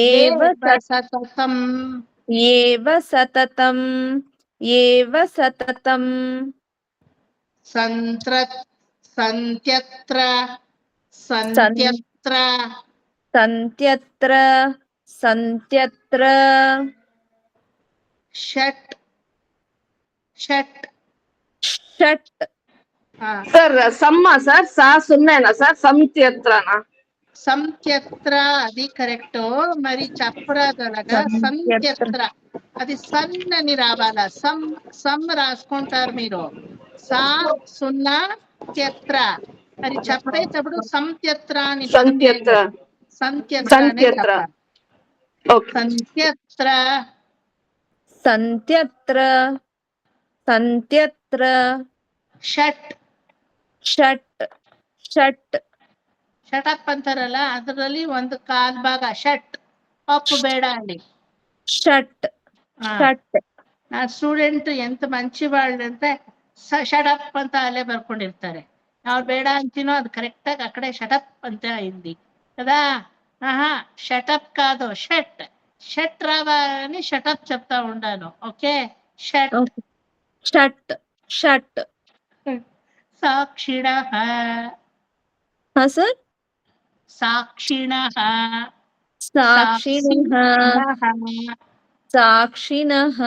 ಏವ ಸತತಂ. ಏವ ಸತತಂ ಏವ ಸತತಂ ಸಂತ್ಯತ್ರ ಸಂತ್ಯತ್ರ ಸಂತ್ಯತ್ರ ಸಂತ್ಯತ್ರ ಷಟ್ ಷಟ್ ಷಟ್. ಸರ್ ಸಮ್ಮ ಸರ್ ಸಾ ಸುಮ್ಮನೆನಾ ಸರ್ ಸಂತ್ಯತ್ರನಾ? సంత్యత్ర అది కరెక్ట్. మరి చప్రాదనగా సంత్యత్ర అది సన్ అని రావాలా. సమ్ రాసుకుంటారు మీరు. సా సున్నా త్యత్ర మరి చెప్పేటప్పుడు సంత్యత్ర అని ಸಂತ್ಯತ್ರ సంత్యత్ర అనే సంత్యత్ర. చెప్పాలి. ಓಕೆ. సంత్యత్ర ಸಂತ್ಯತ್ರ ಸಂತ್ಯತ್ರ షట్. ಷಟ್ ಷಟ್ ಶಟಪ್ ಅಂತಾರಲ್ಲ ಅದರಲ್ಲಿ ಒಂದು ಕಾಲ್ ಭಾಗ ಷಟ್ ಅಪ್ ಬೇಡ ಅಲ್ಲಿ. ಷಟ್ ಷಟ್. నా స్టూడెంట్ ఎంత మంచి వాళ్ళు అంటే షటప్ ಅಂತ అಲ್ಲೇ ಬರ್ಕೊಂಡಿರ್ತಾರೆ. ನಾವು ಬೇಡ ಅಂತೀನೋ ಅದು కరెక్ట్ ಆಗಿ అక్కడే షటప్ ಅಂತ అయింది కదా. ఆహా షటప్ కాదు షట్. షట్ రావాలని షటప్ చెప్తా ఉండాను. Okay shut. ಷಟ್ ಷಟ್. సాక్షిణః. ಹಾ ಸರ್. సాక్షిణಃ. ಸಾಕ್ಷಿಣಃ ಸಾಕ್ಷಿಣಃ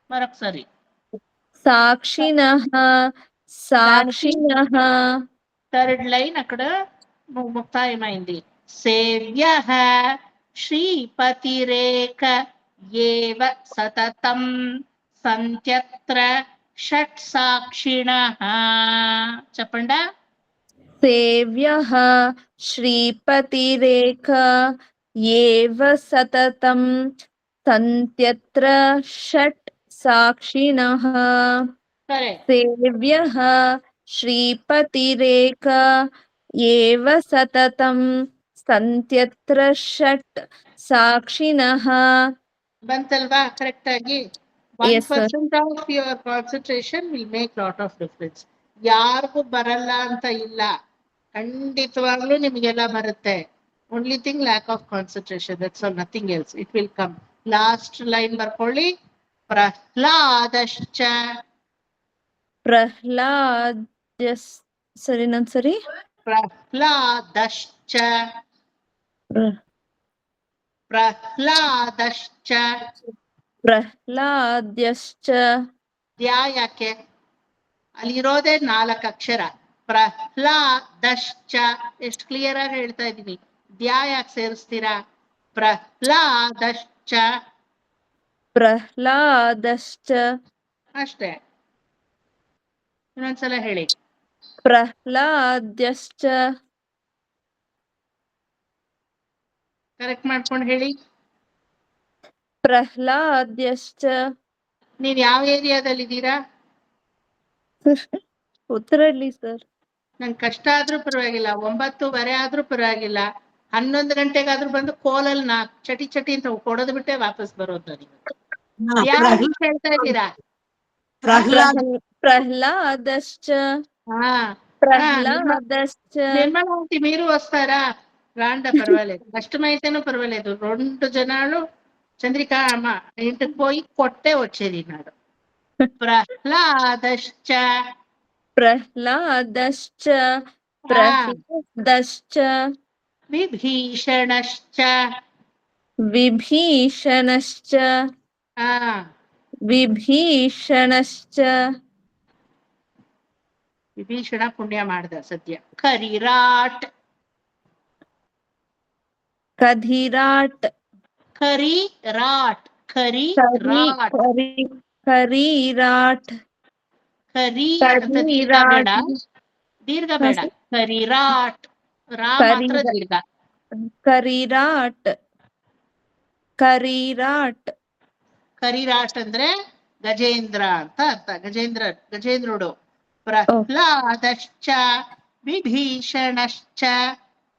మరొకసారి సాక్షిణః సాక్షిణః. థర్డ్ లైన్ అక్కడ ముక్తాయమైంది. సేవ్యః శ్రీపతిరేక ఏవ సతతం సంత్యత్ర షట్ సాక్షిణః. చెప్పండా. సేవ్యః శ్రీపతిరేఖ ఏవ సతతం సంత్యత్ర షట్ సాక్షిణః. సేవ్యః శ్రీపతిరేఖ ఏవ సతతం సంత్యత్ర షట్ సాక్షిణః. ಬಂತಲ್ವಾ ಕರೆಕ್ಟ್ ಆಗಿ. 1% of your concentration will make lot of difference. ಯಾರಿಗೂ ಬರಲ್ಲ ಅಂತ ಇಲ್ಲ, ಖಂಡಿತವಾಗ್ಲೂ ನಿಮಗೆಲ್ಲ ಬರುತ್ತೆ. Only thing lack of concentration, that's all, nothing else. It will come. Last line ಬರ್ಕೊಳ್ಳಿ. ಪ್ರಹ್ಲಾದಶ್ಚ. ಸರಿ ನಂದ್ಸರಿ. ಪ್ರಹ್ಲಾದಶ್ಚ. ಪ್ರಹ್ಲಾದಶ್ಚ. ಪ್ರಹ್ಲಾದ್ಯಶ್ಚ. ದ್ಯಾ ಯಾಕೆ? ಅಲ್ಲಿರೋದೇ 4 ಅಕ್ಷರ. ಪ್ರಹ್ಲಾದಶ್ಚ ಎಷ್ಟು ಕ್ಲಿಯರ್ ಆಗಿ ಹೇಳ್ತಾ ಇದೀನಿ. ದ್ಯಾ ಯಾಕೆ ಸೇರಿಸ್ತೀರಾ? ಪ್ರಹ್ಲಾದಶ್ಚ. ಪ್ರಹ್ಲಾದಶ್ಚ ಅಷ್ಟೇ. ಇನ್ನೊಂದ್ಸಲ ಹೇಳಿ. ಪ್ರಹ್ಲಾದ್ಯಶ್ಚ. ಕರೆಕ್ಟ್ ಮಾಡ್ಕೊಂಡು ಹೇಳಿ. ಪ್ರಹ್ಲಾದ್ಯಶ್ಚ. ನೀವ್ ಯಾವ ಏರಿಯಾದಲ್ಲಿ ಇದ್ದೀರಾ? ಉತ್ತರಹಳ್ಳಿ ಸರ್. ನಂಗೆ ಕಷ್ಟ ಆದ್ರೂ ಪರವಾಗಿಲ್ಲ, 9:15 ಆದ್ರೂ ಪರವಾಗಿಲ್ಲ, 11 ಗಂಟೆಗಾದ್ರೂ ಬಂದು ಕೋಲಲ್ಲಿ ಚಟಿ ಚಟಿ ಅಂತ ಕೊಡೋದು ಬಿಟ್ಟೆ ವಾಪಸ್ ಬರೋದು ನನಗೆ. ಯಾರು ಹೇಳ್ತಾ ಇದ್ದೀರಾ? ಪ್ರಹ್ಲಾದ್. ಪ್ರಹ್ಲಾದಶ್ಚ. ಹಾ ప్రహ్లాదశ్చ నిర్మలాంటి మీరు వస్తారా? రాండా, పర్వాలేదు. కష్టమైతేనూ పర్వాలేదు. 2 జనాలు చంద్రిక అమ్మ ఇంటికి పోయి కొట్టే వచ్చేది నాడు. ప్రహ్లాదశ్చ ప్రహ్లాదశ్చ ప్రహ్లాదశ్చ విభీషణశ్చ విభీషణశ్చ ವಿಭೀಷಣಶ್ಚ ವಿಭೀಷಣ ಪುಣ್ಯ ಮಾಡ್ದ ಸದ್ಯ. ಕರಿರಾಟ್ ಕಧಿರಾಟ್ ಕರಿರಾಟ್ ಕರಿರಾಟ್ ಕರಿರಾಟ್ ಕರಿ ಅಂತ ದೀರ್ಘ ಬೇಡ, ದೀರ್ಘ ಬೇಡ. ಕರಿರಾಟ್, ರಾ ಮಾತ್ರ ದೀರ್ಘ. ಕರಿರಾಟ್ ಕರಿರಾಟ್ ಕರಿರಾಟ್ ಅಂದ್ರೆ ಗಜೇಂದ್ರ ಅಂತ ಅರ್ಥ. ಗಜೇಂದ್ರುಡು. ಪ್ರಹ್ಲಾದಶ್ಚ ವಿಭೀಷಣಶ್ಚ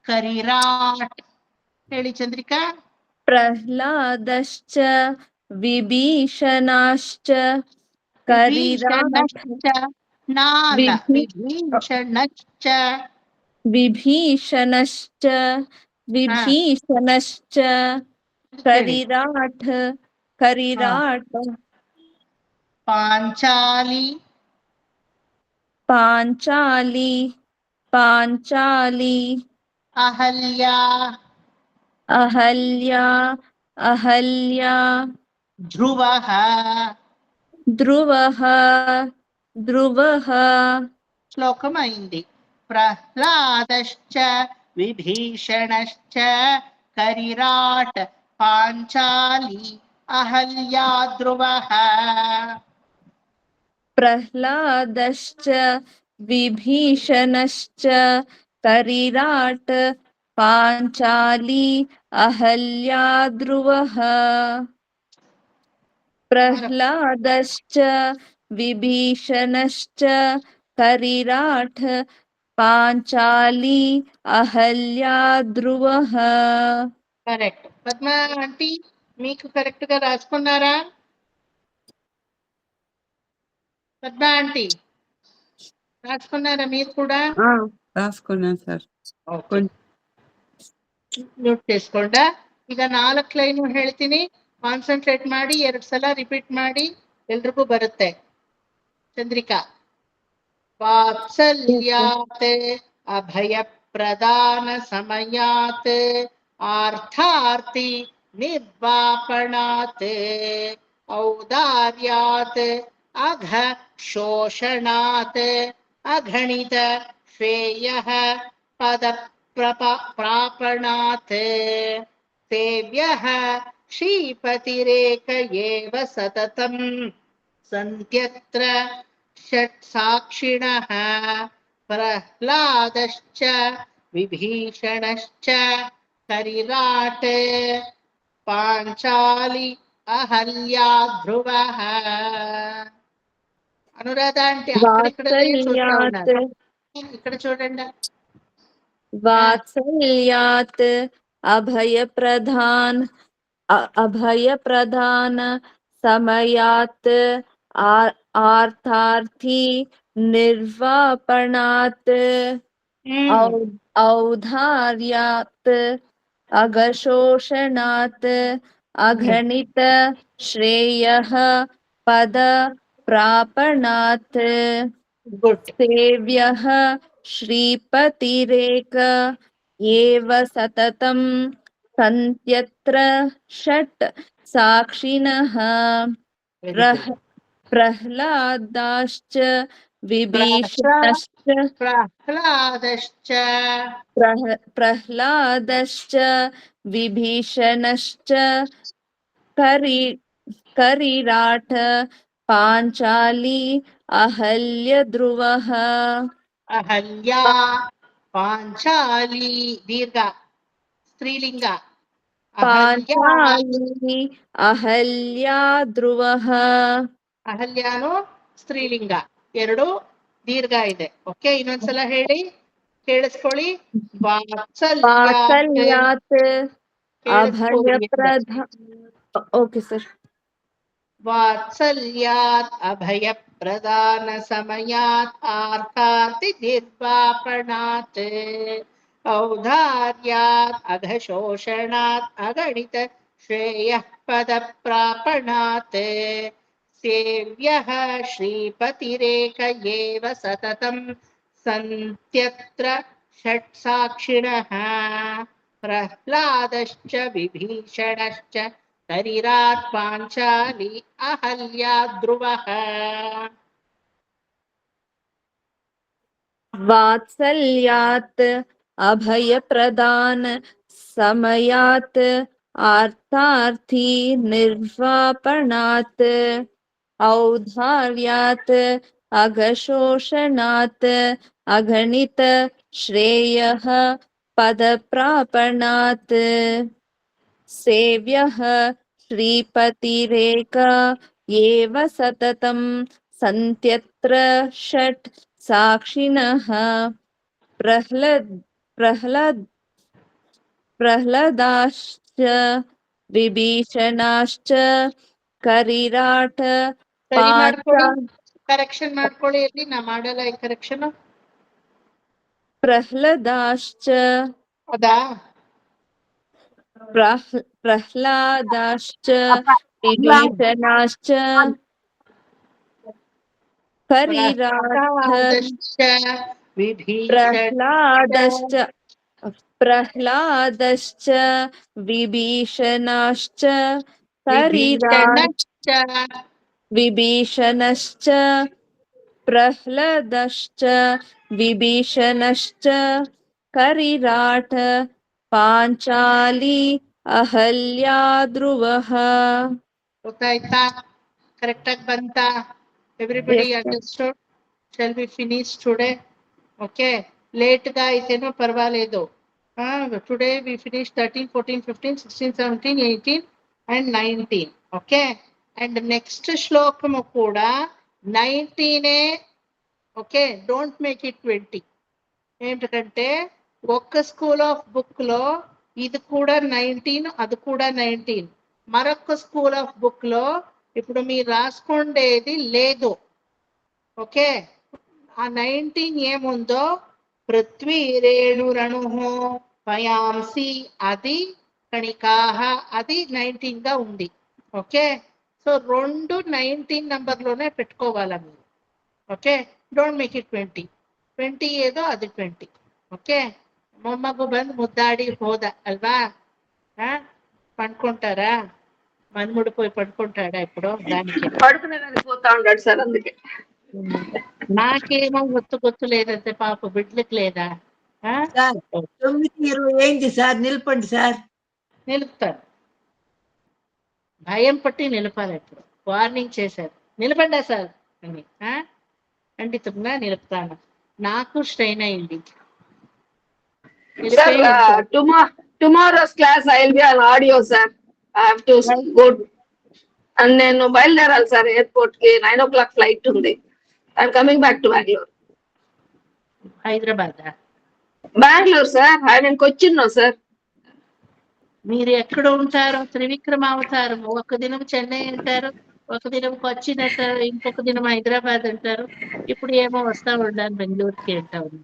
ಕರಿರಾಟ್. ಹೇಳಿ ಚಂದ್ರಿಕಾ. ಪ್ರಹ್ಲಾದಶ್ಚ ವಿಭೀಷಣಶ್ಚ ಕರಿರಾಟ್ ವಿಭೀಷಣಶ್ಚ ವಿಭೀಷಣಶ್ಚ ವಿಭೀಷಣಶ್ಚ ಕರಿರಾಟ್ ಕರಿರಾಟ್ ಪಾಂಚಾಲಿ ಪಾಂಚಾಲಿ ಪಾಂಚಾಲಿ ಅಹಲ್ಯಾ ಅಹಲ್ಯಾ ಅಹಲ್ಯಾ ಧ್ರುವಃ ಧ್ರುವಃ ಧ್ರುವಃ ಶ್ಲೋಕమైంది. ಪ್ರಹ್ಲಾದಶ್ಚ ವಿಭೀಷಣಶ್ಚ ಕರಿರಾಟ್ ಪಾಂಚಾಲಿ ಅಹಲ್ಯಾ ಧ್ರುವಃ. ಪ್ರಹ್ಲಾದಶ್ಚ ವಿಭೀಷಣಶ್ಚ ಕರಿರಾಟ್ ಪಾಂಚಾಲಿ ಅಹಲ್ಯಾ ಧ್ರುವಃ. ಪ್ರಹ್ಲಾದಶ್ಚ ವಿಭೀಷಣಶ್ಚ ಕರಿರಾಟ್ ಪಾಂಚಾಲಿ ಅಹಲ್ಯಾ ಧ್ರುವಃ. కరెక్ట్. పద్మా ఆంటీ మీకు కరెక్ట్ గా రాసుకున్నారా? పద్మా ఆంటీ రాసుకున్నారా మీరు కూడా? రాసుకున్నాను సార్. ಮ್ಯೂಟ್ చేసుకోಂಡ. ಈಗ 4 ಲೈನ್ ಹೇಳ್ತೀನಿ, ಕಾನ್ಸಂಟ್ರೇಟ್ ಮಾಡಿ 2 ಸಲ ರಿಪೀಟ್ ಮಾಡಿ, ಎಲ್ರಿಗೂ ಬರುತ್ತೆ. ಚಂದ್ರಿಕಾ. ವಾತ್ಸಲ್ಯಾತ್ ಅಭಯ ಪ್ರದಾನ ಸಮಯಾತ್ ಆರ್ಥಾರ್ಥಿ ನಿರ್ವಾಪಣಾತ್ ಔದಾರ್ಯಾತ್ ಅಘ ಶೋಷಣಾತ್ ಅಘಣಿತ ಶ್ರೇಯಃ ಪದ ಪ್ರಾಪಣಾತ್ ಸೇವ್ಯಃ ಶ್ರೀಪತಿರೇಕ ಏವ ಸತತಂ ಸಂತ್ಯತ್ರ ಷಟ್ ಸಾಕ್ಷಿಣಃ ಪ್ರಹ್ಲಾದಶ್ಚ ವಿಭೀಷಣಶ್ಚ ಕರಿರಾಟ್ ಪಾಂಚಾಲಿ ಅಹಲ್ಯಾ ಧ್ರುವಃ. అనురాధ అంటే ఇక్కడ చూడండి. వాత్సల్యాత్ అభయ ప్రధాన సమయాత్ ఆర్థార్థి నిర్వాపణాత్ ఔదార్యాత్ అఘశోషణాత్ అఘనిత శ్రేయః పద ప్రాపణాత్ సేవ్యః శ్రీపతిరేక ఏవ సతతం సంత్యత్ర షట్ సాక్షిణః ప్రహ్లాదాశ్చ విభీషణశ్చ ప్రహ్లాదశ్చ విభీషణశ్చ కరిరాట్ పాంచాలి అహల్య ధ్రువః. అహల్యా పాంచాలి దీర్ఘ స్త్రీలింగ. ಪಾಂಚಾಲಿ ಅಹಲ್ಯಾ ಧ್ರುವಃ. ಅಹಲ್ಯಾನು ಸ್ತ್ರೀಲಿಂಗ, 2 ದೀರ್ಘ ಇದೆ. ಓಕೆ, ಇನ್ನೊಂದ್ಸಲ ಹೇಳಿ, ಕೇಳಿಸ್ಕೊಳ್ಳಿ. ವಾತ್ಸಲ್ಯಾತ್ ಅಭಯ ಪ್ರಧಾನ. Okay sir. वात्सल्यात् अभयप्रदान समयात् आर्ताति निर्वापणात् औदार्यात् अघशोषणात् अगणित श्रेयः पदप्रापणात् सेव्यः श्रीपतिरेक एव सततं सन्त्यत्र षट्साक्षिणः प्रह्लादश्च विभीषणश्च तरिरात् पाञ्चाली अहल्या ध्रुवः वात्सल्यात् अभयप्रदान समयात् आर्तार्थी निर्वापणात् औदार्यात् अघशोषणात् अगणित श्रेयः पदप्रापणात् सेव्यः श्रीपतिरेक एव सततं सन्त्यत्र षट् साक्षिणः प्रह्लादाश्च विभीषणाश्च करिराट ಸರಿ ಮಾಡ್ಕೊಳ್ಳಿ, ಕರೆಕ್ಷನ್ ಮಾಡ್ಕೊಳ್ಳಿ. ಎಲ್ಲಿ ನಾ ಮಾಡಲ್ಲ ಈ ಕರೆಕ್ಷನ್. प्रह्लादाश्च ಅದಾ प्रह्लादाश्च विभीषणाश्च प्रह्लादश्च विभीषणाश्च विभीषणश्च प्रह्लादश्च विभीषणश्च करिराट पाञ्चाली अहल्या ध्रुवः. ಗೊತ್ತಾಯ್ತಾ? ಕರೆಕ್ಟ್ ಆಗಿ ಬಂತಾ? Everybody Yes, sir. Understood? Shall we finish today? Okay, late గా అయితేనో పర్వాలేదు. Today we finish 13, 14, 15, 16, 17, 18 and 19. Okay, and next శ్లోకము కూడా 19. Okay, don't make it 20. ఏంటంటే ఒక్క స్కూల్ ఆఫ్ బుక్ లో ఇది కూడా 19, అది కూడా 19. మరొక స్కూల్ ఆఫ్ బుక్ లో ఇప్పుడు మీరు రాసుకుండేది లేదు. ఓకే, ఆ 19 ఏముందో పృథ్వీ రేణురణు పయాంసి అది కణికాహ అది 19 గా ఉంది. ఓకే, సో రెండు 19 నంబర్లోనే పెట్టుకోవాలా మీరు. Okay, don't make it 20. 20 ఏదో అది 20. ఓకే, మొమ్మకు బంద్ ముద్దాడి హోదా అల్వా. పండుకుంటారా? మన్ముడు పోయి పడుకుంటాడా ఇప్పుడు? దానికి పడుకునేదానికి పోతా ఉన్నాడు సార్, అందుకే. నాకేమో గుర్తు లేదంటే పాప బిడ్డలకు లేదా? సార్ 9:20 అయింది సార్, నిలపండి సార్. నిలుపుతాను, భయం పట్టి నిలపాలి. ఇప్పుడు వార్నింగ్ చేశారు, నిలబడ్డా సార్ అని. ఖండితంగా నిలుపుతాను. నాకు స్ట్రెయిన్ అయింది. Sir, tomorrow's class I will be on audio, sir. I have to go. And నేను బయలుదేరాలి సార్ ఎయిర్పోర్ట్ కి. 9 o'clock ఫ్లైట్ ఉంది. I'm coming back to Bangalore. Hyderabad? Bangalore, sir. I'm in Cochin now, sir. మీరు ఎక్కడ ఉంటారో? త్రివిక్రమ అవతారం. ఒక దినం చెన్నై అంటారు, ఒక దినం కొచ్చిన్ అంటారు, ఇంకొక దినం హైదరాబాద్ అంటారు. ఇప్పుడు ఏమో వస్తా ఉండాలి బెంగళూరుకి అంటారు.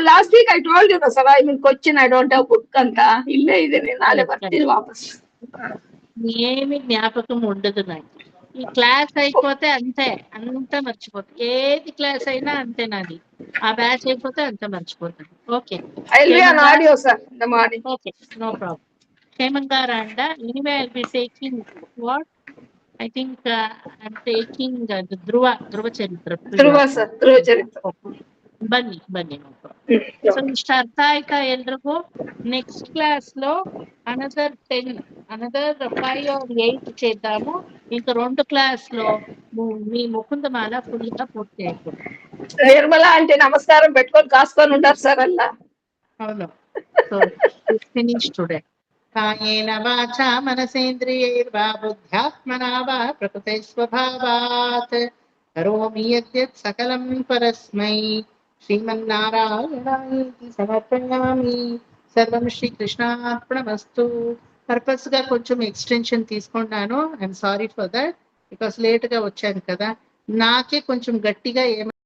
Last week I told you, sir, I'm in Cochin. I don't have book anta. ఇల్లే ఇది, నేను నాలే ಬರ್ತೀನಿ వాపస్. ఏమి జ్ఞాపకం ఉండదు నాకు. ఈ క్లాస్ అయిపోతే అంతే, అంతా మర్చిపోతాను. ఏది క్లాస్ అయినా అంతే నాది. ఆ బ్యాచ్ అయిపోతే అంతా మర్చిపోతాను. Okay, I will be on audio, sir, in the morning. Okay, no problem. క్షేమంగా రండా. Anyway I will be taking what I think I'm taking Dhruva చరిత్ర. ಧ್ರುವ sir, ಧ್ರುವ ಚರಿತ್ರ. ಬನ್ನಿ ಬನ್ನಿ. ಸೊ ಇಷ್ಟ ಅರ್ಥ ಆಯ್ತಾ ಎಲ್ರಿಗೂ? నెక్స్ట్ క్లాస్ లో అనదర్ 5 or 8 చేద్దాము. ఇంకా 2 క్లాస్ లో మీ ముకుందమాల ఫుల్ గా పూర్తి అయిపోతుంది. నిర్మల అంటే నమస్కారం పెట్టుకొని కాసుకొని ఉంటారు సార్ అలా. అవును. So finish today. కాయేన వాచా మనసేంద్రియైర్వా బుద్ధ్యాత్మనా వా ప్రకృతే స్వభావాత్ కరోమి యద్యత్ సకలం పరస్మై శ్రీమన్నారాయణాయేతి సమర్పయామి. సర్వం శ్రీకృష్ణార్పణమస్తు. పర్పస్ గా కొంచెం ఎక్స్టెన్షన్ తీసుకున్నాను. I'm sorry for that, because late గా వచ్చాను కదా. నాకే కొంచెం గట్టిగా